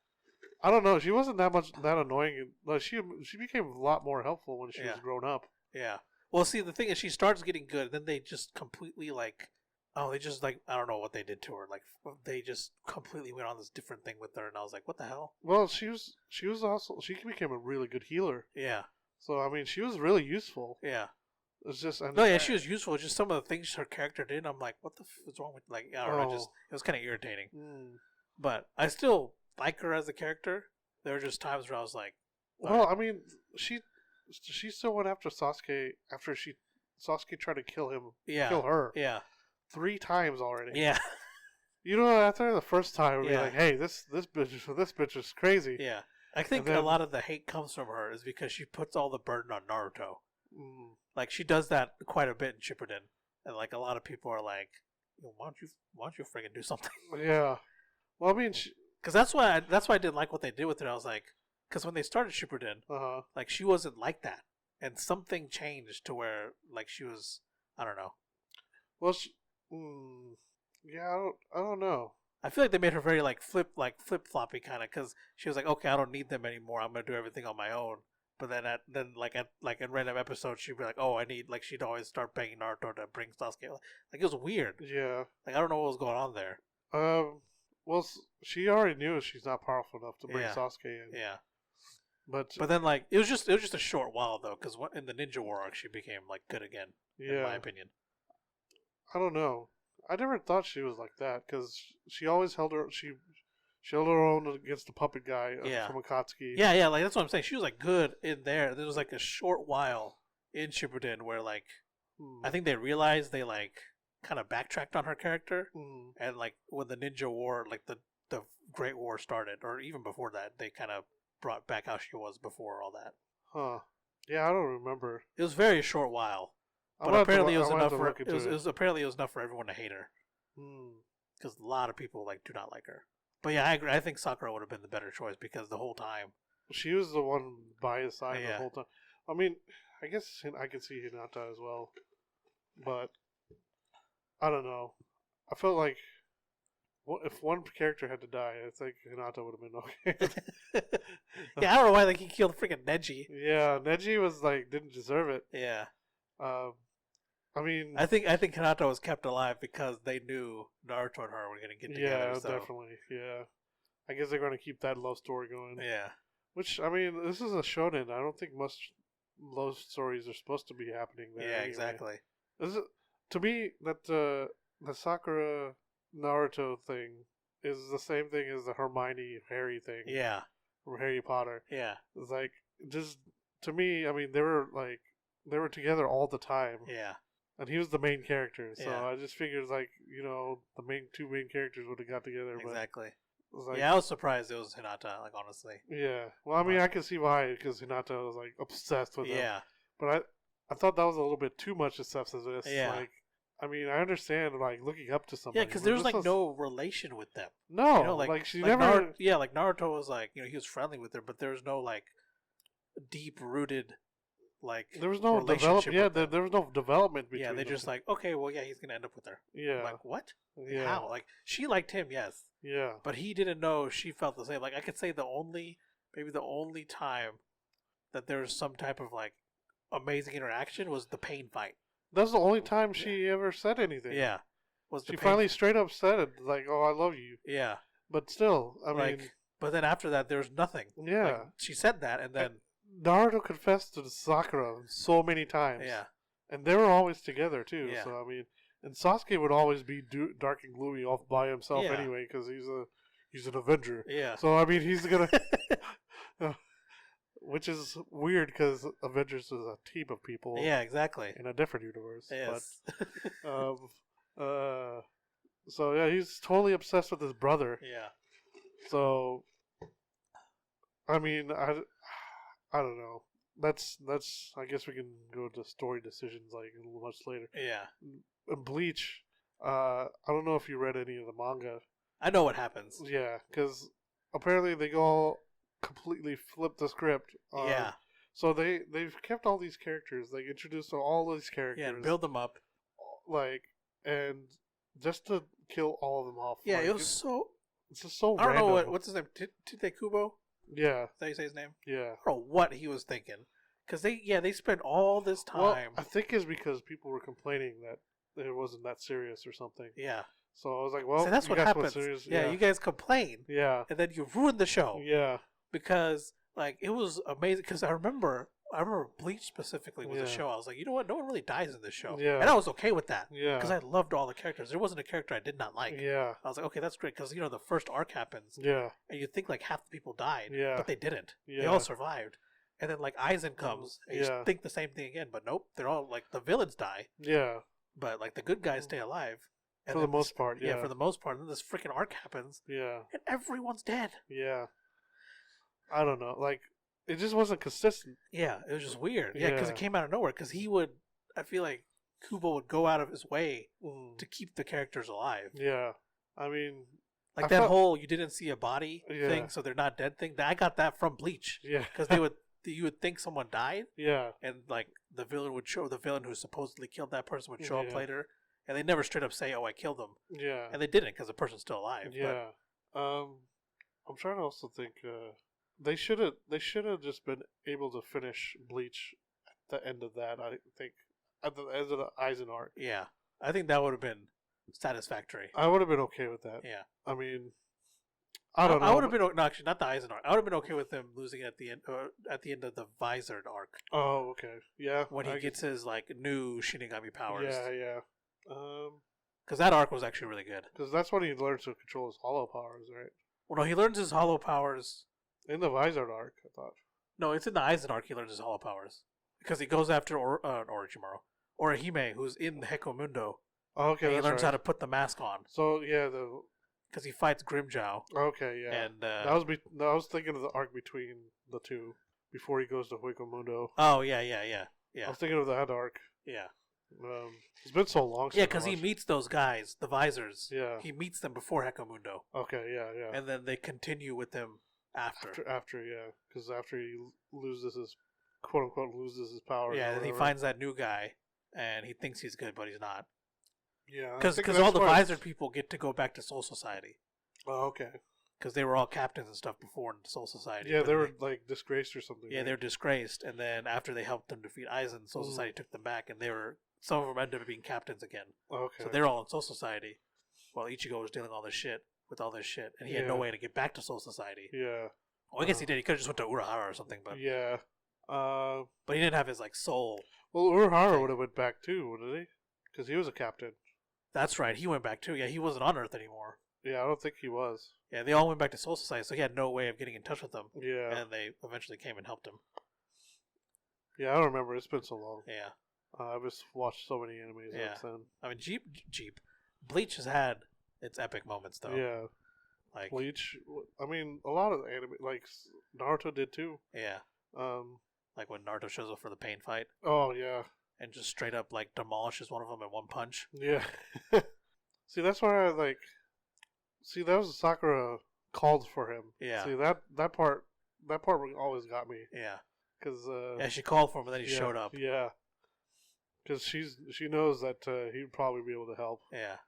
I don't know. She wasn't that annoying. Like she became a lot more helpful when she was grown up. Yeah. Well, see, the thing is, she starts getting good, then they just completely like, they just like, I don't know what they did to her. Like, they just completely went on this different thing with her, and I was like, what the hell? Well, she became a really good healer. Yeah. So I mean, she was really useful. Yeah. It's just she was useful. Just some of the things her character did, I'm like, what the is wrong with I don't know. It was kind of irritating. But I still like her as a character. There were just times where I was like, well, I mean, she still went after Sasuke after Sasuke tried to kill him. Yeah. Kill her. Yeah. 3 times already. Yeah. You know, after the first time, we'd be like, hey, this bitch is crazy. Yeah. I think a lot of the hate comes from her is because she puts all the burden on Naruto. Like she does that quite a bit in Shippuden, and like a lot of people are like, why don't you friggin' do something? Yeah. Well, I mean, because that's why I didn't like what they did with her. I was like, because when they started Shippuden, like she wasn't like that, and something changed to where like she was, I don't know. Well, yeah, I don't know. I feel like they made her very like flip floppy kind of, because she was like, okay, I don't need them anymore. I'm gonna do everything on my own. But then in random episodes, she'd be like, oh, I need, like, she'd always start begging Naruto to bring Sasuke. Like, it was weird. Yeah. Like, I don't know what was going on there. Well, she already knew she's not powerful enough to bring Sasuke in. Yeah. But then, like, it was just a short while, though, because in the Ninja War arc, she became, like, good again, in my opinion. I don't know. I never thought she was like that, because she always held her own against the puppet guy from Akatsuki. Yeah, like that's what I'm saying. She was like good in there. There was like a short while in Shippuden where like I think they realized they like kind of backtracked on her character, and like when the Ninja War, like the Great War started, or even before that, they kind of brought back how she was before all that. Huh? Yeah, I don't remember. It was a very short while, but apparently it was enough for apparently it was enough for everyone to hate her. Because a lot of people like do not like her. But yeah, I agree. I think Sakura would have been the better choice because the whole time she was the one by his side the whole time. I mean, I guess I could see Hinata as well, but I don't know. I felt like if one character had to die, I think Hinata would have been okay. Yeah, I don't know why he killed freaking Neji. Yeah, Neji was like didn't deserve it. Yeah. I mean, I think Hinata was kept alive because they knew Naruto and her were going to get together. Yeah, definitely. Yeah, I guess they're going to keep that love story going. Yeah. Which, I mean, this is a shonen. I don't think most love stories are supposed to be happening there. Yeah, anyway. exactly. To me, that the Sakura Naruto thing is the same thing as the Hermione Harry thing. Yeah. from Harry Potter. Yeah. It's like just to me. I mean, they were together all the time. Yeah. And he was the main character, so Yeah. I just figured like the two main characters would have got together. Exactly. But I was surprised it was Hinata. Like honestly. Yeah. Well, I mean, I can see why because Hinata was like obsessed with him. Yeah. But I thought that was a little bit too much obsessiveness. Yeah. Like, I mean, I understand like looking up to somebody. Yeah, because there's like no relation with them. No, like she never. Like Naruto was like he was friendly with her, but there was no like deep rooted like there was no development. Yeah, there was no development between. Yeah, they just like okay, well, yeah, he's gonna end up with her. Yeah, I'm like what? Yeah, how? Like she liked him, yes. Yeah, but he didn't know she felt the same. Like I could say maybe the only time that there was some type of like amazing interaction was the pain fight. That's the only time she ever said anything. Yeah, she finally straight up said it, like, "Oh, I love you." Yeah, but still, I mean, but then after that, there's nothing. Yeah, like, she said that, and then Naruto confessed to Sakura so many times. Yeah, and they were always together too. Yeah. So I mean, and Sasuke would always be dark and gloomy off by himself anyway because he's an Avenger. Yeah. So I mean, he's gonna. Which is weird because Avengers is a team of people. Yeah, exactly. In a different universe. Yes. But, so yeah, he's totally obsessed with his brother. Yeah. So, I mean, I don't know. That's. I guess we can go to story decisions like a little much later. Yeah. In Bleach, I don't know if you read any of the manga. I know what happens. Yeah, because apparently they all completely flipped the script. Yeah. So they've kept all these characters. They introduced all these characters. Yeah, and build them up. Like, and just to kill all of them off. Yeah, like, it was so. It's just so. I don't random. know what's his name. Tite Kubo. Yeah. Is that how you say his name? Yeah. I don't know what he was thinking. Because they spent all this time. Well, I think it's because people were complaining that it wasn't that serious or something. Yeah. So I was like, well, so that's what happens. Yeah, you guys complain. Yeah. And then you ruined the show. Yeah. Because like it was amazing. Because I remember Bleach specifically was a show. I was like, you know what? No one really dies in this show. Yeah. And I was okay with that. Yeah. Because I loved all the characters. There wasn't a character I did not like. Yeah. I was like, okay, that's great. Because the first arc happens. Yeah. And you think like half the people died. Yeah. But they didn't. Yeah. They all survived. And then like Aizen comes. And you think the same thing again. But nope. They're all like the villains die. Yeah. But like the good guys stay alive. And for the most part, yeah. Yeah, for the most part. And then this freaking arc happens. Yeah. And everyone's dead. Yeah. I don't know. Like, it just wasn't consistent. Yeah, it was just weird. Yeah, because it came out of nowhere. Because I feel like Kubo would go out of his way to keep the characters alive. Yeah. I mean, like that whole you didn't see a body thing, so they're not dead thing. I got that from Bleach. Yeah. Because you would think someone died. Yeah. And like the villain who supposedly killed that person would show up later. And they never straight up say, "Oh, I killed him." Yeah. And they didn't because the person's still alive. Yeah. I'm trying to also think. They should have just been able to finish Bleach at the end of that. I think at the end of the Aizen arc. Yeah, I think that would have been satisfactory. I would have been okay with that. Yeah. I mean, I don't know. I would have been no, actually not the Aizen arc. I would have been okay with them losing at the end of the Visored arc. Oh, okay. Yeah. When he gets his like new Shinigami powers. Yeah, yeah. Because that arc was actually really good. Because that's when he learns to control his hollow powers, right? Well, no, he learns his hollow powers in the Visored arc, I thought. No, it's in the Aizen arc he learns his hollow powers. Because he goes after Orochimaru. Orihime, who's in the Hekomundo. Oh, okay, and he learns how to put the mask on. So, yeah, because he fights Grimmjow. Okay, yeah. And I was thinking of the arc between the two, before he goes to Hekomundo. Oh, yeah. I was thinking of that arc. Yeah. It's been so long since Yeah, because he meets those guys, the Visors. Yeah. He meets them before Hekomundo. Okay, yeah. And then they continue with him after. After, yeah. Because after he loses his, quote-unquote, loses his powers. Yeah, then he finds that new guy, and he thinks he's good, but he's not. Yeah. Because all the Visored people get to go back to Soul Society. Oh, okay. Because they were all captains and stuff before in Soul Society. Yeah, they were like disgraced or something. Yeah, right? they were disgraced, and then after they helped them defeat Aizen, Soul Society took them back, and some of them ended up being captains again. Okay. So they're all in Soul Society, while Ichigo was dealing with all this shit, and he had no way to get back to Soul Society. Yeah. Well, I guess he did. He could have just went to Urahara or something, but yeah. But he didn't have his like soul. Well, Urahara would have went back too, wouldn't he? Because he was a captain. That's right. He went back too. Yeah, he wasn't on Earth anymore. Yeah, I don't think he was. Yeah, they all went back to Soul Society, so he had no way of getting in touch with them. Yeah. And they eventually came and helped him. Yeah, I don't remember. It's been so long. Yeah. I've just watched so many animes since then. I mean, Bleach has had its epic moments, though. Yeah. Like Bleach, I mean, a lot of anime, like Naruto did too. Yeah. Like when Naruto shows up for the pain fight. Oh, yeah. And just straight up, like, demolishes one of them in one punch. Yeah. See, that's why I, like... See, that was Sakura called for him. Yeah. See, that part always got me. Yeah. Cause, yeah, she called for him, and then he showed up. Yeah. Because she knows that he'd probably be able to help. Yeah.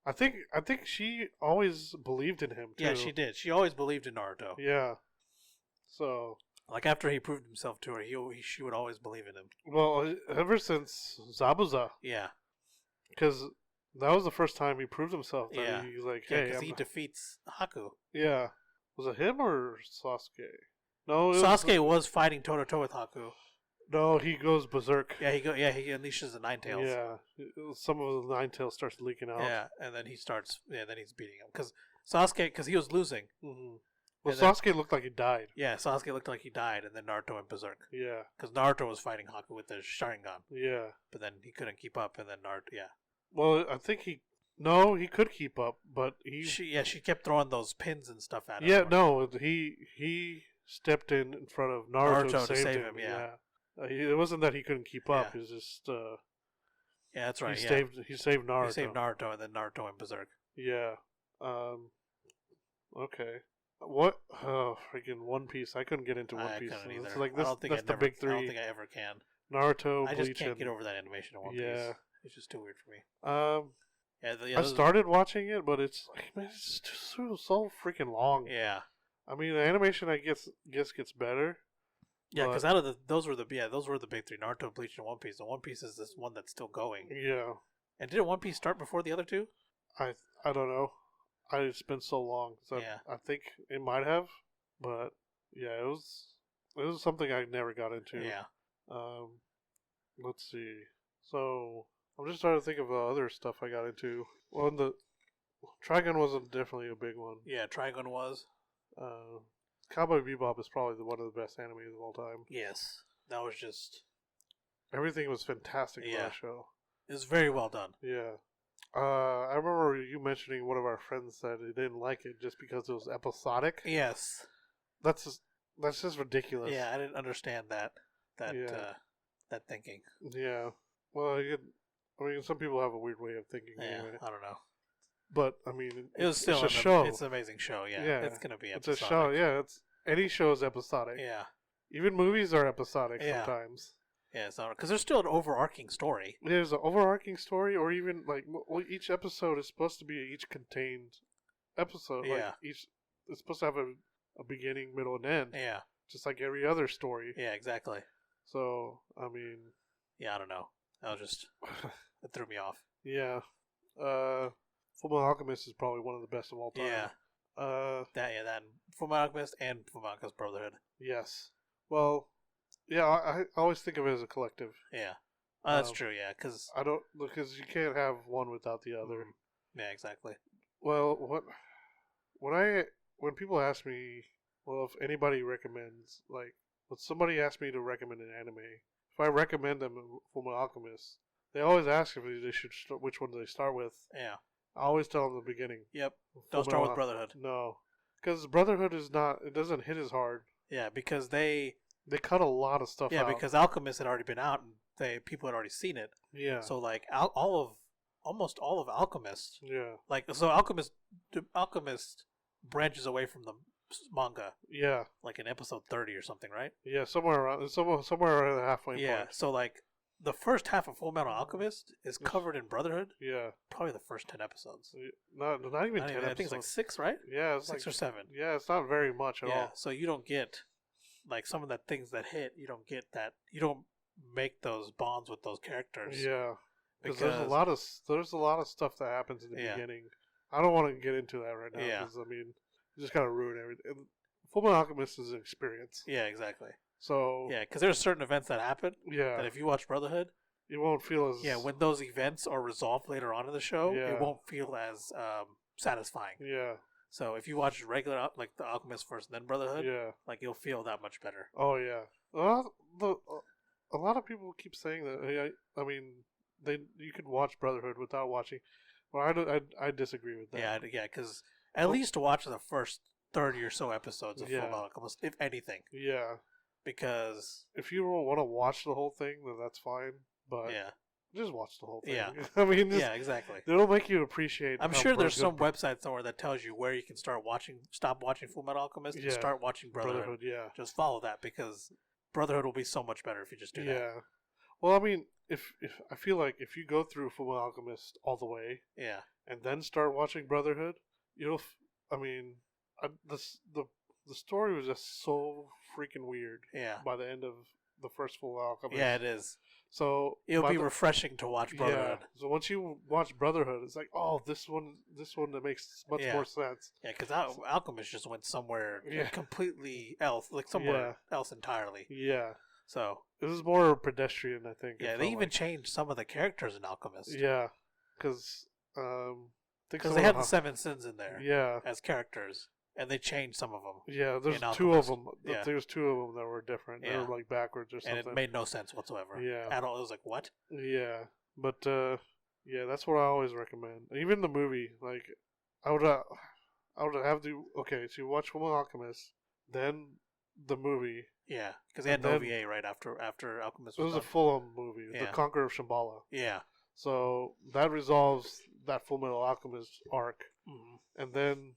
I think she always believed in him, too. Yeah, she did. She always believed in Naruto. Yeah. So... Like, after he proved himself to her, she would always believe in him. Well, ever since Zabuza. Yeah. Because that was the first time he proved himself. That he's like, hey. because he defeats Haku. Yeah. Was it him or Sasuke? No, Sasuke was fighting toe-to-toe with Haku. No, he goes berserk. Yeah, he unleashes the Nine Tails. Yeah. Some of the Nine Tails starts leaking out. Yeah, and then he starts... Yeah, then he's beating him. Because Sasuke... Because he was losing. Mm-hmm. Well, Sasuke looked like he died. Yeah, Sasuke looked like he died, and then Naruto went berserk. Yeah. Because Naruto was fighting Haku with the Sharingan. Yeah. But then he couldn't keep up, and then Naruto... Yeah. Well, I think he... No, he could keep up, but he... She kept throwing those pins and stuff at him. Yeah, no, he stepped in front of Naruto to save him. Yeah. It wasn't that he couldn't keep up. It was just... yeah, that's right. He saved Naruto. He saved Naruto, and then Naruto went berserk. Yeah. Okay. What? Oh, freaking One Piece. I couldn't get into One Piece. I couldn't either. It's like this, that's the big three. I don't think I ever can. Naruto, Bleach, I just can't get over that animation in One Piece. It's just too weird for me. I started watching it, but it's like, man, it's just so freaking long. Yeah. I mean, the animation, I guess gets better. Yeah, because out of those were the big three: Naruto, Bleach, and One Piece. And One Piece is this one that's still going. Yeah. And didn't One Piece start before the other two? I don't know. It's been so long, so I think it might have, but yeah, it was something I never got into. Yeah. Let's see. So I'm just trying to think of other stuff I got into. Well, the Trigun was definitely a big one. Yeah, Trigun was. Cowboy Bebop is probably one of the best animes of all time. Yes, that was just everything was fantastic in that show. It was very well done. Yeah. I remember you mentioning one of our friends said he didn't like it just because it was episodic. Yes. That's just ridiculous. Yeah, I didn't understand that thinking. Yeah. Well, I mean, some people have a weird way of thinking. Yeah, anyway. I don't know. But I mean, it's a show. It's an amazing show. Yeah, it's gonna be episodic. It's a show. Yeah, any show is episodic. Yeah. Even movies are episodic sometimes. Yeah, it's not because there's still an overarching story. There's an overarching story, or even like each episode is supposed to be each contained episode. Yeah. Like it's supposed to have a beginning, middle, and end. Yeah. Just like every other story. Yeah, exactly. So I mean. Yeah, I don't know. That was just it threw me off. Yeah. Fullmetal Alchemist is probably one of the best of all time. Yeah. That Fullmetal Alchemist and Fullmetal Alchemist Brotherhood. Yes. Well. Yeah, I always think of it as a collective. Yeah, that's true. Yeah, because you can't have one without the other. Yeah, exactly. Well, when people ask me, well, if anybody recommends, like, when somebody asks me to recommend an anime, if I recommend them Fullmetal Alchemist, they always ask if they should which one they start with. Yeah, I always tell them the beginning. Yep. Don't start with Brotherhood. No, because Brotherhood it doesn't hit as hard. Yeah, because they cut a lot of stuff out. Yeah, because Alchemist had already been out and people had already seen it. Yeah. So like almost all of Alchemist. Yeah. Like so Alchemist branches away from the manga. Yeah. Like in episode 30 or something, right? Yeah, somewhere around the halfway point. Yeah. So like the first half of Fullmetal Alchemist is covered in Brotherhood. Yeah. Probably the first 10 episodes. Not even 10 episodes. I think it's like 6, right? Yeah, it's 6 like, or 7. Yeah, it's not very much at all. Yeah, so you don't get like some of the things that hit, you don't get that. You don't make those bonds with those characters. Yeah, because there's a lot of stuff that happens in the beginning. I don't want to get into that right now because I mean, you just gotta ruin everything. Fullmetal Alchemist is an experience. Yeah, exactly. So yeah, because there's certain events that happen. Yeah. That if you watch Brotherhood, you won't feel as when those events are resolved later on in the show, it won't feel as satisfying. Yeah. So if you watch regular, like The Alchemist first and then Brotherhood, like you'll feel that much better. Oh yeah. Well, a lot of people keep saying that. I mean, you could watch Brotherhood without watching. Well, I disagree with that. Yeah, because at least watch the first 30 or so episodes of Full Metal Alchemist, if anything. Yeah. Because if you want to watch the whole thing, then that's fine. But just watch the whole thing. Yeah. I mean, exactly. It'll make you appreciate. I'm sure there's some website somewhere that tells you where you can stop watching Full Metal Alchemist and start watching Brotherhood. Yeah. Just follow that because Brotherhood will be so much better if you just do that. Yeah. Well, I mean, if I feel like if you go through Full Metal Alchemist all the way, and then start watching Brotherhood, you'll. I mean, the story was just so freaking weird. Yeah. By the end of the first Full Metal Alchemist. Yeah, it is. So it'll be refreshing to watch Brotherhood. Yeah. So once you watch Brotherhood, it's like, oh, this one that makes much more sense. Yeah, because Alchemist just went somewhere completely else, like somewhere else entirely. Yeah. So this is more pedestrian, I think. Yeah, they even changed some of the characters in Alchemist. Yeah, because they had the Seven Sins in there. Yeah. As characters. And they changed some of them. Yeah, there's two of them. Yeah. There's two of them that were different. They were like backwards or something. And it made no sense whatsoever. Yeah. At all. It was like, what? Yeah. But, that's what I always recommend. Even the movie, like, I would have to, okay, so you watch Fullmetal Alchemist, then the movie. Yeah, because they had an OVA right after Alchemist was done. It was a full-on movie, The Conqueror of Shambhala. Yeah. So that resolves that Fullmetal Alchemist arc. Mm-hmm. And then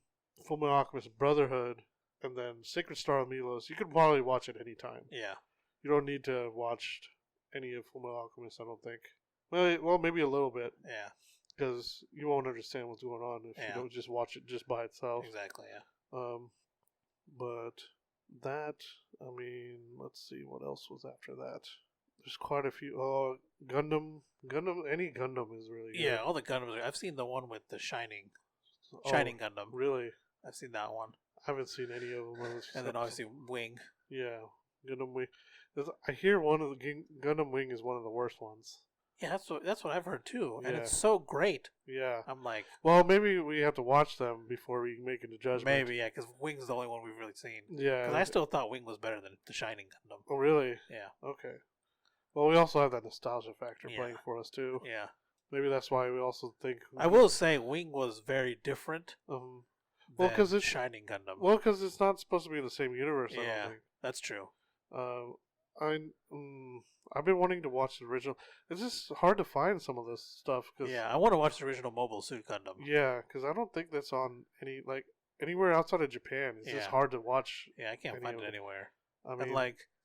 Fullmetal Alchemist Brotherhood, and then Sacred Star of Milos. You could probably watch it anytime. Yeah. You don't need to have watched any of Fullmetal Alchemist, I don't think. Well, maybe a little bit. Yeah. Because you won't understand what's going on if you don't just watch it just by itself. Exactly, yeah. But that, I mean, let's see, what else was after that? There's quite a few. Gundam, any Gundam is really good. Yeah, all the Gundams. I've seen the one with the Shining Gundam. Really? I've seen that one. I haven't seen any of them. And then obviously Wing. Yeah, Gundam Wing. I hear one of the Gundam Wing is one of the worst ones. Yeah, that's what I've heard too, and it's so great. Yeah, I'm like, well, maybe we have to watch them before we make a judgment. Maybe, yeah, because Wing's the only one we've really seen. Yeah, because I still thought Wing was better than the Shining Gundam. Oh, really? Yeah. Okay. Well, we also have that nostalgia factor playing for us too. Yeah. Maybe that's why we also think. I will say Wing was very different. Well, because it's Shining Gundam. Well, because it's not supposed to be in the same universe. I don't think. That's true. I've been wanting to watch the original. It's just hard to find some of this stuff. Cause, I want to watch the original Mobile Suit Gundam. Yeah, because I don't think that's on anywhere outside of Japan. It's just hard to watch. Yeah, I can't find it anywhere. I mean,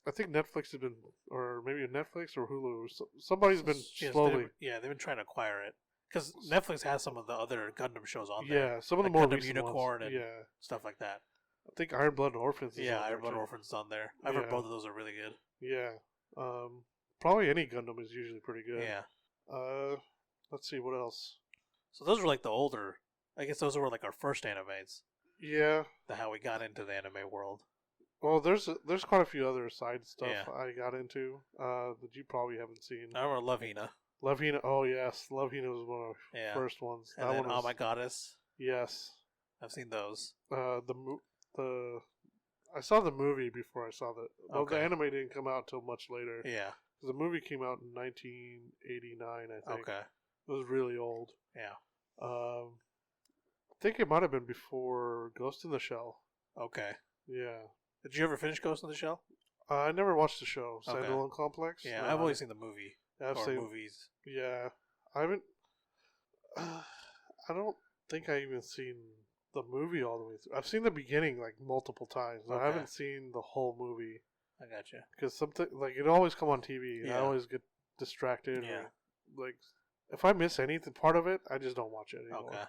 I think Netflix has been, or maybe Netflix or Hulu. Somebody's been slowly. They've been trying to acquire it because Netflix has some of the other Gundam shows on there. Yeah, some of the more Gundam recent Unicorn ones. And stuff like that. I think Iron Blood and Orphans. Iron Blood and Orphans is on there. I've heard both of those are really good. Yeah. Probably any Gundam is usually pretty good. Yeah. Let's see what else. So those were like the older. I guess those were like our first animes. Yeah. How we got into the anime world. Well, there's quite a few other side stuff I got into that you probably haven't seen. I remember Love Hina. Love Hina. Oh yes, Love Hina was one of the first ones. And then Oh My Goddess. Yes. I've seen those. I saw the movie before I saw the. Well, the anime didn't come out until much later. Yeah. The movie came out in 1989, I think. Okay. It was really old. Yeah. I think it might have been before Ghost in the Shell. Okay. Yeah. Did you ever finish Ghost in the Shell? I never watched the show. Standalone Complex? Yeah, I've always seen the movie. Movies. Yeah. I haven't. I don't think I even seen the movie all the way through. I've seen the beginning like multiple times. I haven't seen the whole movie. I got you. Because something like it always come on TV, and I always get distracted. Yeah. Like if I miss anything part of it, I just don't watch it anymore. Okay.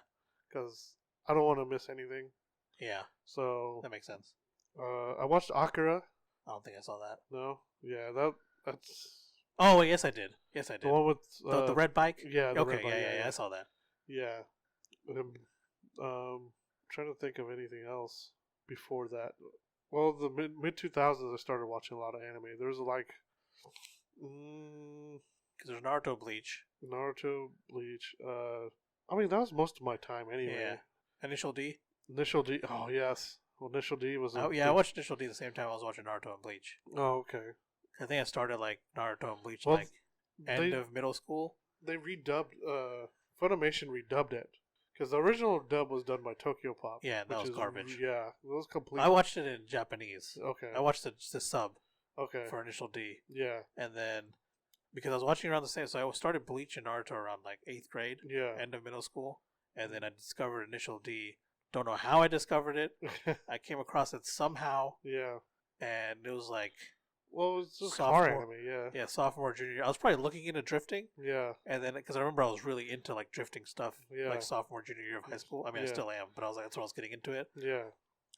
Because I don't want to miss anything. Yeah. So that makes sense. I watched Akira. I don't think I saw that. No. Yeah. That's. Oh yes, I did. Yes, I did. The one with the red bike. Yeah. The red bike. Yeah. I saw that. Yeah. Trying to think of anything else before that. Well, the mid 2000s, I started watching a lot of anime. There was like, because there's Naruto, Bleach. I mean, that was most of my time anyway. Yeah. Initial D. Initial D. Oh yes. Well, Initial D was. I watched Initial D the same time I was watching Naruto and Bleach. Oh, okay. I think I started like Naruto and Bleach end of middle school. They redubbed. Funimation redubbed it because the original dub was done by Tokyo Pop. Yeah, that was garbage. Yeah, it was complete. I watched it in Japanese. Okay. I watched the sub. Okay. For Initial D. Yeah. And then because I was watching around the same, so I started Bleach and Naruto around like 8th grade. Yeah. End of middle school, and then I discovered Initial D. Don't know how I discovered it. I came across it somehow. Yeah. And it was like. Well, it was just car anime, yeah. Yeah, sophomore, junior year. I was probably looking into drifting. Yeah. And then, because I remember I was really into like drifting stuff, yeah. like sophomore, junior year of high school. I mean, I still am, but I was like, that's when I was getting into it. Yeah.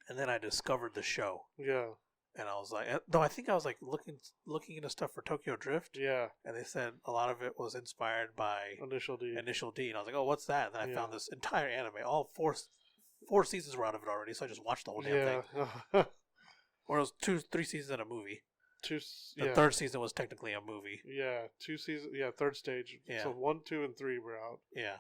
And then I discovered the show. Yeah. And I was like, though I think I was like looking into stuff for Tokyo Drift. Yeah. And they said a lot of it was inspired by Initial D. And I was like, oh, what's that? And then I found this entire anime. All four seasons were out of it already, so I just watched the whole damn thing. Or it was 3 seasons and a movie. The third season was technically a movie. Yeah, 2 seasons. Yeah, third stage. Yeah. So 1, 2, and 3 were out. Yeah.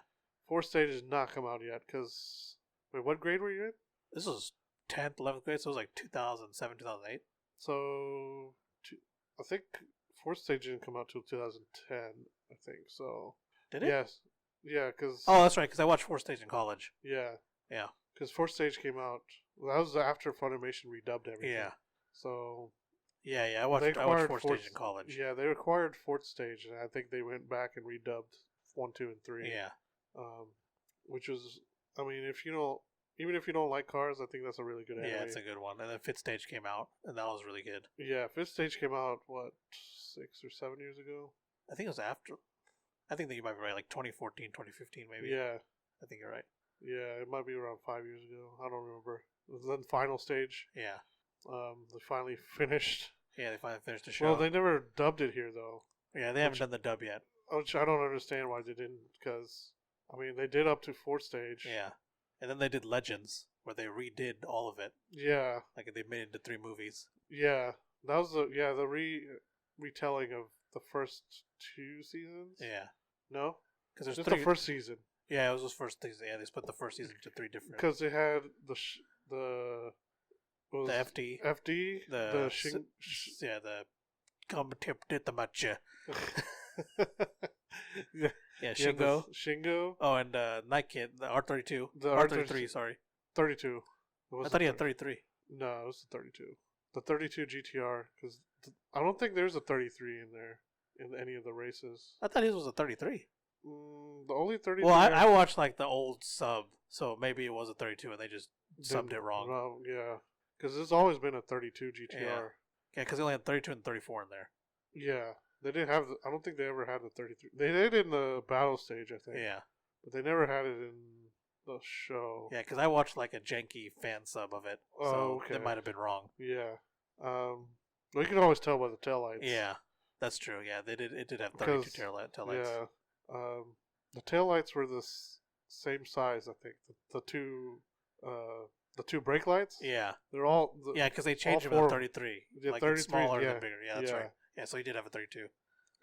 4th stage has not come out yet. Cause wait, what grade were you in? This was 10th, 11th grade, so it was like 2007, 2008. So I think 4th stage didn't come out till 2010. I think so. Did it? Yes. Yeah, because. Oh, that's right. Because I watched 4th stage in college. Yeah. Yeah. Because 4th stage came out. Well, that was after Funimation redubbed everything. Yeah. So. Yeah. I watched 4th stage in college. Yeah, they acquired 4th stage, and I think they went back and redubbed 1, 2, and 3. Yeah. Which was, I mean, even if you don't like cars, I think that's a really good anime. Yeah, it's a good one. And then 5th stage came out, and that was really good. Yeah, 5th stage came out, what, 6 or 7 years ago? I think it was after. I think that you might be right, like 2014, 2015 maybe. Yeah. I think you're right. Yeah, it might be around 5 years ago. I don't remember. Then final stage. Yeah. They finally finished. Yeah, they finally finished the show. Well, they never dubbed it here, though. Yeah, they haven't done the dub yet. Which I don't understand why they didn't, because, I mean, they did up to 4th stage. Yeah. And then they did Legends, where they redid all of it. Yeah. Like they made it into 3 movies. Yeah. That was the retelling of the first 2 seasons? Yeah. No? Because there's just 3... the first season. Yeah, it was the first season. Yeah, they split the first season into 3 different... Because they had the FD. FD? The come did the match. Yeah, Shingo. Shingo. Oh, and Night Kid, the R32. The R33, sorry. 32. I thought he had 33. No, it was the 32. The 32 GTR, because I don't think there's a 33 in there in any of the races. I thought his was a 33. The only 33. Well, I watched like the old sub, so maybe it was a 32 and they just subbed it wrong. No, yeah. Because there's always been a 32 GTR. Yeah, because they only had 32 and 34 in there. Yeah. They didn't have. I don't think they ever had the 33. They did in the battle stage, I think. Yeah. But they never had it in the show. Yeah, because I watched like a janky fan sub of it, so they might have been wrong. Yeah. Well, you can always tell by the taillights. Yeah, that's true. Yeah, it did have 32 taillights. Yeah. The taillights were the same size, I think. The two brake lights. Yeah. They're all. Yeah, because they changed them to 33. Yeah, like 33. Smaller and bigger. Yeah, that's right. Yeah, so he did have a 32.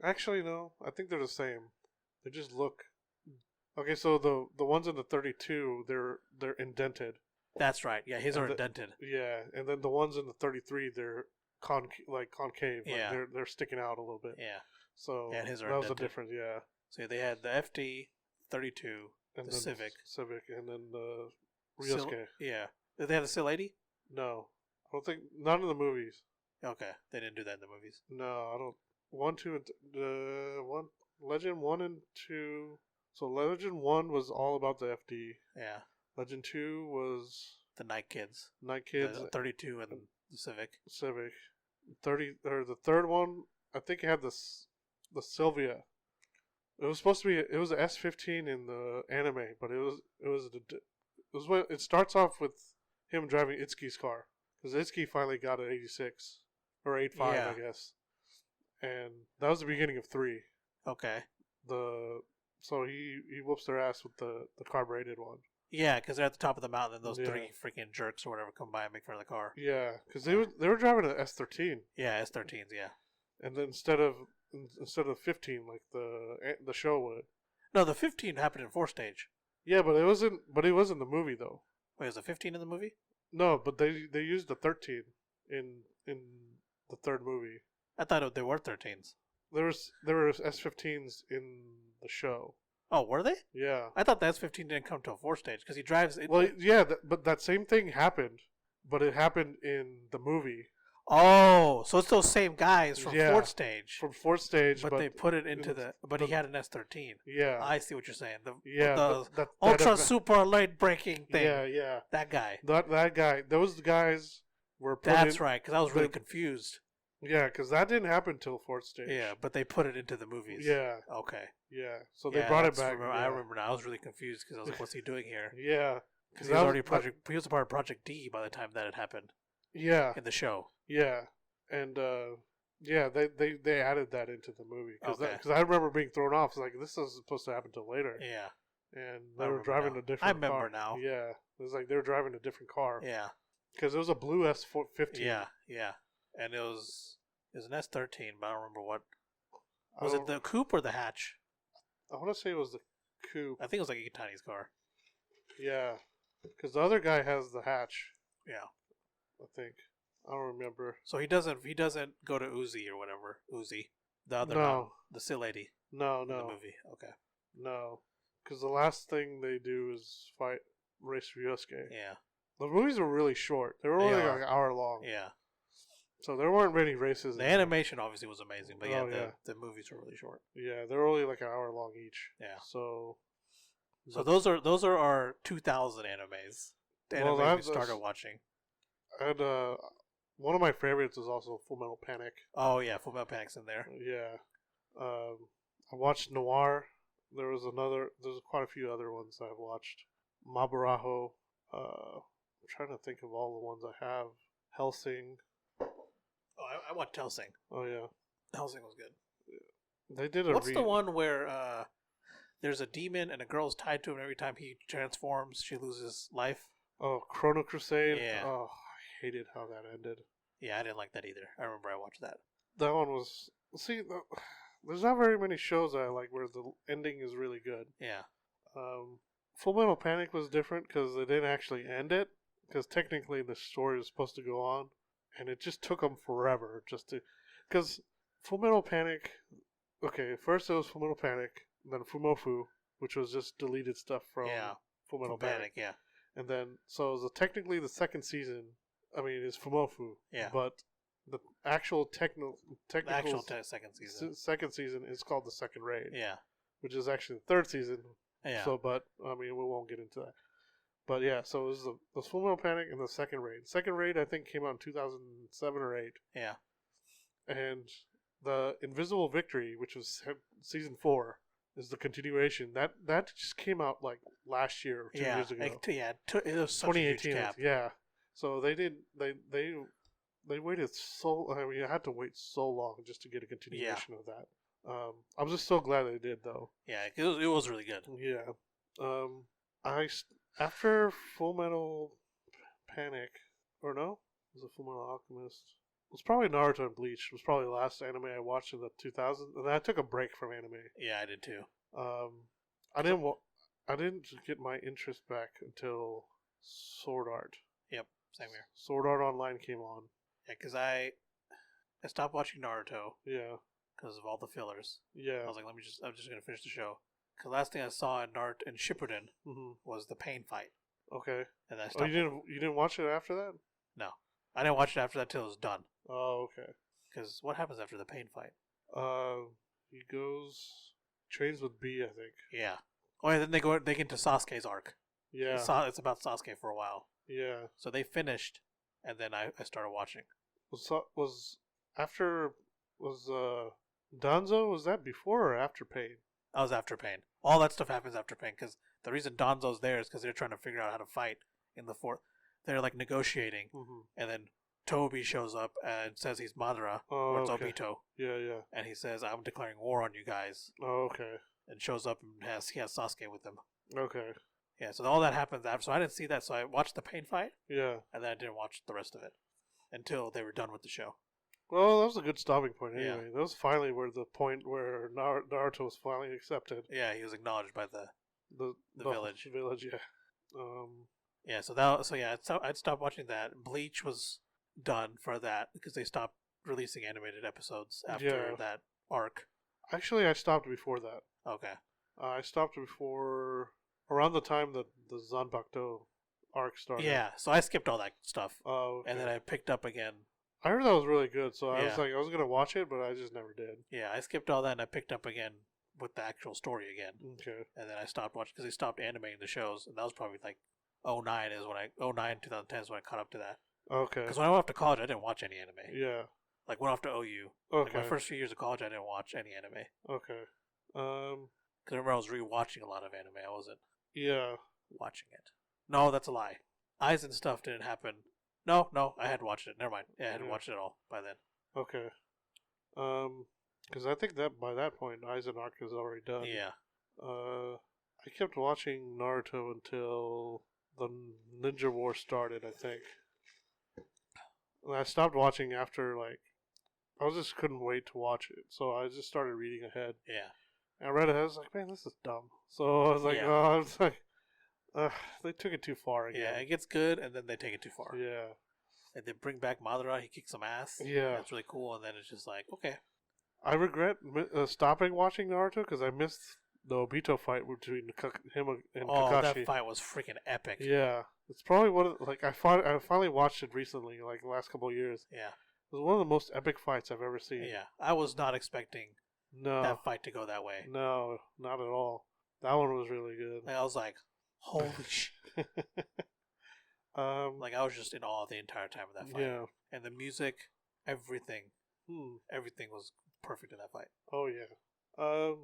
Actually, no. I think they're the same. They just look. Okay, so the ones in the 32, they're indented. That's right. Yeah, his are indented. Yeah, and then the ones in the 33, they're concave. Yeah. Like they're sticking out a little bit. Yeah. So yeah, his are that indented. was the difference. Yeah. So they had the FD 32, and the then Civic, and then the Ryosuke. Yeah. Did they have the Sil 80? No, I don't think. None of the movies. Okay, they didn't do that in the movies. No, I don't. 1, 2, and one Legend 1 and 2. So Legend 1 was all about the FD. Yeah. Legend 2 was the Night Kids. The 32 and the Civic. 30 or the third one. I think it had the Sylvia. It was supposed to be. It was an S15 in the anime, but it starts off with him driving Itsuki's car because Itsuki finally got an 86 or 85, I guess, and that was the beginning of 3. Okay. So he whoops their ass with the carbureted one. Yeah, because they're at the top of the mountain, and those 3 freaking jerks or whatever come by and make fun of the car. Yeah, because they were driving an S13. Yeah, S13s. Yeah. And then instead of 15, like the show would. No, the 15 happened in 4th stage. Yeah, but it wasn't. But it was in the movie though. Wait, was it 15 in the movie? No, but they used the 13 in the third movie. I thought there were 13s. There were S15s in the show. Oh, were they? Yeah. I thought the S15 didn't come to a 4th stage because he drives. Well, yeah, but that same thing happened, but it happened in the movie. Oh, so it's those same guys from 4th stage. From 4th stage, but they put it into the. But he had an S13. Yeah, I see what you're saying. The ultra super light braking thing. Yeah. That guy. That guy. Those guys were. That's right. Because I was really confused. Yeah, because that didn't happen till 4th stage. Yeah, but they put it into the movies. Yeah. Okay. Yeah, so they brought it back. I remember now. I was really confused because I was like, "What's he doing here?" Yeah, because he was already he was a part of Project D by the time that had happened. Yeah. In the show. Yeah, and they added that into the movie because I remember being thrown off. It's like this is supposed to happen till later. Yeah. And they were driving a different. I remember car. now. Yeah, it was like they were driving a different car. Yeah. Because it was a blue S15. Yeah, yeah, and it was an S13, but I don't remember what. Was it the coupe or the hatch? I want to say it was the coupe. I think it was like Itani's car. Yeah, because the other guy has the hatch. Yeah, I think. I don't remember. So he doesn't go to Uzi or whatever. Uzi, the other the Sil lady. No. In the movie. Okay. No, because the last thing they do is race Ryosuke. Yeah. The movies were really short. They were only like an hour long. Yeah. So there weren't many races. The animation obviously was amazing, but the movies were really short. Yeah, they were only like an hour long each. Yeah. So those are our 2000 animes. The animes we started watching. And one of my favorites is also Full Metal Panic. Oh yeah, Full Metal Panic's in there. Yeah. I watched Noir. There's quite a few other ones I've watched. Mabarajo. I'm trying to think of all the ones I have. Hellsing. Oh, I watched Hellsing. Oh yeah, Hellsing was good. Yeah. They did a. What's the one where there's a demon and a girl's tied to him, and every time he transforms, she loses life? Oh, Chrono Crusade. Yeah. Oh, I hated how that ended. Yeah, I didn't like that either. I remember I watched that. That one was. See, there's not very many shows I like where the ending is really good. Yeah. Full Metal Panic was different because they didn't actually end it. Because technically the story was supposed to go on. And it just took them forever just to... Because Full Metal Panic... Okay, first it was Full Metal Panic, then Fumofu, which was just deleted stuff from Full Metal Panic. Yeah. And then, so it was technically the second season, is Fumofu. Yeah. But the actual technical second season. Second season is called the Second Raid. Yeah. Which is actually the third season. Yeah. So, but, we won't get into that. But yeah, so it was the Full Metal Panic and the Second Raid. Second Raid, I think, came out in 2007 or 8. Yeah. And the Invisible Victory, which was season 4, is the continuation. That just came out like last year or 2 years ago. It was such 2018. A huge gap. Yeah. So they waited so. I had to wait so long just to get a continuation of that. I'm just so glad they did though. Yeah, it was really good. Yeah. After Full Metal Panic, or no, was it Full Metal Alchemist? It was probably Naruto and Bleach. It was probably the last anime I watched in the 2000s, and then I took a break from anime. Yeah, I did too. I didn't get my interest back until Sword Art. Yep, same here. Sword Art Online came on. Yeah, because I stopped watching Naruto. Yeah. Because of all the fillers. Yeah. I was like, I'm just gonna finish the show. Because last thing I saw in Naruto and Shippuden was the pain fight. Okay. And I stopped. You didn't watch it after that? No, I didn't watch it after that till it was done. Oh, okay. Because what happens after the pain fight? He trains with B, I think. Yeah. Oh, and then they get into Sasuke's arc. Yeah. It's about Sasuke for a while. Yeah. So they finished, and then I started watching. Was Danzo, was that before or after Pain? That was after Pain. All that stuff happens after Pain, because the reason Danzo's there is because they're trying to figure out how to fight in the fourth. They're like negotiating, and then Toby shows up and says he's Madara, or it's Obito. Yeah, yeah. And he says, I'm declaring war on you guys. Oh, okay. And shows up and he has Sasuke with him. Okay. Yeah, so all that happens after. So I didn't see that, so I watched the Pain fight. Yeah. And then I didn't watch the rest of it until they were done with the show. Well, that was a good stopping point anyway. Yeah. That was finally the point where Naruto was finally accepted. Yeah, he was acknowledged by the village. Village, yeah. Yeah, I'd stopped watching that. Bleach was done for that because they stopped releasing animated episodes after that arc. Actually, I stopped before that. Okay. I stopped before around the time that the Zanbakuto arc started. Yeah, so I skipped all that stuff. Oh, okay. And then I picked up again. I heard that was really good, so I was gonna watch it, but I just never did. Yeah, I skipped all that and I picked up again with the actual story again. Okay. And then I stopped watching because they stopped animating the shows, and that was probably like 2010 is when I caught up to that. Okay. Because when I went off to college, I didn't watch any anime. Yeah. Like went off to OU. Okay. Like my first few years of college, I didn't watch any anime. Okay. Because I remember I was rewatching a lot of anime. I wasn't. Yeah. Watching it. No, that's a lie. Eyes and stuff didn't happen. No, I had watched it. Never mind. Yeah, I had watched it all by then. Okay. Because I think that by that point, Aizen arc is already done. Yeah. I kept watching Naruto until the Ninja War started, I think. And I stopped watching after, like, I just couldn't wait to watch it. So I just started reading ahead. Yeah. And I read ahead, I was like, man, this is dumb. So I was like, I was like, they took it too far again. Yeah, it gets good, and then they take it too far. Yeah. And they bring back Madara, he kicks some ass. Yeah. That's really cool, and then it's just like, okay. I regret stopping watching Naruto because I missed the Obito fight between him and Kakashi. That fight was freaking epic. Yeah. It's probably one of, like, I finally watched it recently, like, the last couple of years. Yeah. It was one of the most epic fights I've ever seen. Yeah. I was not expecting that fight to go that way. No, not at all. That one was really good. Like, I was like, holy shit. Like, I was just in awe the entire time of that fight. Yeah. And the music, everything. Everything was perfect in that fight. Oh, yeah.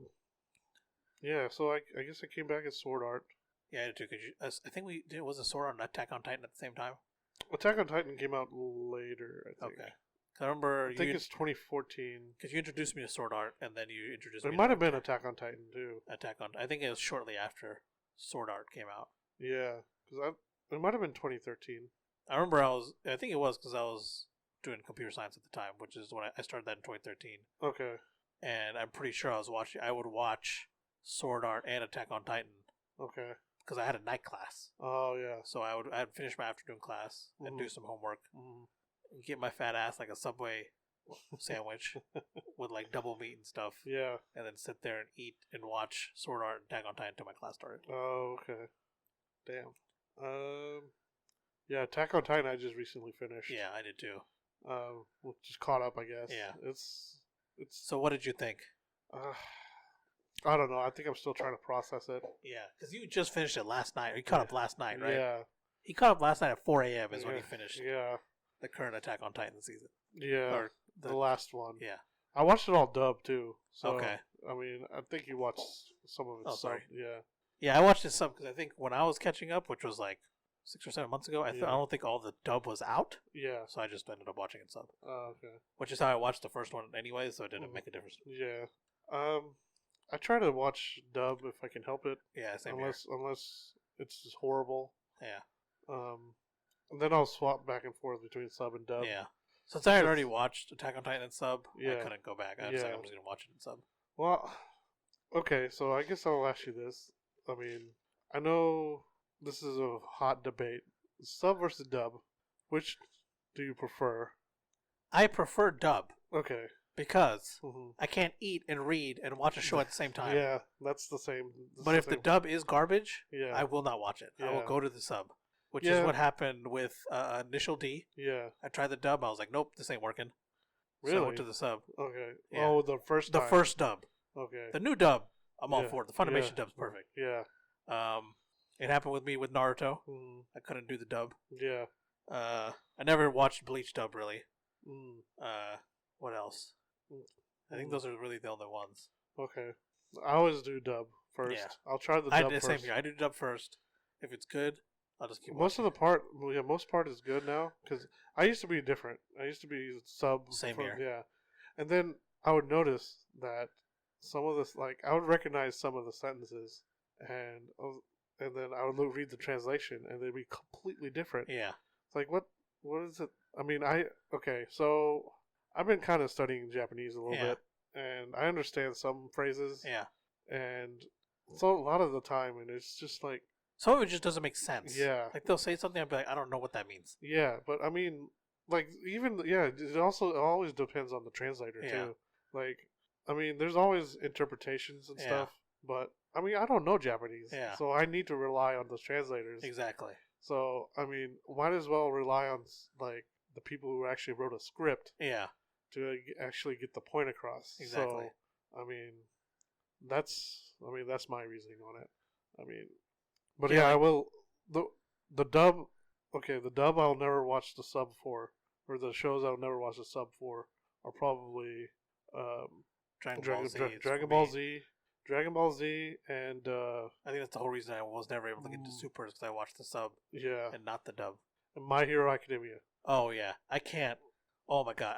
Yeah, so I guess I came back as Sword Art. Yeah, I did too. I think was a Sword Art and Attack on Titan at the same time? Attack on Titan came out later, I think. Okay. I remember I think it's 2014. Because you introduced me to Sword Art, and then you introduced me to... It might have been Attack on Titan, too. I think it was shortly after Sword Art came out. Yeah, because it might have been 2013. I remember I think it was because I was doing computer science at the time, which is when I started that in 2013. Okay. And I'm pretty sure I would watch Sword Art and Attack on Titan. Okay. Because I had a night class. Oh, yeah. So I'd finish my afternoon class and do some homework. And get my fat ass like a Subway sandwich with like double meat and stuff. Yeah. And then sit there and eat and watch Sword Art and Attack on Titan until my class started. Oh, okay. Damn. Yeah, Attack on Titan I just recently finished. Yeah, I did too. Just caught up, I guess. Yeah. It's. So what did you think? I don't know. I think I'm still trying to process it. Yeah, because you just finished it last night. Or you caught up last night, right? Yeah. He caught up last night at 4 a.m. is when he finished. Yeah. The current Attack on Titan season. Yeah. Or the last one. Yeah. I watched it all dubbed too. So, okay. I mean, I think you watched some of it. Oh, sorry. Yeah. Yeah, I watched it some because I think when I was catching up, which was like 6 or 7 months ago, I don't think all the dub was out. Yeah. So I just ended up watching it sub. Oh, okay. Which is how I watched the first one anyway, so it didn't make a difference. Yeah. I try to watch dub if I can help it. Yeah, same unless it's just horrible. Yeah. And then I'll swap back and forth between sub and dub. Yeah. Since I had already watched Attack on Titan in sub, Yeah. I couldn't go back. I was like, I'm just going to watch it in sub. Well, okay, so I guess I'll ask you this. I mean, I know this is a hot debate. Sub versus dub. Which do you prefer? I prefer dub. Okay. Because I can't eat and read and watch a show at the same time. Yeah, that's the same. But if the dub is garbage, yeah. I will not watch it. Yeah. I will go to the sub. Which is what happened with Initial D. Yeah. I tried the dub. I was like, nope, this ain't working. Really? So I went to the sub. Okay. Yeah. Oh, the first time. The first dub. Okay. The new dub, I'm all for it. The Funimation dub's perfect. Yeah. It happened with me with Naruto. I couldn't do the dub. Yeah. I never watched Bleach dub, really. What else? I think those are really the only ones. Okay. I always do dub first. Yeah. I'll try the dub first. Same here. I do dub first. If it's good, I'll just keep watching. Most part is good now. Because I used to be different. I used to be sub. Same here. Yeah. And then I would notice that some of this, like, I would recognize some of the sentences. And then I would read the translation, and they'd be completely different. Yeah. It's like, what is it? I mean, so I've been kind of studying Japanese a little bit, and I understand some phrases. Yeah. And so a lot of the time, and it's just like, Some of it just doesn't make sense. Yeah. Like they'll say something, I'll be like, I don't know what that means. Yeah, but I mean, like even it always depends on the translator too. Like, I mean, there's always interpretations and stuff, but I mean, I don't know Japanese, so I need to rely on those translators. Exactly. So I mean, might as well rely on like the people who actually wrote a script. Yeah. To actually get the point across. Exactly. So, I mean, that's my reasoning on it. I mean, but I will the dub. Okay, the dub I'll never watch the sub for, or the shows I'll never watch the sub for are probably Dragon Ball Z, and I think that's the whole reason I was never able to get into Super is because I watched the sub, and not the dub. And My Hero Academia. Oh yeah, I can't. Oh my god!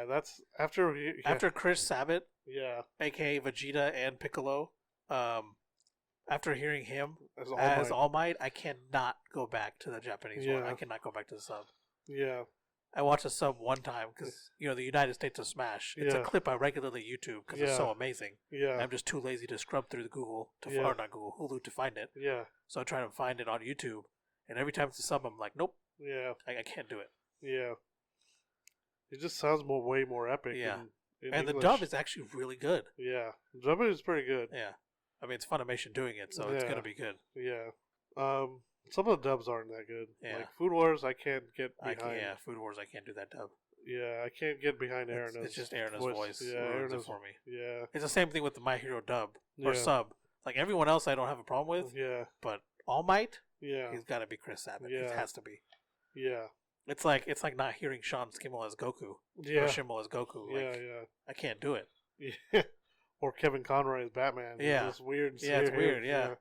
That's after Chris Sabat, aka Vegeta and Piccolo. After hearing him as All Might, I cannot go back to the Japanese one. I cannot go back to the sub. Yeah. I watched the sub one time because the United States of Smash. It's a clip I regularly YouTube because it's so amazing. Yeah. I'm just too lazy to scrub through the Hulu to find it. Yeah. So I try to find it on YouTube, and every time it's a sub, I'm like, nope. Yeah. I can't do it. Yeah. It just sounds way more epic. Yeah. In and English. the dub is actually really good. Yeah. The dub is pretty good. Yeah. I mean, it's Funimation doing it, so it's going to be good. Yeah. Some of the dubs aren't that good. Yeah. Like Food Wars, I can't get behind. Food Wars, I can't do that dub. Yeah, I can't get behind Aaron's. It's just Aaron's voice. Yeah, Aaron's for me. Yeah. It's the same thing with the My Hero dub or sub. Like everyone else, I don't have a problem with. Yeah. But All Might, he's got to be Chris Sabat. Yeah. It has to be. Yeah. It's like not hearing Sean Schemmel as Goku. Yeah. Or Schemmel as Goku. Like, I can't do it. Yeah. Or Kevin Conroy as Batman. Yeah. It's weird. Yeah, it's weird. Yeah.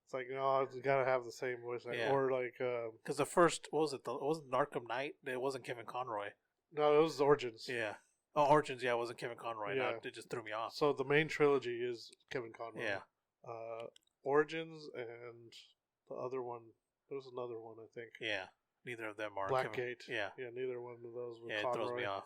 It's like, no, it's got to have the same voice. Yeah. Or like... Because the first, what was it? It wasn't Arkham Knight. It wasn't Kevin Conroy. No, it was Origins. Yeah. Oh, Origins, it wasn't Kevin Conroy. Yeah. No, it just threw me off. So the main trilogy is Kevin Conroy. Yeah. Origins and the other one. There was another one, I think. Yeah. Neither of them are. Blackgate. Yeah. Yeah, neither one of those was Conroy. It throws me off.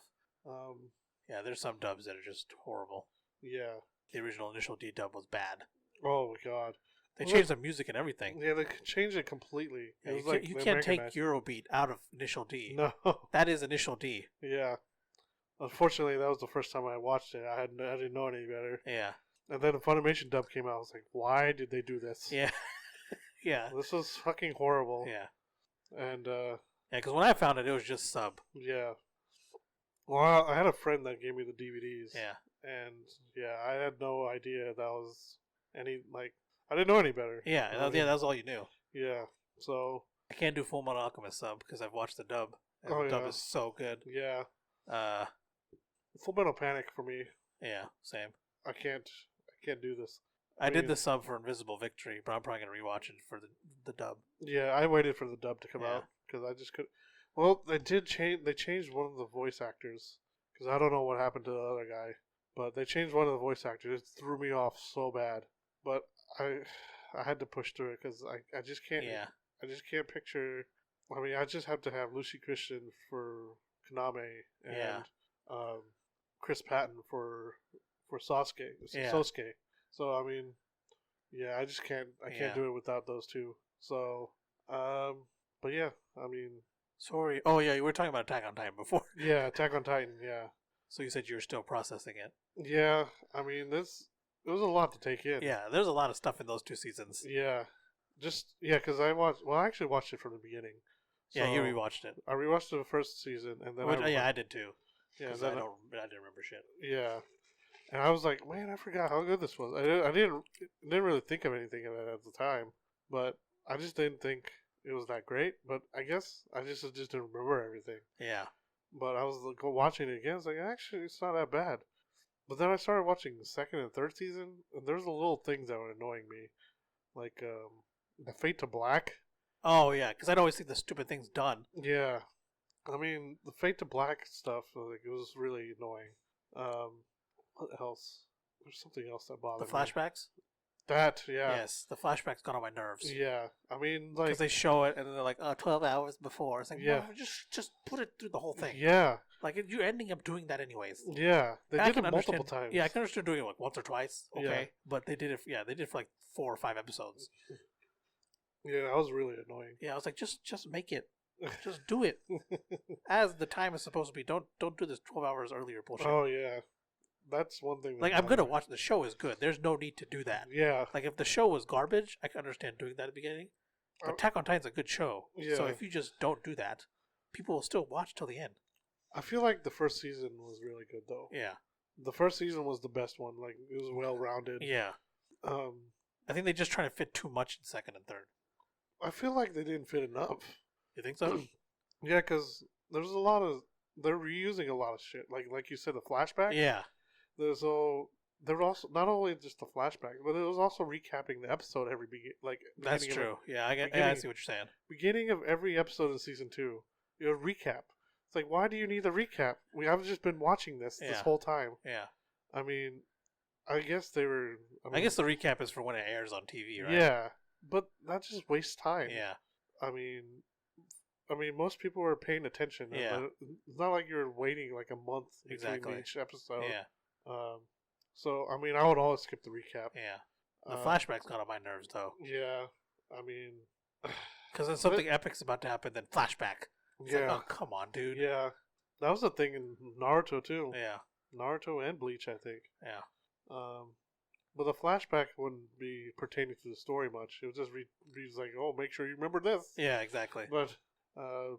Yeah, there's some dubs that are just horrible. Yeah. The original Initial D dub was bad. Oh, my God. They changed the music and everything. Yeah, they changed it completely. Yeah, it was you can't take Eurobeat out of Initial D. No. That is Initial D. Yeah. Unfortunately, that was the first time I watched it. I didn't know any better. Yeah. And then the Funimation dub came out. I was like, why did they do this? Yeah. Yeah. This was fucking horrible. Yeah. And, yeah, because when I found it, it was just sub. Yeah. Well, I had a friend that gave me the DVDs. Yeah. And, yeah, I had no idea that was any, like, I didn't know any better. Yeah, that was all you knew. Yeah. So. I can't do Full Metal Alchemist sub because I've watched the dub. And the dub is so good. Yeah. Full Metal Panic for me. Yeah, same. I can't do this. I did the sub for Invisible Victory, but I'm probably gonna rewatch it for the dub. Yeah, I waited for the dub to come out because I just couldn't. Well, they did change. They changed one of the voice actors because I don't know what happened to the other guy, but they changed one of the voice actors. It threw me off so bad, but I had to push through it because I just can't. Yeah. I just can't picture. I mean, I just have to have Lucy Christian for Kaname and Chris Patton for Sasuke. Yeah. Sosuke. So I mean, yeah, I just can't. I can't do it without those two. So, but yeah, I mean. Sorry. Oh yeah, you were talking about Attack on Titan before. Yeah, Attack on Titan. Yeah. So you said you were still processing it. Yeah, I mean it was a lot to take in. Yeah, there's a lot of stuff in those 2 seasons. Yeah, because I actually watched it from the beginning. So yeah, you rewatched it. I rewatched the first season, and then I did too. Yeah, I didn't remember shit. Yeah, and I was like, man, I forgot how good this was. I didn't really think of anything of it at the time, but I just didn't think it was that great. But I guess I just didn't remember everything. Yeah. But I was watching it again. I was like, actually, it's not that bad. But then I started watching the second and third season, and there's the little things that were annoying me, like the Fate to Black. Oh yeah, because I'd always think the stupid thing's done. Yeah, I mean the Fate to Black stuff. Like it was really annoying. What else? There's something else that bothered me. The flashbacks. That, yeah. Yes, the flashbacks got on my nerves. Yeah. I mean, like... Because they show it, and they're like, 12 hours before. It's like, yeah. no, just put it through the whole thing. Yeah. Like, you're ending up doing that anyways. Yeah. They did it multiple times. Yeah, I can understand doing it like once or twice, okay? Yeah. But they did it, they did it for like 4 or 5 episodes. Yeah, that was really annoying. Yeah, I was like, just make it. Just do it. As the time is supposed to be. Don't do this 12 hours earlier bullshit. Oh, yeah. That's one thing. Like, I'm going to watch the show is good. There's no need to do that. Yeah. Like, if the show was garbage, I can understand doing that at the beginning. But Attack on Titan's a good show. Yeah. So if you just don't do that, people will still watch till the end. I feel like the first season was really good, though. Yeah. The first season was the best one. Like, it was well-rounded. Yeah. I think they just try to fit too much in second and third. I feel like they didn't fit enough. You think so? Yeah, because there's a lot of... They're reusing a lot of shit. Like you said, the flashback. Yeah. There were also not only just the flashback, but it was also recapping the episode every That's true. Yeah, I see what you're saying. Beginning of every episode in season 2, recap. It's like, why do you need the recap? I've just been watching this whole time. Yeah. I mean, I guess they were. I guess the recap is for when it airs on TV, right? Yeah, but that just wastes time. Yeah. I mean, most people were paying attention. Yeah. But it's not like you're waiting like a month between each episode. Yeah. So, I mean, I would always skip the recap. Yeah. The flashbacks got on my nerves, though. Yeah. I mean... Because then something epic's about to happen, then flashback. It's yeah. Like, oh, come on, dude. Yeah. That was the thing in Naruto, too. Yeah. Naruto and Bleach, I think. Yeah. But the flashback wouldn't be pertaining to the story much. It would just be like, oh, make sure you remember this. Yeah, exactly. But the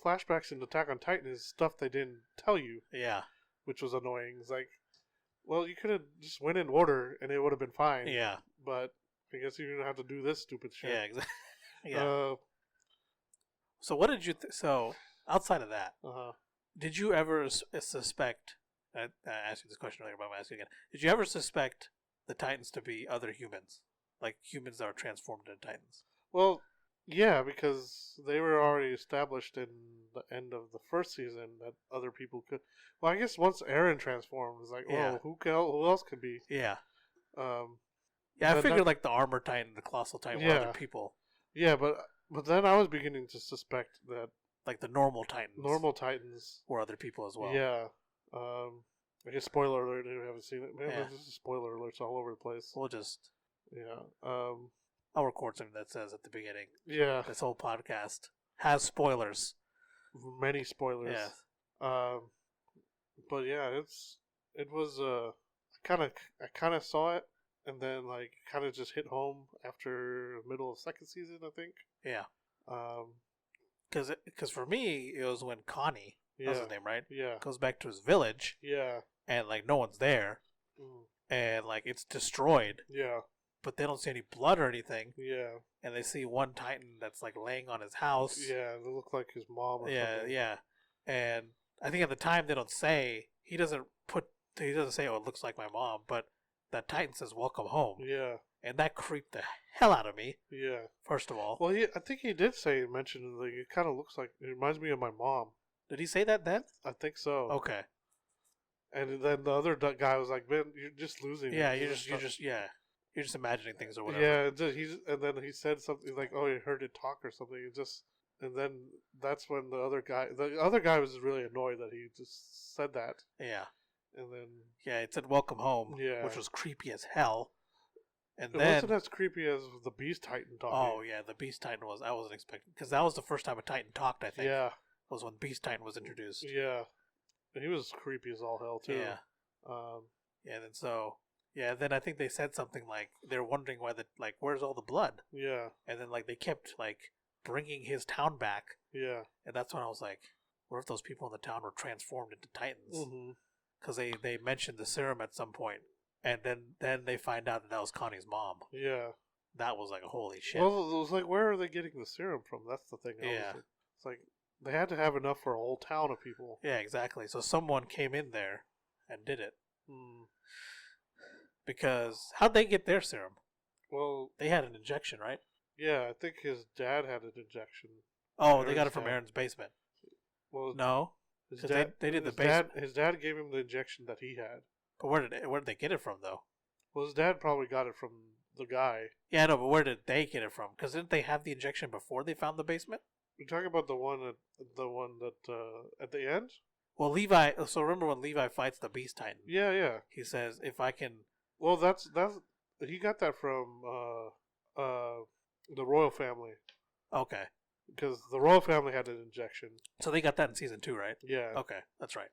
flashbacks in Attack on Titan is stuff they didn't tell you. Yeah. Which was annoying. It's like, well, you could have just went in order and it would have been fine. Yeah. But I guess you're going to have to do this stupid shit. Yeah, exactly. Yeah. So what did you... So, outside of that, did you ever suspect... I asked you this question earlier, but I'm going to ask you again. Did you ever suspect the Titans to be other humans? Like humans that are transformed into Titans? Well, yeah, because they were already established in the end of the first season that other people could... Well, I guess once Eren transformed, it was like, oh, who else could be? Yeah. Yeah, I figured like the Armor Titan, the Colossal Titan were other people. Yeah, but then I was beginning to suspect that... Like the normal Titans were other people as well. Yeah. I guess spoiler alert if you haven't seen it. Man, there's spoiler alerts all over the place. We'll just... Yeah. I'll record something that says at the beginning. Yeah. This whole podcast has spoilers. Many spoilers. Yeah. But yeah, it was I kind of saw it, and then like kind of just hit home after the middle of second season, I think. Yeah. Because for me it was when Connie, that's his name, right? Yeah. Goes back to his village. Yeah. And like no one's there, and like it's destroyed. Yeah. But they don't see any blood or anything. Yeah. And they see one Titan that's like laying on his house. Yeah, it looked like his mom or something. Yeah. And I think at the time they don't say, he doesn't say, oh, it looks like my mom, but that Titan says, welcome home. Yeah. And that creeped the hell out of me. Yeah. First of all. Well, I think he did mention like, it kind of looks like, it reminds me of my mom. Did he say that then? I think so. Okay. And then the other guy was like, man, you're just losing it. Yeah, you're just imagining things or whatever. Yeah, and then he said something like, "Oh, you heard it talk or something." And then that's when the other guy was really annoyed that he just said that. Yeah. And then it said "Welcome home," which was creepy as hell. And then wasn't as creepy as the Beast Titan talking. Oh yeah, the Beast Titan was. I wasn't expecting because that was the first time a Titan talked. I think. Yeah. Was when Beast Titan was introduced. Yeah. And he was creepy as all hell too. Yeah. Then I think they said something like they're wondering why where's all the blood? Yeah. And then like they kept like bringing his town back. Yeah. And that's when I was like, what if those people in the town were transformed into Titans? Because they mentioned the serum at some point, and then they find out that was Connie's mom. Yeah. That was like holy shit. Well, it was like, where are they getting the serum from? That's the thing. It's like they had to have enough for a whole town of people. Yeah, exactly. So someone came in there and did it. Because how'd they get their serum? Well, they had an injection, right? Yeah, I think his dad had an injection. Oh, they got it from Eren's basement. Well, no, because they did the basement. His dad gave him the injection that he had. But where did they get it from, though? Well, his dad probably got it from the guy. Yeah, I know, but where did they get it from? Because didn't they have the injection before they found the basement? You're talking about the one that at the end? Well, Levi. So remember when Levi fights the Beast Titan? Yeah, yeah. He says, "If I can." Well, that's he got that from the royal family. Okay. Because the royal family had an injection. So they got that in season 2, right? Yeah. Okay, that's right.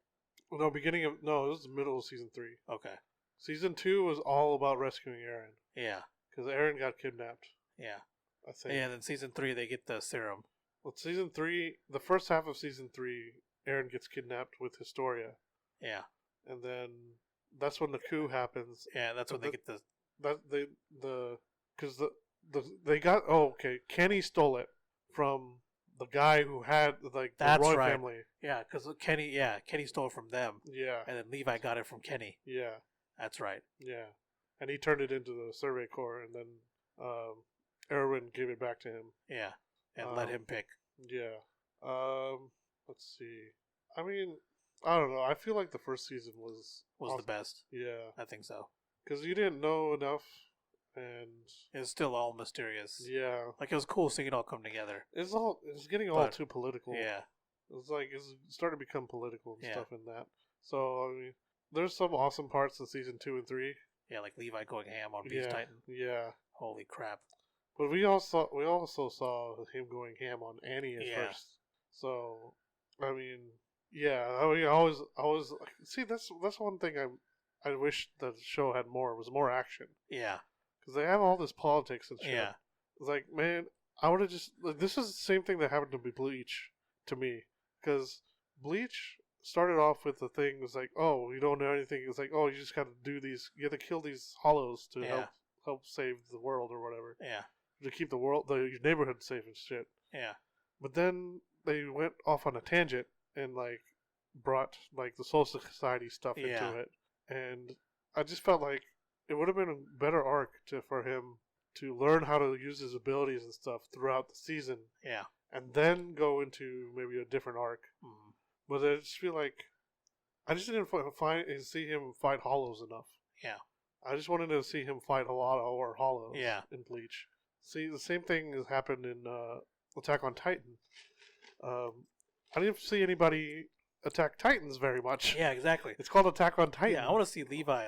No, it was the middle of season 3. Okay. Season 2 was all about rescuing Eren. Yeah. Because Eren got kidnapped. Yeah. I think. Yeah, and then season 3 they get the serum. Well, season 3, the first half of season 3, Eren gets kidnapped with Historia. Yeah. And then that's when the coup happens. Yeah, that's when they get the. Because they got Kenny stole it from the guy who had the royal family. Yeah, because Kenny stole it from them. Yeah. And then Levi got it from Kenny. Yeah. That's right. Yeah. And he turned it into the Survey Corps, and then Erwin gave it back to him. Yeah. And let him pick. Yeah. Let's see. I mean, I don't know. I feel like the first season was awesome. The best. Yeah. I think so. Because you didn't know enough, and it's still all mysterious. Yeah. Like, it was cool seeing it all come together. It's getting all too political. Yeah. It's starting to become political and stuff in that. So, I mean, there's some awesome parts in season 2 and 3. Yeah, like Levi going ham on Beast Titan. Yeah. Holy crap. But we also saw him going ham on Annie at first. So, I mean, I always see that's one thing I wish the show had more was more action. Yeah. Because they have all this politics and shit. Yeah. It's like, man, I would have just this is the same thing that happened to Bleach to me. Because Bleach started off with the thing was like, oh, you don't know anything. It's like, oh, you just got to do these. You have to kill these hollows to help save the world or whatever. Yeah. To keep the neighborhood safe and shit. Yeah. But then they went off on a tangent and brought the Soul Society stuff into it, and I just felt like it would have been a better arc for him to learn how to use his abilities and stuff throughout the season. Yeah. And then go into maybe a different arc. Mm-hmm. But I just feel like I just didn't see him fight hollows enough. Yeah. I just wanted to see him fight a lot more hollows in Bleach. See, the same thing has happened in Attack on Titan. I didn't see anybody attack Titans very much. Yeah, exactly. It's called Attack on Titan. Yeah, I want to see Levi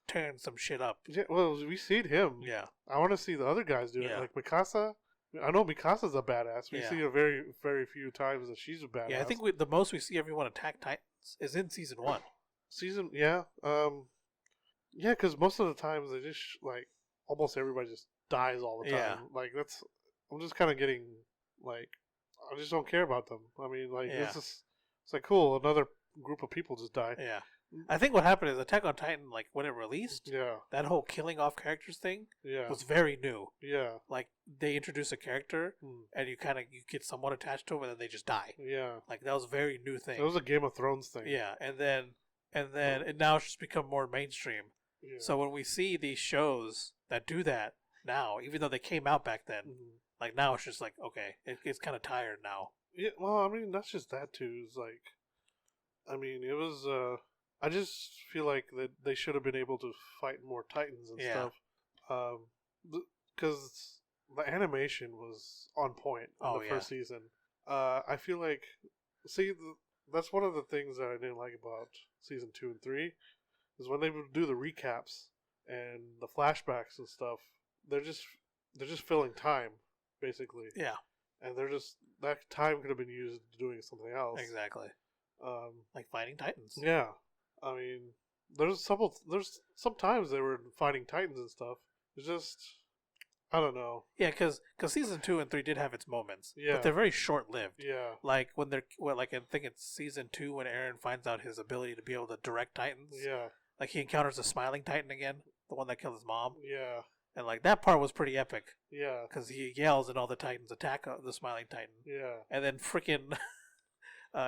tearing some shit up. Yeah, well, we seen him. Yeah. I want to see the other guys do it. Like Mikasa. I know Mikasa's a badass. We see her very, very few times that she's a badass. Yeah, I think the most we see everyone attack Titans is in season 1. Yeah, because most of the times they just almost everybody just dies all the time. Yeah. I'm just kind of getting I just don't care about them. I mean, it's cool. Another group of people just die. Yeah. I think what happened is Attack on Titan, when it released, yeah, that whole killing off characters thing was very new. Yeah. They introduce a character, and you get somewhat attached to them, and then they just die. Yeah. That was a very new thing. It was a Game of Thrones thing. Yeah, and then it now it's just become more mainstream. Yeah. So when we see these shows that do that now, even though they came out back then, now it's just okay, it's kind of tired now. Yeah, well, I mean, that's just that too. It's I mean, it was, I just feel like that they should have been able to fight more Titans and stuff. Because the animation was on point in the first season. I feel like, that's one of the things that I didn't like about season 2 and 3, is when they would do the recaps and the flashbacks and stuff, they're just filling time, basically. Yeah. And that time could have been used doing something else. Exactly. Like fighting Titans. Yeah. I mean, there's sometimes they were fighting Titans and stuff. It's just, I don't know. Yeah, because season 2 and 3 did have its moments. Yeah. But they're very short-lived. Yeah. When they're, I think it's season 2 when Eren finds out his ability to be able to direct Titans. Yeah. He encounters the Smiling Titan again, the one that killed his mom. Yeah. And that part was pretty epic. Yeah. Because he yells and all the Titans attack the Smiling Titan. Yeah. And then freaking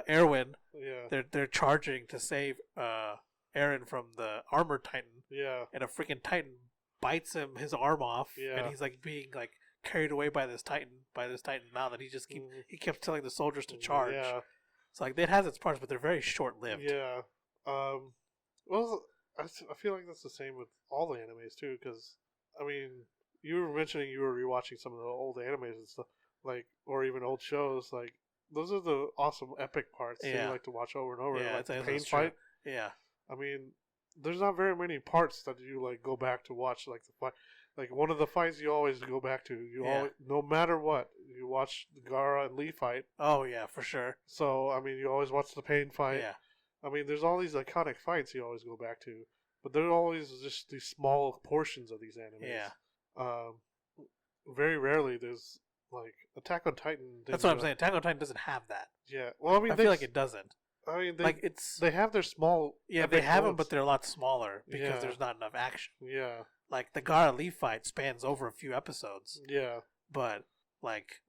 Erwin, yeah, they're charging to save Eren from the Armored Titan. Yeah. And a freaking Titan bites his arm off. Yeah. And he's being carried away by this Titan now that he kept telling the soldiers to charge. Yeah. So it has its parts, but they're very short lived. Yeah. Well, I feel like that's the same with all the animes too. Because I mean, you were mentioning you were rewatching some of the old animes and stuff, like or even old shows. Like those are the awesome epic parts that you like to watch over and over. Yeah, like the pain fight. Yeah. I mean, there's not very many parts that you like go back to watch. Like the fight, like one of the fights you always go back to. You always, no matter what, you watch the Gaara and Lee fight. Oh yeah, for sure. So I mean, you always watch the pain fight. Yeah. I mean, there's all these iconic fights you always go back to, but they're always just these small portions of these animes. Yeah. Very rarely there's like Attack on Titan. That's what I'm saying. Attack on Titan doesn't have that. Yeah. Well, I mean, I feel like it doesn't. I mean, they have their small. Yeah, they have them, but they're a lot smaller because there's not enough action. Yeah. Like the Gaara Lee fight spans over a few episodes. Yeah. But like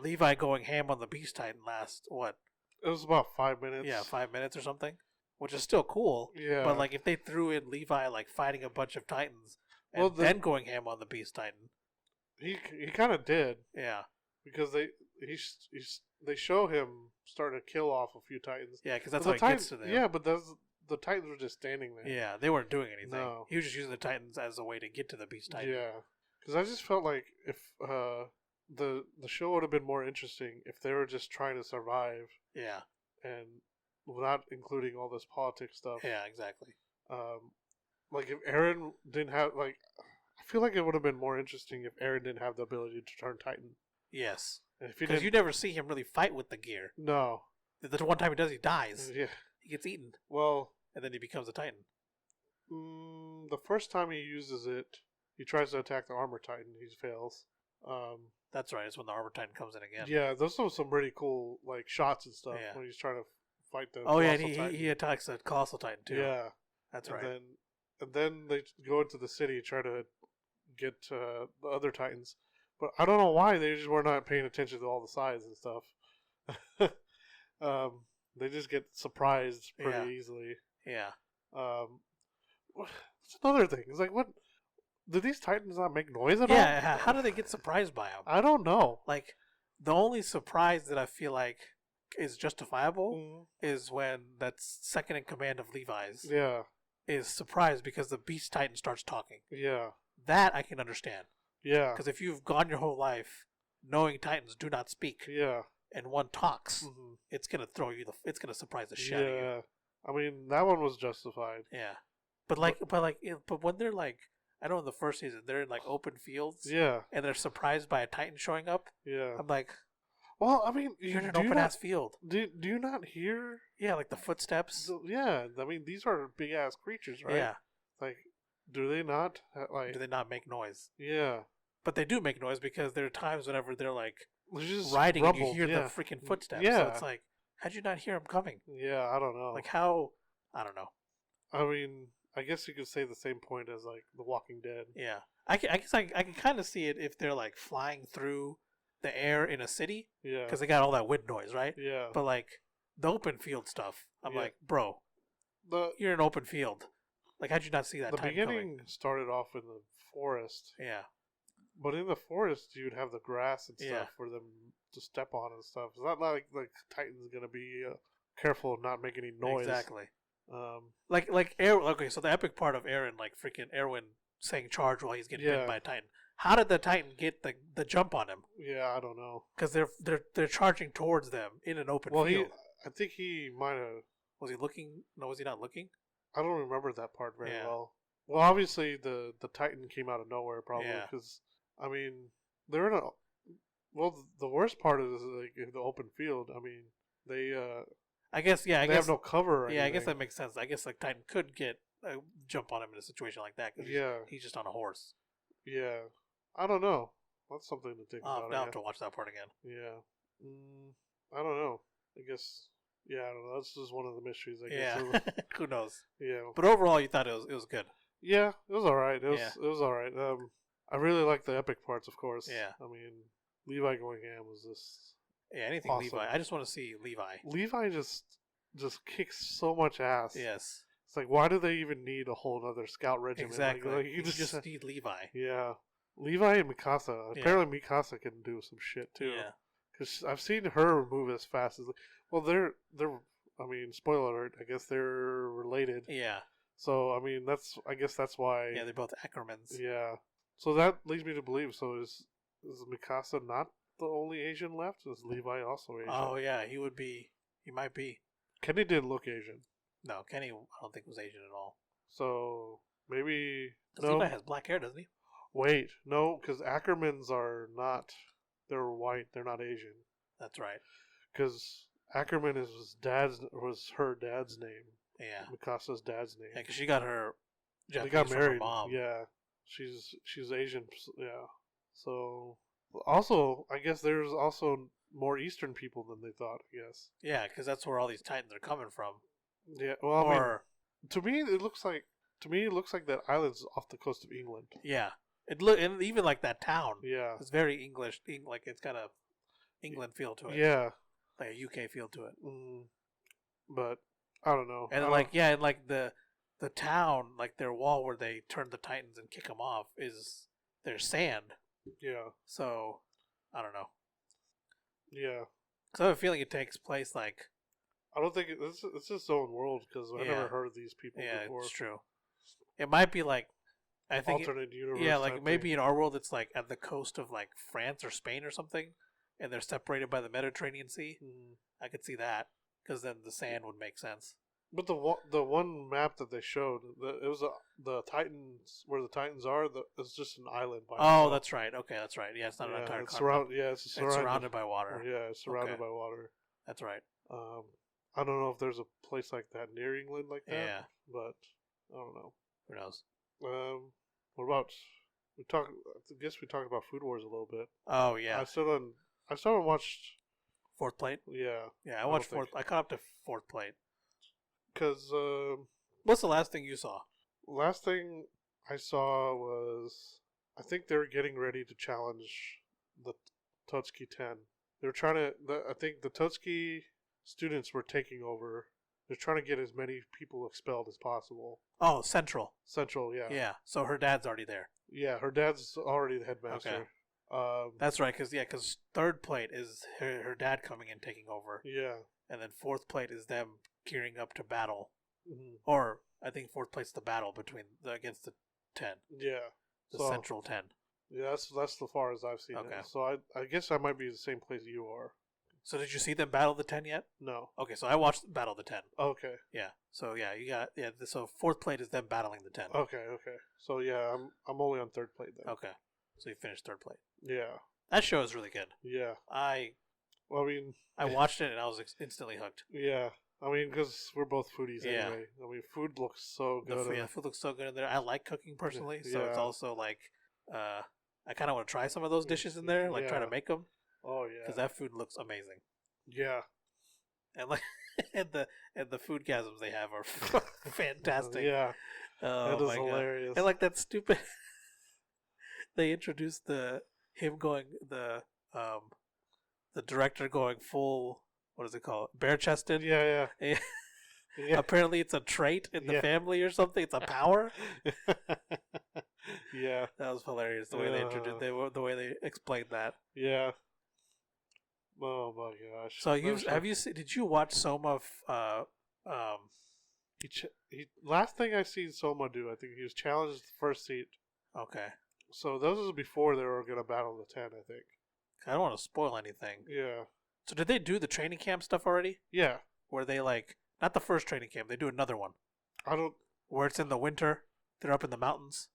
Levi going ham on the Beast Titan lasts what? It was about 5 minutes. Yeah, 5 minutes or something, which is still cool. Yeah. But like if they threw in Levi like fighting a bunch of Titans and then going ham on the Beast Titan, he kind of did. Yeah. Because they show him starting to kill off a few Titans. Yeah, because that's how he gets to them. Yeah, but the Titans were just standing there. Yeah, they weren't doing anything. No. He was just using the Titans as a way to get to the Beast Titan. Yeah, because I just felt like if the show would have been more interesting if they were just trying to survive. Yeah. And not including all this politics stuff. Yeah, exactly. Like if Eren didn't have I feel like it would have been more interesting if Eren didn't have the ability to turn Titan. Yes. Because you never see him really fight with the gear. No. The one time he does, he dies. Yeah. He gets eaten. Well. And then he becomes a Titan. The first time he uses it, he tries to attack the Armor Titan. He fails. That's right. It's when the Armor Titan comes in again. Yeah, those are some pretty cool shots and stuff when he's trying to fight the. Oh yeah, he attacks the Colossal Titan too. Yeah, that's right. And then they go into the city, try to get the other Titans. But I don't know why they just were not paying attention to all the sides and stuff. They just get surprised pretty easily. Yeah. It's another thing. It's like, what? Do these Titans not make noise at all? Yeah. How do they get surprised by them? I don't know. Like, the only surprise that I feel like is justifiable is when that second in command of Levi's is surprised because the Beast Titan starts talking. Yeah. That I can understand. Yeah. Because if you've gone your whole life knowing Titans do not speak, and one talks, it's gonna throw you. It's gonna surprise the shit out of you. I mean, that one was justified. Yeah, but when they're like, I know in the first season they're in like open fields. Yeah. And they're surprised by a Titan showing up. Yeah. I'm like, well, I mean, you're in an open ass field. Do you not hear? Yeah, like the footsteps. Yeah, I mean, these are big ass creatures, right? Yeah. Like, do they not make noise? Yeah. But they do make noise because there are times whenever they're like just riding rumbled, and you hear the freaking footsteps. Yeah. So it's like, how'd you not hear them coming? Yeah, I don't know. Like how? I don't know. I mean, I guess you could say the same point as like The Walking Dead. Yeah. I guess I can kind of see it if they're like flying through the air in a city. Yeah. Because they got all that wind noise, right? Yeah. But like the open field stuff, I'm like, bro, you're in an open field. Like, how'd you not see that? The beginning started off in the forest. Yeah. But in the forest, you'd have the grass and stuff for them to step on and stuff. It's not like Titan's gonna be careful of not making any noise. Exactly. Okay, so the epic part of Eren, like freaking Erwin saying charge while he's getting bitten by a Titan. How did the Titan get the jump on him? Yeah, I don't know. Because they're charging towards them in an open field. I think he might have. Was he looking? No, was he not looking? I don't remember that part very well. Well, obviously the Titan came out of nowhere probably because I mean they're in a. Well, the worst part is like in the open field. I mean they. I guess they have no cover. Or anything. I guess that makes sense. I guess like Titan could get jump on him in a situation like that. Cause he's just on a horse. Yeah, I don't know. That's something to think about. I'll have to watch that part again. Yeah, I don't know. I guess. Yeah, I don't know. That's just one of the mysteries. I guess. Yeah, who knows? Yeah, but overall, you thought it was good. Yeah, it was all right. It was all right. I really liked the epic parts, of course. Yeah, I mean, Levi going ham was just. Yeah, anything awesome. Levi. I just want to see Levi. Levi just kicks so much ass. Yes. It's like, why do they even need a whole other scout regiment? Exactly. Like you just need Levi. Yeah. Levi and Mikasa. Apparently Mikasa can do some shit, too. Yeah. Because I've seen her move as fast as... Well, they're... I mean, spoiler alert. I guess they're related. Yeah. So I mean, I guess that's why. Yeah, they're both Ackermans. Yeah. So that leads me to believe. So is Mikasa not the only Asian left? Is Levi also Asian? Oh yeah, he would be. He might be. Kenny didn't look Asian. No, Kenny, I don't think was Asian at all. So maybe no. Levi has black hair, doesn't he? Wait, no, because Ackermans are not. They're white. They're not Asian. That's right. Because Ackerman was her dad's name. Yeah. Mikasa's dad's name. Yeah, because she got her. They got married. From her mom. Yeah, she's Asian. Yeah. So also, I guess there's also more Eastern people than they thought. I guess. Yeah, because that's where all these Titans are coming from. Yeah. Well, I mean, to me, it looks like that island's off the coast of England. Yeah. And even like that town. Yeah. It's very English. Like it's got a England feel to it. Yeah. Like a UK feel to it. But I don't know. And the town, like their wall where they turn the Titans and kick them off is their sand. Yeah. So I don't know. Yeah. Because I have a feeling it takes place like. I don't think it's its own world because I never heard of these people before. Yeah, it's true. It might be like. I think alternate universe. Yeah, like maybe in our world it's like at the coast of like France or Spain or something, and they're separated by the Mediterranean Sea. I could see that because then the sand would make sense. But the one map that they showed, it was the Titans where the Titans are. It's just an island. By itself. That's right. Okay, that's right. Yeah, it's not an entire it's continent. it's surrounded by water. Yeah, it's surrounded by water. That's right. I don't know if there's a place like that near England like that. Yeah, but I don't know. Who knows? What about I guess we talked about Food Wars a little bit. Oh yeah. I still haven't watched Fourth Plate. Yeah. Yeah, I watched Fourth. I caught up to Fourth Plate. Because what's the last thing you saw? Last thing I saw was I think they were getting ready to challenge the Totsuki 10. They were trying to. I think the Totsuki students were taking over. They're trying to get as many people expelled as possible. Oh, Central. Central, yeah. Yeah, so her dad's already there. Yeah, her dad's already the headmaster. Okay. That's right, because Third Plate is her dad coming in taking over. Yeah. And then Fourth Plate is them gearing up to battle. Mm-hmm. Or I think Fourth Plate's the battle against the 10. Yeah. The Central 10. Yeah, that's the far as I've seen it. So I guess I might be the same place you are. So did you see them battle the 10 yet? No. Okay, so I watched Battle the 10. Okay. Yeah. So so Fourth Plate is them battling the 10. Okay. So yeah, I'm only on Third Plate then. Okay. So you finished Third Plate. Yeah. That show is really good. Yeah. I watched it and I was instantly hooked. Yeah. I mean, because we're both foodies anyway. I mean, food looks so good. Food looks so good in there. I like cooking personally, so it's also like, I kind of want to try some of those dishes in there, like try to make them. Oh yeah, because that food looks amazing. Yeah, and like and the foodgasms they have are fantastic. Yeah, that is hilarious. God. And like that stupid, they introduced the director going full. What is it called? Bare chested. Yeah. Yeah. Apparently, it's a trait in the family or something. It's a power. Yeah, that was hilarious. The way they introduced, the way they explained that. Yeah. Oh my gosh! So did you watch Soma? Last thing I seen Soma do, I think he was challenged the first seat. Okay. So those was before they were gonna battle the 10. I think. I don't want to spoil anything. Yeah. So did they do the training camp stuff already? Yeah. Where they not the first training camp, they do another one. Where it's in the winter, they're up in the mountains.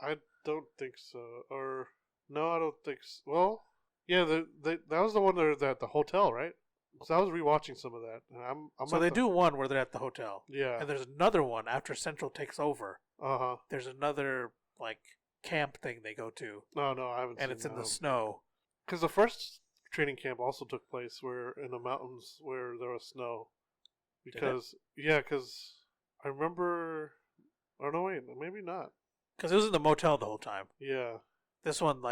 I don't think so. Or no, I don't think so. Well, yeah, that was the one that at the hotel, right? So I was rewatching some of that. And they do one where they're at the hotel. Yeah. And there's another one after Central takes over. Uh-huh. There's another camp thing they go to. No, I haven't. And it's in the snow. Because the first training camp also took place in the mountains where there was snow. Because I remember. Oh no, wait, maybe not. Because it was in the motel the whole time. Yeah. This one,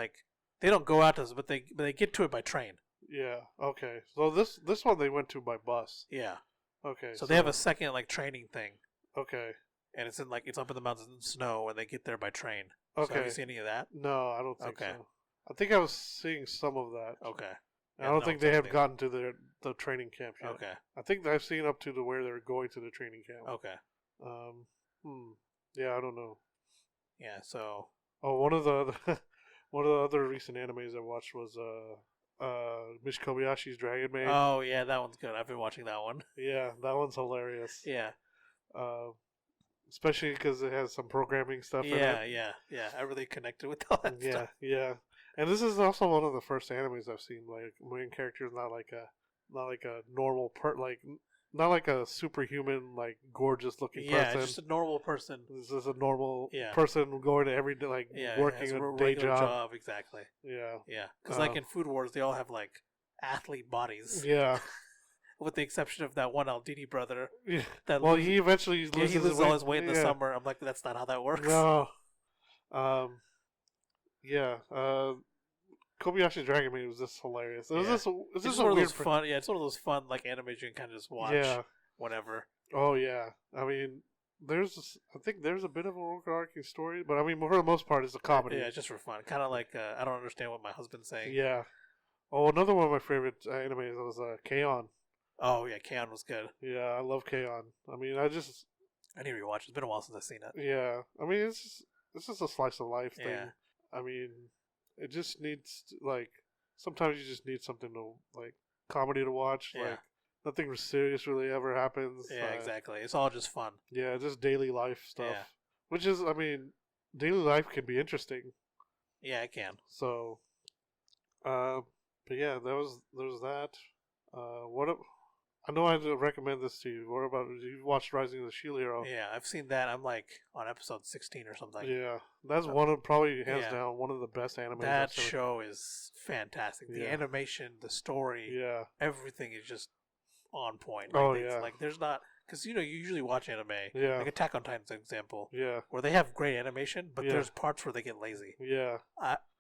they don't go out to this, but they get to it by train. Yeah. Okay. So this one they went to by bus. Yeah. Okay. So they have a second training thing. Okay. And it's it's up in the mountains in the snow, and they get there by train. Okay. So have you seen any of that? No, I don't think so. I think I was seeing some of that. Okay. I don't think they have gotten to the training camp yet. Okay. I think I've seen up to where they're going to the training camp. Okay. Yeah, I don't know. Yeah, so. Oh, one of the other, one of the other recent animes I watched was Mish Kobayashi's Dragon Maid. Oh yeah, that one's good. I've been watching that one. Yeah, that one's hilarious. Yeah. Especially because it has some programming stuff in it. Yeah. I really connected with all that stuff. Yeah. And this is also one of the first animes I've seen. Like main character is not like a normal not like a superhuman, like gorgeous looking person. Yeah, just a normal person. This is a normal person going to every day, like working a day job. Exactly. Yeah. Yeah, because like in Food Wars, they all have like athlete bodies. Yeah. With the exception of that one Aldini brother. Yeah. That he eventually loses he loses all his weight in the summer. I'm like, that's not how that works. No. Yeah. Kobayashi's Dragon Maid was just hilarious. It's just one of those fun. Yeah, it's one of those fun like animes you can kind of just watch. Whenever. Oh yeah. I mean, I think there's a bit of a overarching story, but I mean, for the most part, it's a comedy. Yeah, just for fun. Kind of like I don't understand what my husband's saying. Yeah. Oh, another one of my favorite animes was K-On! Oh yeah, K-On! Was good. Yeah, I love K-On! I mean, I need to rewatch it. It's been a while since I've seen it. Yeah, I mean, it's just a slice of life thing. Yeah. I mean, it just needs sometimes you just need something to comedy to watch. Yeah. Like nothing serious really ever happens. Yeah, exactly. It's all just fun. Yeah, just daily life stuff. Yeah. Which is, I mean, daily life can be interesting. Yeah, it can. So, but yeah, there was that. I know I recommend this to you. What about you watched Rising of the Shield Hero? Yeah, I've seen that. I'm like on episode 16 or something. Yeah, that's one of probably hands down one of the best animes. That show is fantastic. The animation, the story, everything is just on point. Like there's not because you usually watch anime. Yeah, like Attack on Titan's an example. Yeah, where they have great animation, but there's parts where they get lazy. Yeah,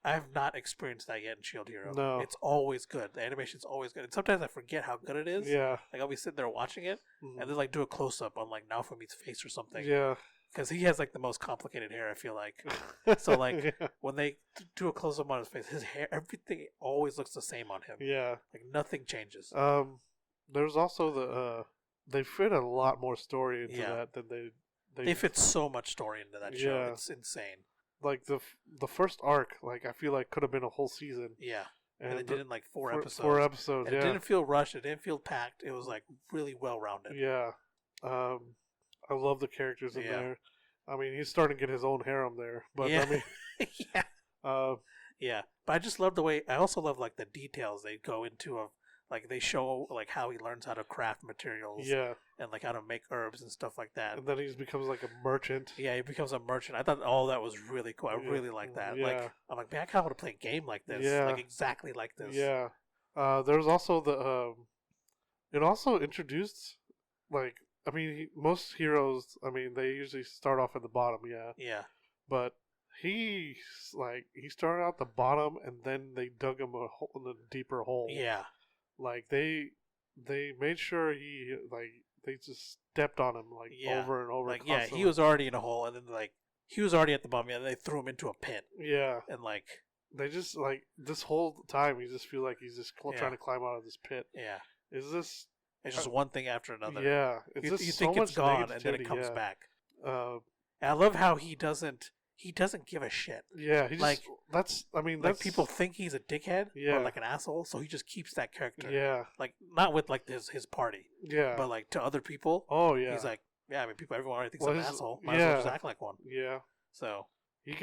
I have not experienced that yet in Shield Hero. No, it's always good. The animation's always good. And sometimes I forget how good it is. Yeah, like I'll be sitting there watching it, and then like do a close up on like Naofumi's face or something. Yeah, because he has like the most complicated hair. I feel like so like when they do a close up on his face, his hair, everything always looks the same on him. Yeah, like nothing changes. There's also they fit a lot more story into that than they fit so much story into that show. It's insane. Like the first arc, like I feel like could have been a whole season. Yeah, and they did it in like 4 episodes. 4 episodes. And it didn't feel rushed. It didn't feel packed. It was like really well rounded. Yeah, I love the characters in there. I mean, he's starting to get his own harem there, but I mean, yeah. But I just love the way. I also love like the details they go into of. Like they show like how he learns how to craft materials, and like how to make herbs and stuff like that. And then he becomes like a merchant. Yeah, he becomes a merchant. I thought all that was really cool. I really like that. Yeah. Like I'm like, man, I kind of want to play a game like this. Like exactly like this. Yeah. There's also it also introduced like I mean most heroes. I mean they usually start off at the bottom. Yeah. Yeah. But he started out the bottom and then they dug him a deeper hole. Yeah. Like they made sure they just stepped on him over and over. Like he was already in a hole, and then he was already at the bottom, and they threw him into a pit. Yeah, and they just this whole time you just feel like he's just trying to climb out of this pit. Yeah, it's just one thing after another. Yeah, you think it's gone, and then it comes back. And I love how he doesn't give a shit. Yeah, he just that's people think he's a dickhead or like an asshole, so he just keeps that character. Yeah, like not with like his party. Yeah, but like to other people. Oh yeah, he's like I mean everyone already thinks I'm an asshole. Might as well just act like one. Yeah, so he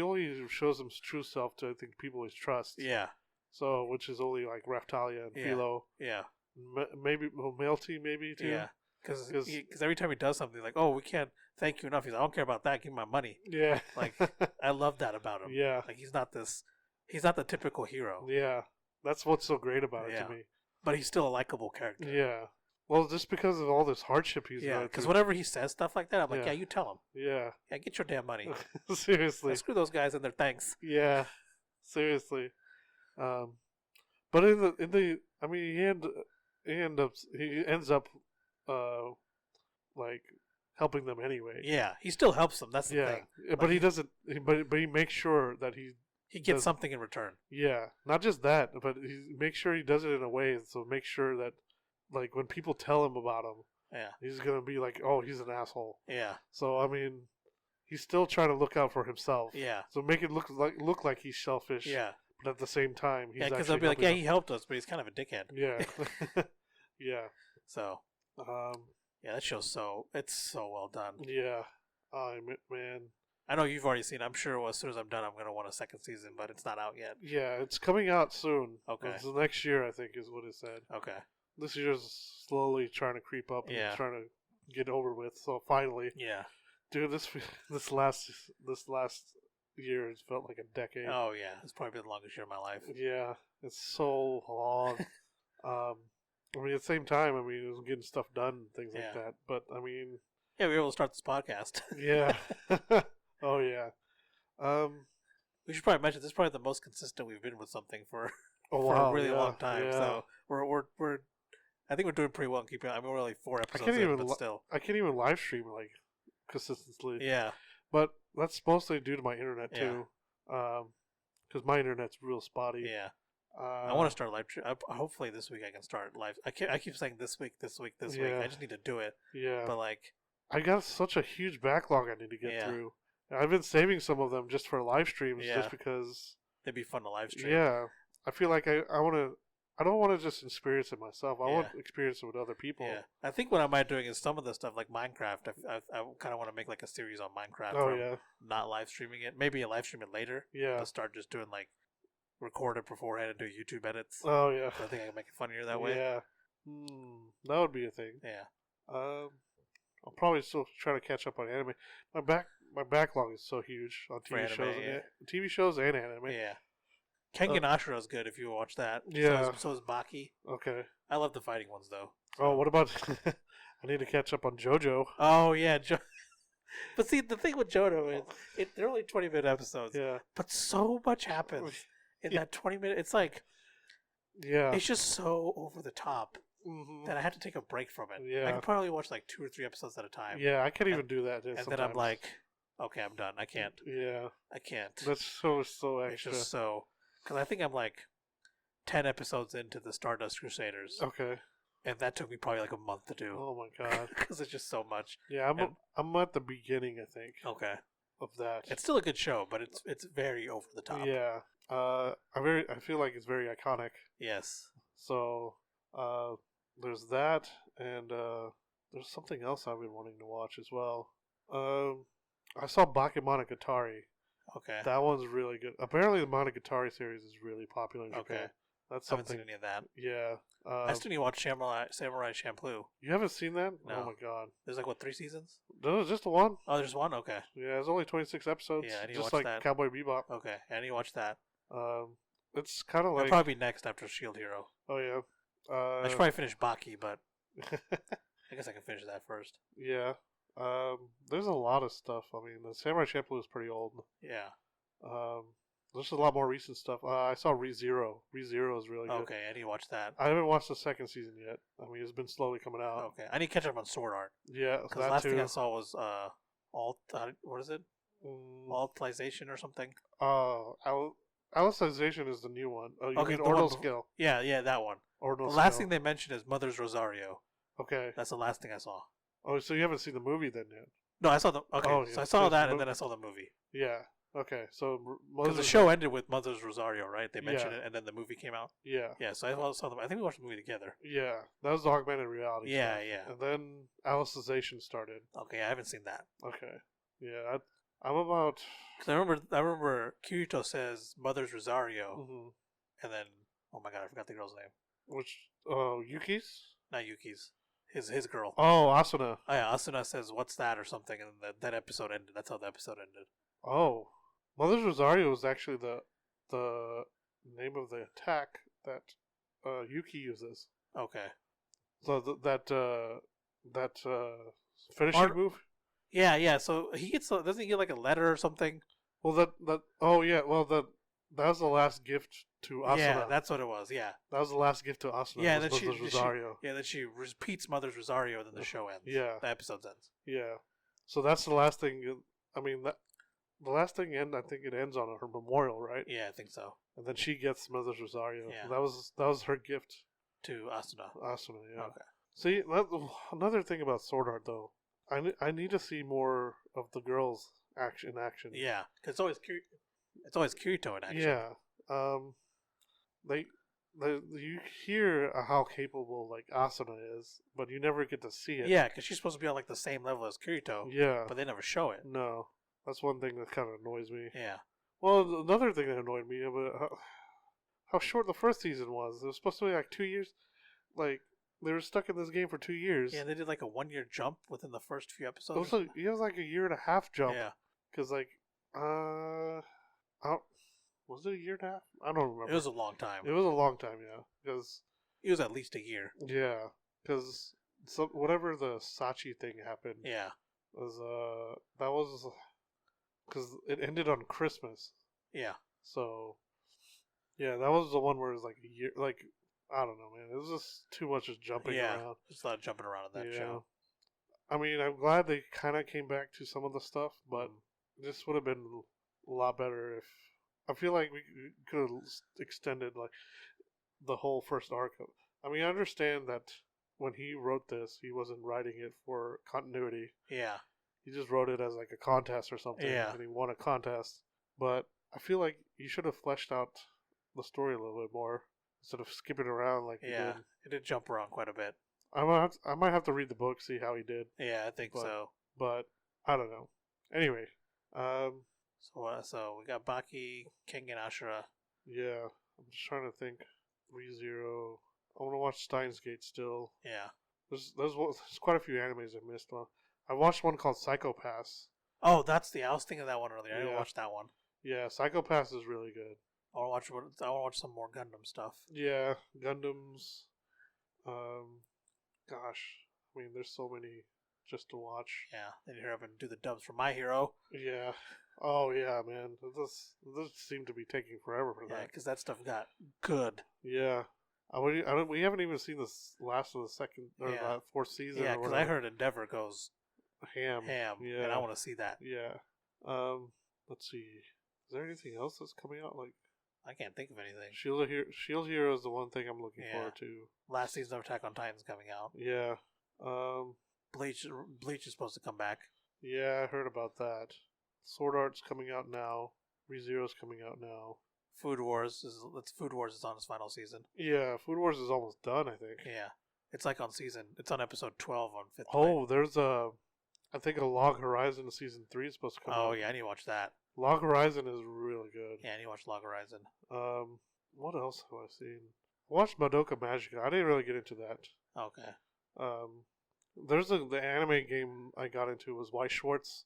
only shows his true self to I think people he trusts. Yeah, so which is only like Raftalia and Philo. Yeah, maybe Melty maybe too. Yeah. Because every time he does something, like, oh, we can't thank you enough. He's like, I don't care about that. Give me my money. Yeah. Like, I love that about him. Yeah. Like, he's not the typical hero. Yeah. That's what's so great about it to me. But he's still a likable character. Yeah. Well, just because of all this hardship he's going through. Because whenever he says stuff like that, I'm like, you tell him. Yeah. Yeah, get your damn money. Seriously. Screw those guys and their thanks. Yeah. Seriously. But I mean, he ends up like helping them anyway. Yeah, he still helps them. That's the thing. But he doesn't. But he makes sure that he gets something in return. Yeah, not just that, but he makes sure he does it in a way so make sure that like when people tell him about him, Yeah. He's gonna be like, oh, he's an asshole. Yeah. So I mean, he's still trying to look out for himself. Yeah. So make it look like he's selfish. Yeah. But at the same time, he's because they'll be like, he helped us, but he's kind of a dickhead. Yeah. Yeah. So. Yeah, that show's it's so well done. Yeah. Man. I know you've already seen it. I'm sure as soon as I'm done, I'm going to want a second season, but it's not out yet. Yeah, it's coming out soon. Okay. It's the next year, I think, is what it said. Okay. This year's slowly trying to creep up and trying to get over with. So finally. Yeah. Dude, this last year has felt like a decade. Oh, yeah. It's probably been the longest year of my life. Yeah. It's so long. I mean, at the same time, I mean, it was getting stuff done and things like that. But, I mean... Yeah, we were able to start this podcast. Yeah. Oh, yeah. We should probably mention, this is probably the most consistent we've been with something for a really long time. Yeah. So, we're I think we're doing pretty well in keeping... I mean, we're only 4 episodes in, but still. I can't even live stream, like, consistently. Yeah. But that's mostly due to my internet, too. Because my internet's real spotty. Yeah. I want to start live stream. Hopefully this week I can start live. I keep saying this week. I just need to do it. Yeah. But like, I got such a huge backlog I need to get through. I've been saving some of them just for live streams, just because they'd be fun to live stream. Yeah. I feel like I want to. I don't want to just experience it myself. I want to experience it with other people. Yeah. I think what I might doing is some of the stuff like Minecraft. I kind of want to make like a series on Minecraft. Oh yeah. Not live streaming it. Maybe a live stream it later. Yeah. But start just doing like. Record it beforehand and do YouTube edits. Oh yeah, so I think I can make it funnier that way. Yeah, that would be a thing. Yeah. I'll probably still try to catch up on anime. My backlog is so huge on TV shows and anime. Yeah. Kengan Ashura is good if you watch that. Yeah. So is Baki. Okay. I love the fighting ones though. So. Oh, what about? I need to catch up on JoJo. Oh yeah, But see, the thing with JoJo is they're only 20-minute episodes. Yeah. But so much happens. In that 20-minute, it's like, it's just so over the top that I had to take a break from it. Yeah. I could probably watch like 2 or 3 episodes at a time. Yeah, I can't even do that. And then I'm like, okay, I'm done. I can't. Yeah. I can't. That's so extra. It's just so, because I think I'm like 10 episodes into the Stardust Crusaders. Okay. And that took me probably like a month to do. Oh my god. Because it's just so much. Yeah, I'm at the beginning, I think. Okay. Of that. It's still a good show, but it's very over the top. Yeah. I feel like it's very iconic. Yes. So, there's that, and there's something else I've been wanting to watch as well. I saw Bakemonogatari. Okay. That one's really good. Apparently, the Monogatari series is really popular in Japan. Okay. That's I haven't something. seen any of that. Yeah. I still need to watch Samurai Champloo. You haven't seen that? No. Oh my god. There's like, 3 seasons? No, just the one. Oh, there's one? Okay. Yeah, it's only 26 episodes. Yeah, I need to just watch like that. Cowboy Bebop. Okay, I need to watch that. It's kind of like... It'll probably be next after Shield Hero. Oh, yeah. I should probably finish Baki, but I guess I can finish that first. Yeah. There's a lot of stuff. I mean, the Samurai Champloo is pretty old. Yeah. There's a lot more recent stuff. I saw ReZero. ReZero is really good. Okay, I need to watch that. I haven't watched the second season yet. I mean, it's been slowly coming out. Okay, I need to catch up on Sword Art. Yeah, because the last thing I saw was what is it? Altization or something? Alicization is the new one. Oh, you okay, mean Ordinal Skill. Yeah, that one. Ordinal the last Skill. thing they mentioned is Mother's Rosario. Okay. That's the last thing I saw. Oh, so you haven't seen the movie then yet? No, I saw the... Okay, oh, yeah. So I saw that and then I saw the movie. Yeah. Okay, so... Because the show ended with Mother's Rosario, right? They mentioned it and then the movie came out? Yeah. Yeah, so I saw them. I think we watched the movie together. Yeah, that was the augmented reality Yeah, stuff. yeah. And then Alicization started. Okay, I haven't seen that. Okay. Yeah, I'm about... Because I remember Kirito says Mother's Rosario, and then... Oh my god, I forgot the girl's name. Which... Yuki's? Not Yuki's. His girl. Oh, Asuna. Oh yeah, Asuna says, "What's that?" or something, and that episode ended. That's how the episode ended. Oh, Mother's Rosario was actually the name of the attack that Yuki uses. Okay. So that finishing move. Yeah. So he gets doesn't he get like a letter or something? Well, that that was the last gift to Asuna. Yeah, that's what it was. Yeah, that was the last gift to Asuna. Yeah, then Mother's Rosario. Then she repeats Mother's Rosario, and then the show ends. Yeah, the episode ends. Yeah, so that's the last thing. I mean, the last thing I think it ends on her memorial, right? Yeah, I think so. And then she gets Mother's Rosario. Yeah, that was her gift to Asuna. Asuna, yeah. Okay. See, another thing about Sword Art though, I need to see more of the girls in action. Yeah, because it's always Kirito in action. Yeah, they, you hear how capable like Asuna is, but you never get to see it. Yeah, because she's supposed to be on like the same level as Kirito. Yeah, but they never show it. No, that's one thing that kind of annoys me. Yeah. Well, another thing that annoyed me about how short the first season was. It was supposed to be like 2 years. Like they were stuck in this game for 2 years. Yeah, they did like a 1-year jump within the first few episodes. It was like a year and a half jump. Yeah. Because like, was it a year and a half? I don't remember. It was a long time. It was a long time, yeah. Because it was at least a year. Yeah, because whatever the Sachi thing happened. Yeah. Was that was because it ended on Christmas. Yeah. So, yeah, that was the one where it was like a year. Like I don't know, man. It was just too much just jumping around. Just a lot of jumping around in that show. I mean, I'm glad they kind of came back to some of the stuff, but this would have been a lot better if. I feel like we could have extended like the whole first arc. I mean, I understand that when he wrote this, he wasn't writing it for continuity. Yeah. He just wrote it as like a contest or something. Yeah. And he won a contest. But I feel like you should have fleshed out the story a little bit more instead of skipping around like he did. It did jump around quite a bit. I might have to read the book, see how he did. Yeah, I think so. But I don't know. Anyway, so we got Baki, King, and Ashura. Yeah, I'm just trying to think. ReZero. I want to watch Steins Gate still. Yeah. There's quite a few animes I missed. I watched one called Psycho-Pass. Oh, I was thinking of that one earlier. I didn't watch that one. Yeah, Psycho-Pass is really good. I want to watch some more Gundam stuff. Yeah, Gundams. Gosh, I mean, there's so many just to watch. Yeah, then you're having to do the dubs for My Hero. Yeah. Oh yeah, man. This seemed to be taking forever for that. Yeah, because that stuff got good. Yeah. We haven't even seen the last of the second or the fourth season. Yeah, because I heard Endeavor goes ham. Yeah, and I want to see that. Yeah. Let's see. Is there anything else that's coming out? Like, I can't think of anything. Shield Hero is the one thing I'm looking forward to. Last season of Attack on Titan is coming out. Yeah. Bleach is supposed to come back. Yeah, I heard about that. Sword Art's coming out now. ReZero's coming out now. Food Wars is on its final season. Yeah, Food Wars is almost done, I think. Yeah. It's like it's on episode 12 on 5th. Oh, there's I think a Log Horizon season 3 is supposed to come out. Oh yeah, I need to watch that. Log Horizon is really good. Yeah, I need to watch Log Horizon. What else have I seen? I watched Madoka Magica. I didn't really get into that. Okay. There's the anime game I got into was Weiss Schwartz.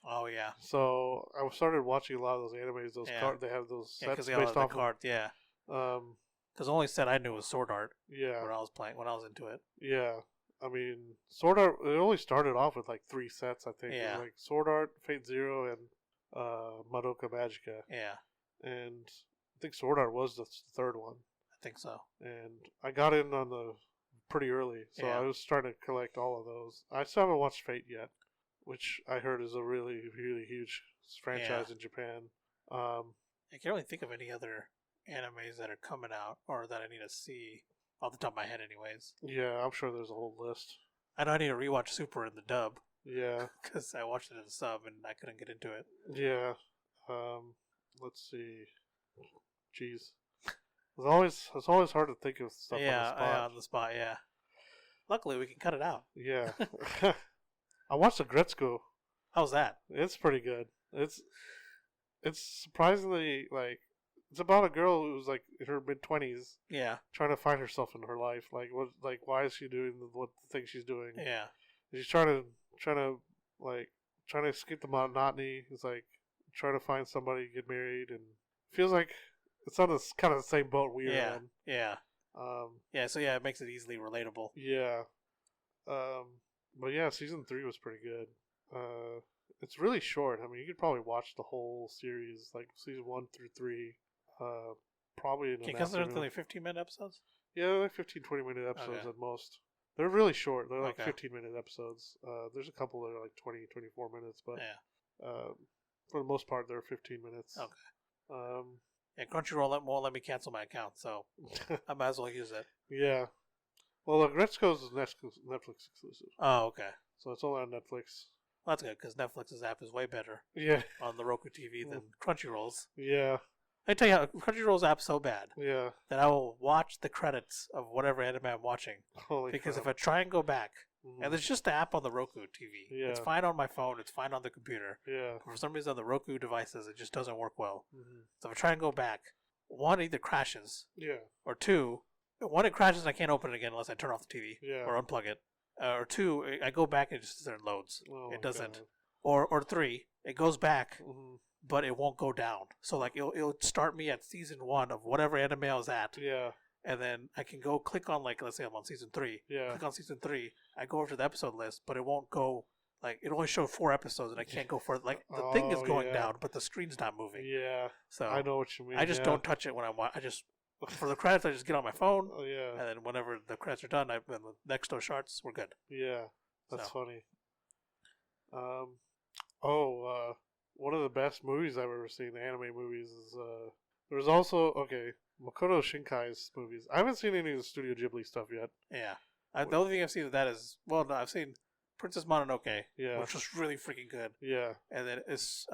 Oh yeah. So I started watching a lot of those animes. They have those sets based off cards. Yeah. Because the only set I knew was Sword Art. Yeah. When I was into it. Yeah. I mean, Sword Art. It only started off with like 3 sets, I think. Yeah. Like Sword Art, Fate Zero, and Madoka Magica. Yeah. And I think Sword Art was the third one. I think so. And I got in on the pretty early, so I was starting to collect all of those. I still haven't watched Fate yet, which I heard is a really, really huge franchise in Japan. I can't really think of any other animes that are coming out or that I need to see off the top of my head anyways. Yeah, I'm sure there's a whole list. I know I need to rewatch Super in the dub. Yeah. Because I watched it in the sub and I couldn't get into it. Yeah. Let's see. Jeez. It's always hard to think of stuff on the spot. Yeah, on the spot, yeah. Luckily, we can cut it out. Yeah. I watched the Gretzko. How's that? It's pretty good. It's surprisingly, like, it's about a girl who's, like, in her mid-20s. Yeah. Trying to find herself in her life. Like, why is she doing the things she's doing? Yeah. She's trying to escape the monotony. It's like, trying to find somebody, get married, and feels like it's on this kind of the same boat we are on. Yeah. So it makes it easily relatable. Yeah. But yeah, season 3 was pretty good. It's really short. I mean, you could probably watch the whole series, like season 1 through 3, probably in an afternoon. Consider it only 15-minute episodes? Yeah, like 15, 20-minute episodes at most. They're really short. They're like 15-minute episodes. There's a couple that are like 20, 24 minutes, but for the most part, they're 15 minutes. Okay. Crunchyroll won't let me cancel my account, so I might as well use it. Yeah. Well, Agretzko's is Netflix exclusive. Oh, okay. So it's only on Netflix. Well, that's good, because Netflix's app is way better Yeah. on the Roku TV than Crunchyroll's. Yeah. I tell you how, Crunchyroll's app's so bad Yeah. that I will watch the credits of whatever anime I'm watching. Holy Because crap. if I try and go back, and there's just the app on the Roku TV. Yeah. It's fine on my phone. It's fine on the computer. Yeah. For some reason, on the Roku devices, it just doesn't work well. Mm-hmm. So if I try and go back, one, either crashes, Yeah. or two, one, it crashes and I can't open it again unless I turn off the TV Yeah. or unplug it. Or two, I go back and it just sits there and loads. Oh, It doesn't. God. Or three, it goes back, Mm-hmm. but it won't go down. So like it'll start me at season 1 of whatever anime I was at, Yeah. and then I can go click on, like, let's say I'm on season 3. Yeah. Click on season 3. I go over to the episode list, but it won't go. Like, it only showed 4 episodes, and I can't go further. Like, the thing is going down, but the screen's not moving. Yeah. So I know what you mean. I just don't touch it when I'm. I just for the credits, I just get on my phone, Oh yeah. and then whenever the credits are done, when the next door starts, we're good. Yeah. That's So. funny. One of the best movies I've ever seen, anime movies, is there was also Makoto Shinkai's movies. I haven't seen any of the Studio Ghibli stuff yet. Yeah. The only thing I've seen of that is, well, no, I've seen Princess Mononoke, Yeah. which was really freaking good. Yeah. And then it's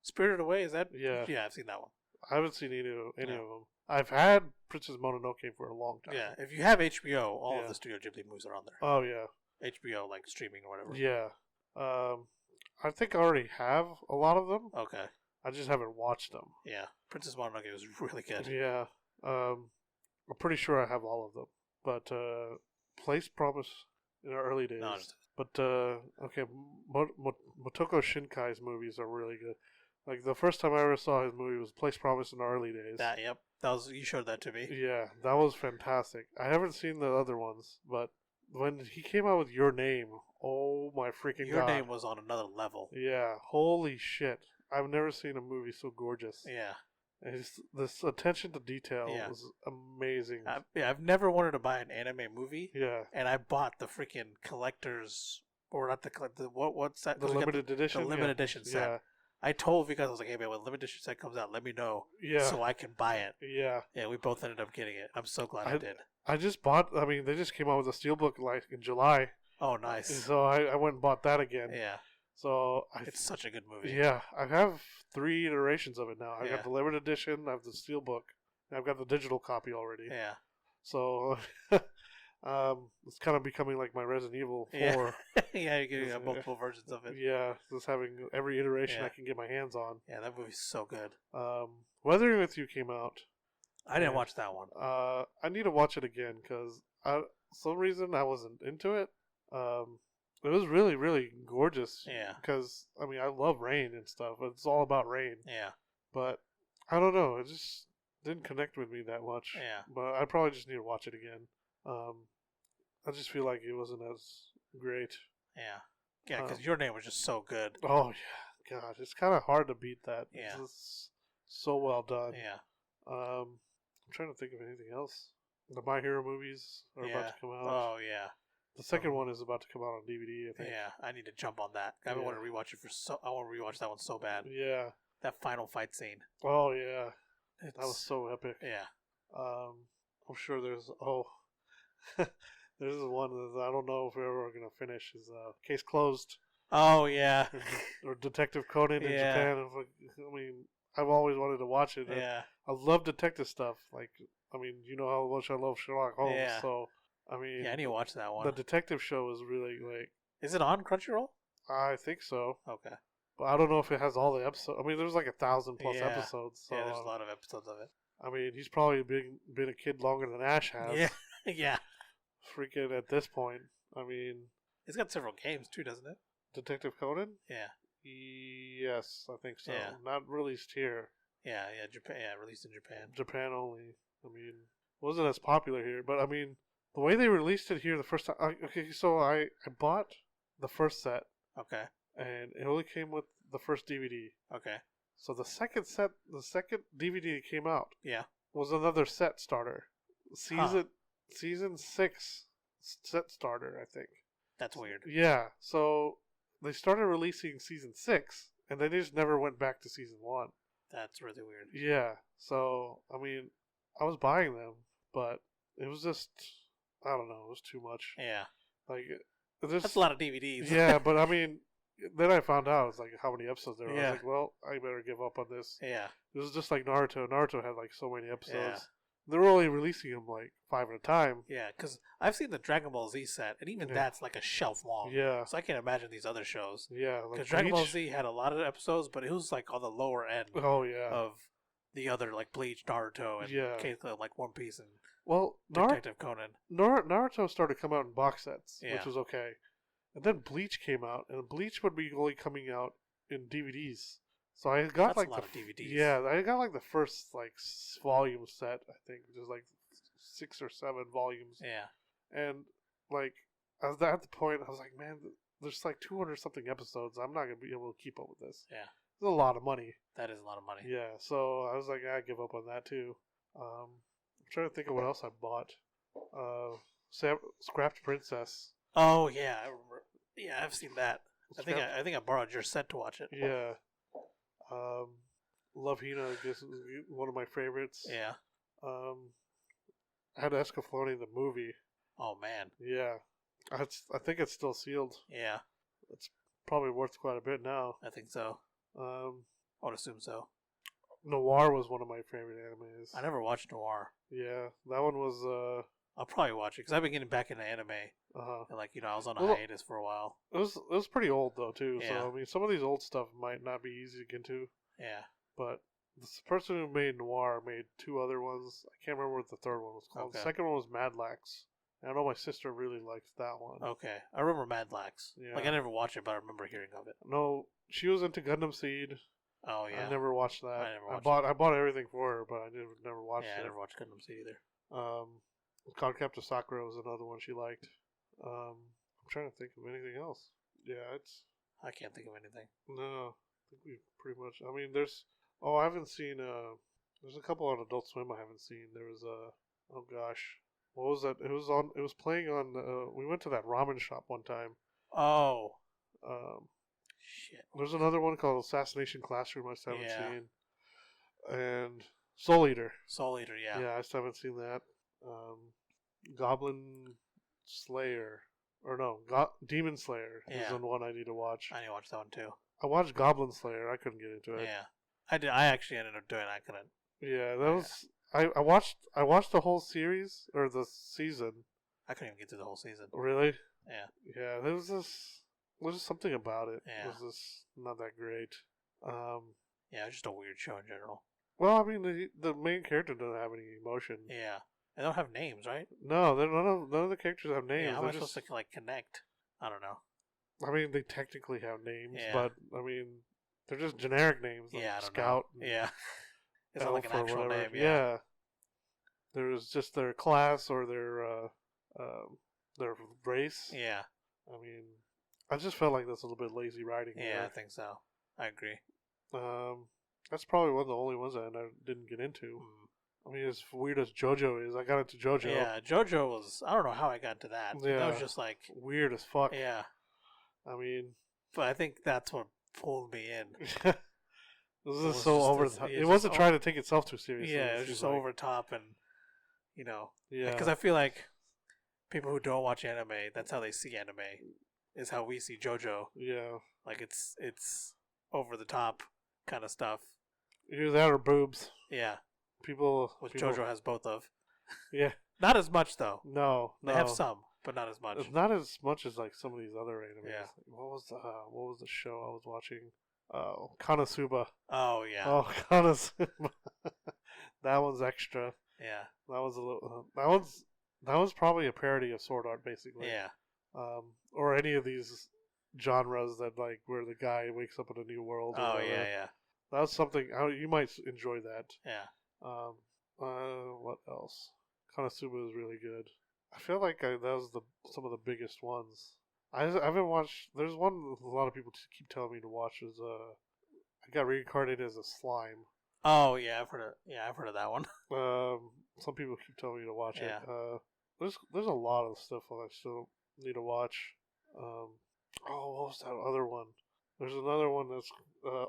Spirited Away. Is that? Yeah. Yeah, I've seen that one. I haven't seen any Yeah. of them. I've had Princess Mononoke for a long time. Yeah. If you have HBO, all Yeah. of the Studio Ghibli movies are on there. Oh yeah. HBO, like streaming or whatever. Yeah. I think I already have a lot of them. Okay. I just haven't watched them. Yeah. Princess Mononoke was really good. Yeah. I'm pretty sure I have all of them. But Place Promise in our early days. No, But Motoko Shinkai's movies are really good. Like the first time I ever saw his movie was Place Promise in the early days. Yep. You showed that to me. Yeah, that was fantastic. I haven't seen the other ones, but when he came out with Your Name, oh my freaking Your god. Name was on another level. Yeah, holy shit. I've never seen a movie so gorgeous. Yeah. And this attention to detail Yeah. was amazing. I've never wanted to buy an anime movie, Yeah. and I bought the freaking collector's, or not what's that? The 'Cause we got limited edition? The limited edition set. Yeah. I told Vika, I was like, hey man, when the limited edition set comes out, let me know Yeah. so I can buy it. Yeah. Yeah, we both ended up getting it. I'm so glad I did. I just bought, they just came out with a steelbook like in July. Oh, nice. And so I went and bought that again. Yeah. So It's such a good movie. Yeah, I have 3 iterations of it now. I've Yeah. got the limited edition, I have the steelbook, and I've got the digital copy already. Yeah. So it's kind of becoming like my Resident Evil 4. Yeah. Yeah, you're getting multiple versions of it. Yeah, just having every iteration Yeah. I can get my hands on. Yeah, that movie's so good. Weathering with You came out. I didn't Yeah. watch that one. I need to watch it again because some reason I wasn't into it. It was really, really gorgeous. Yeah. Because, I love rain and stuff. It's all about rain. Yeah. But, I don't know. It just didn't connect with me that much. Yeah. But I probably just need to watch it again. I just feel like it wasn't as great. Yeah. Yeah, because Your Name was just so good. Oh, yeah. God, it's kind of hard to beat that. Yeah. It's so well done. Yeah. I'm trying to think of anything else. The My Hero movies are about to come out. Oh, yeah. The second one is about to come out on DVD, I think. Yeah, I need to jump on that. I want to rewatch it I want to rewatch that one so bad. Yeah. That final fight scene. Oh, yeah. That was so epic. Yeah. I'm sure there's there's one that I don't know if we're ever gonna finish. Is Case Closed. Oh yeah. Or Detective Conan in Yeah. Japan. I've always wanted to watch it. Yeah. I love detective stuff. Like, you know how much I love Sherlock Holmes. Yeah. So, Yeah, I need to watch that one. the detective show is really like. Is it on Crunchyroll? I think so, Okay. but I don't know if it has all the episodes. There's like 1,000 plus Yeah. episodes. So, Yeah, there's a lot of episodes of it. He's probably been a kid longer than Ash has. Yeah. Yeah. Freaking at this point. It's got several games too, doesn't it? Detective Conan? Yeah. Yes, I think so. Yeah. Not released here. Yeah, Japan. Yeah, released in Japan. Japan only. Wasn't as popular here, but the way they released it here the first time. So I bought the first set, Okay. and it only came with the first DVD. Okay. So the second DVD that came out, Yeah. was another set starter, season 6 set starter, I think. That's weird. Yeah. So they started releasing season 6, and then they just never went back to season 1. That's really weird. Yeah. So I was buying them, but it was just I don't know. It was too much. Yeah. Like that's a lot of DVDs. Yeah, but I mean, then I found out it's like how many episodes there were. Yeah. I was like, well, I better give up on this. Yeah. It was just like Naruto. Naruto had like so many episodes. Yeah. They were only releasing them like 5 at a time. Yeah, because I've seen the Dragon Ball Z set, and even that's like a shelf long. Yeah. So I can't imagine these other shows. Yeah. Because Dragon Ball Z had a lot of episodes, but it was like on the lower end. Oh yeah. Of the other like Bleach, Naruto, and like One Piece and Detective Conan. Naruto started coming out in box sets, Yeah. which was okay. And then Bleach came out, and Bleach would be only coming out in DVDs. So I got That's a lot of DVDs. Yeah, I got like the first like volume set, I think, which is like 6 or 7 volumes. Yeah. And like I was at the point, I was like, man, there's like 200 something episodes. I'm not gonna be able to keep up with this. Yeah. It's a lot of money. That is a lot of money. Yeah, so I was like, I give up on that too. I'm trying to think of what else I bought. Scrapped Princess. Oh yeah, I remember. Yeah, I've seen that. I think I borrowed your set to watch it. Yeah. Love Hina, I guess, is one of my favorites. Yeah. I had Escaflowne the movie. Oh man. Yeah. I think it's still sealed. Yeah. It's probably worth quite a bit now. I think so. I would assume so. Noir was one of my favorite animes. I never watched Noir. Yeah, that one was. I'll probably watch it because I've been getting back into anime. And like I was on a hiatus for a while. It was pretty old though too. Yeah. So I mean, some of these old stuff might not be easy to get into. Yeah. But the person who made Noir made 2 other ones. I can't remember what the third one was called. Okay. The second one was Mad Lax. I know my sister really liked that one. Okay, I remember Mad Lax. Yeah. Like I never watched it, but I remember hearing of it. No, she was into Gundam Seed. Oh yeah. I never watched that. I bought everything for her, but I never watched it. Yeah, I never watched Gundam Seed either. Cardcaptor Sakura was another one she liked. I'm trying to think of anything else. Yeah, I can't think of anything. No, I think we pretty much. I mean, I haven't seen. There's a couple on Adult Swim I haven't seen. There was oh gosh, what was that? It was playing on. We went to that ramen shop one time. Oh. Shit. There's another one called Assassination Classroom I still haven't seen. And Soul Eater. Soul Eater, yeah. Yeah, I still haven't seen that. Goblin Slayer. Or no, Demon Slayer is the one I need to watch. I need to watch that one too. I watched Goblin Slayer. I couldn't get into it. Yeah. I did. I actually ended up doing it. I couldn't. Yeah, that was... I watched the whole series, or the season. I couldn't even get through the whole season. Really? Yeah. Yeah, there was just something about it. Yeah. It was just not that great. Yeah, it's just a weird show in general. Well, I mean, the main character doesn't have any emotion. Yeah. They don't have names, right? No, none of the characters have names. Yeah, how am I supposed to like connect? I don't know. I mean, they technically have names, Yeah. but I mean, they're just generic names. Like Yeah, I don't Scout. know. Yeah. It's not Elf like an or actual whatever. name. Yeah. There's just their class or their race. Yeah. I mean, I just felt like that's a little bit lazy writing. Yeah, there. I think so. I agree. That's probably one of the only ones that I didn't get into. I mean, as weird as JoJo is, I got into JoJo. Yeah, JoJo was... I don't know how I got to that. Yeah. That was just like... weird as fuck. Yeah. I mean... But I think that's what pulled me in. This is so over the top. It wasn't trying to take itself too seriously. Yeah, it was just over top and, you know... Yeah. Because I feel like people who don't watch anime, that's how they see anime. Is how we see JoJo. Yeah. Like, it's over the top kind of stuff. Either that or boobs. Yeah. Which JoJo has both of. Yeah. Not as much, though. No. They have some, but not as much. It's not as much as like some of these other animes. Yeah. What was the show I was watching? Konosuba. Oh yeah. Oh, Konosuba. That one's extra. Yeah. That was a little. That was probably a parody of Sword Art, basically. Yeah. Or any of these genres that like where the guy wakes up in a new world. Oh yeah. That was something you might enjoy that. Yeah. What else? Konosuba is really good. I feel like that was some of the biggest ones. I haven't watched. There's one a lot of people keep telling me to watch. Is I got reincarnated as a slime. Oh yeah, I've heard of that one. Some people keep telling me to watch Yeah. it. There's a lot of stuff that I still need to watch. What was that other one? There's another one that's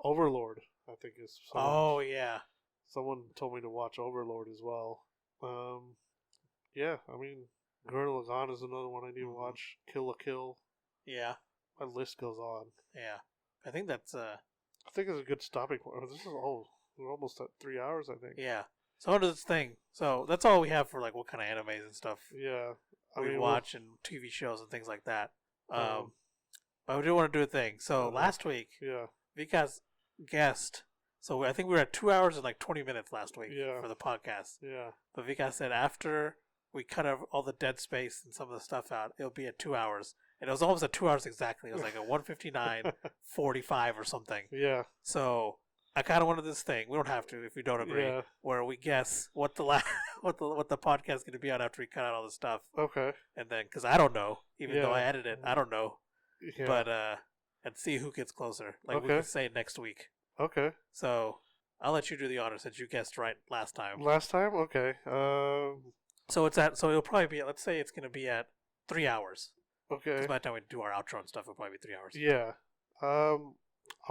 Overlord. I think is. Oh yeah. Someone told me to watch Overlord as well. Yeah, I mean, Gurren Lagann is another one I need to watch. Kill la Kill. Yeah. My list goes on. Yeah. I think that's I think it's a good stopping point. We're almost at 3 hours, I think. Yeah. So what is this thing? So that's all we have for like what kind of animes and stuff. Yeah. We watch and TV shows and things like that. But we do want to do a thing. So last week, Vika's guest. So I think we were at 2 hours and like 20 minutes last week for the podcast. Yeah. But Vika said after we cut all the dead space and some of the stuff out, it'll be at 2 hours. And it was almost at 2 hours exactly. It was like a 1:59:45 or something. Yeah. So I kind of wanted this thing. We don't have to if we don't agree. Where we guess what the what the podcast is going to be on after we cut out all the stuff. Okay. And then because I don't know, even though I edited it, I don't know. Yeah. But and see who gets closer. Like we could say next week. Okay. So I'll let you do the honor since you guessed right last time. Last time, okay. So it'll probably be. Let's say it's going to be at 3 hours. Okay. Because by the time we do our outro and stuff, it'll probably be 3 hours. Yeah. I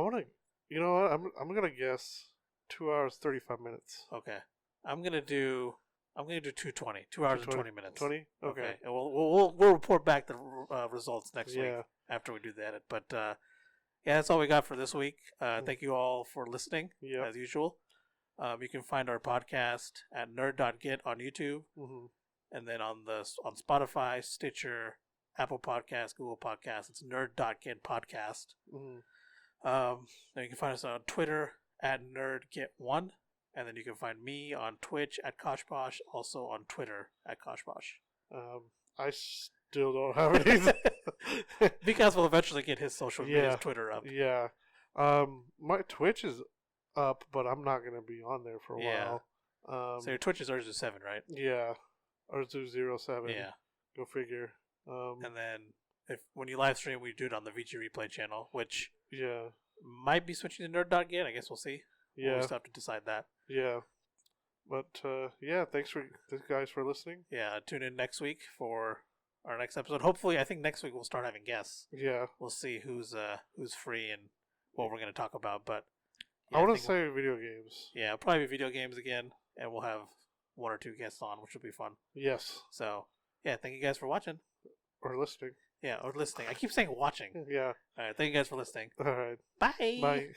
want to. You know what? I'm gonna guess 2 hours 35 minutes. Okay. I'm gonna do 2:20. 2 hours and 20 minutes. 20. Okay. And we'll report back the results next week after we do the edit. But that's all we got for this week. Thank you all for listening as usual. You can find our podcast at nerd.get on YouTube, and then on Spotify, Stitcher, Apple Podcasts, Google Podcasts. It's nerd.get podcast. Then you can find us on Twitter at nerdget1, and then you can find me on Twitch at Koshposh, also on Twitter at Koshposh. I still don't have anything. Because we'll eventually get his social media Twitter up. Yeah. My Twitch is up, but I'm not gonna be on there for a while. So your Twitch is Urzu7, right? Yeah. Urzu07. Yeah. Go figure. And then when you live stream, we do it on the VG Replay channel, which might be switching to nerd.get. I guess we'll see. Yeah. We'll still have to decide that. Yeah. But thanks guys for listening. Yeah, tune in next week for our next episode. Hopefully, I think next week we'll start having guests. Yeah. We'll see who's free and what we're going to talk about. But I want to say video games. Yeah, it'll probably be video games again, and we'll have one or two guests on, which will be fun. Yes. So, thank you guys for watching. Or listening. Yeah, or listening. I keep saying watching. Yeah. All right, thank you guys for listening. All right. Bye. Bye.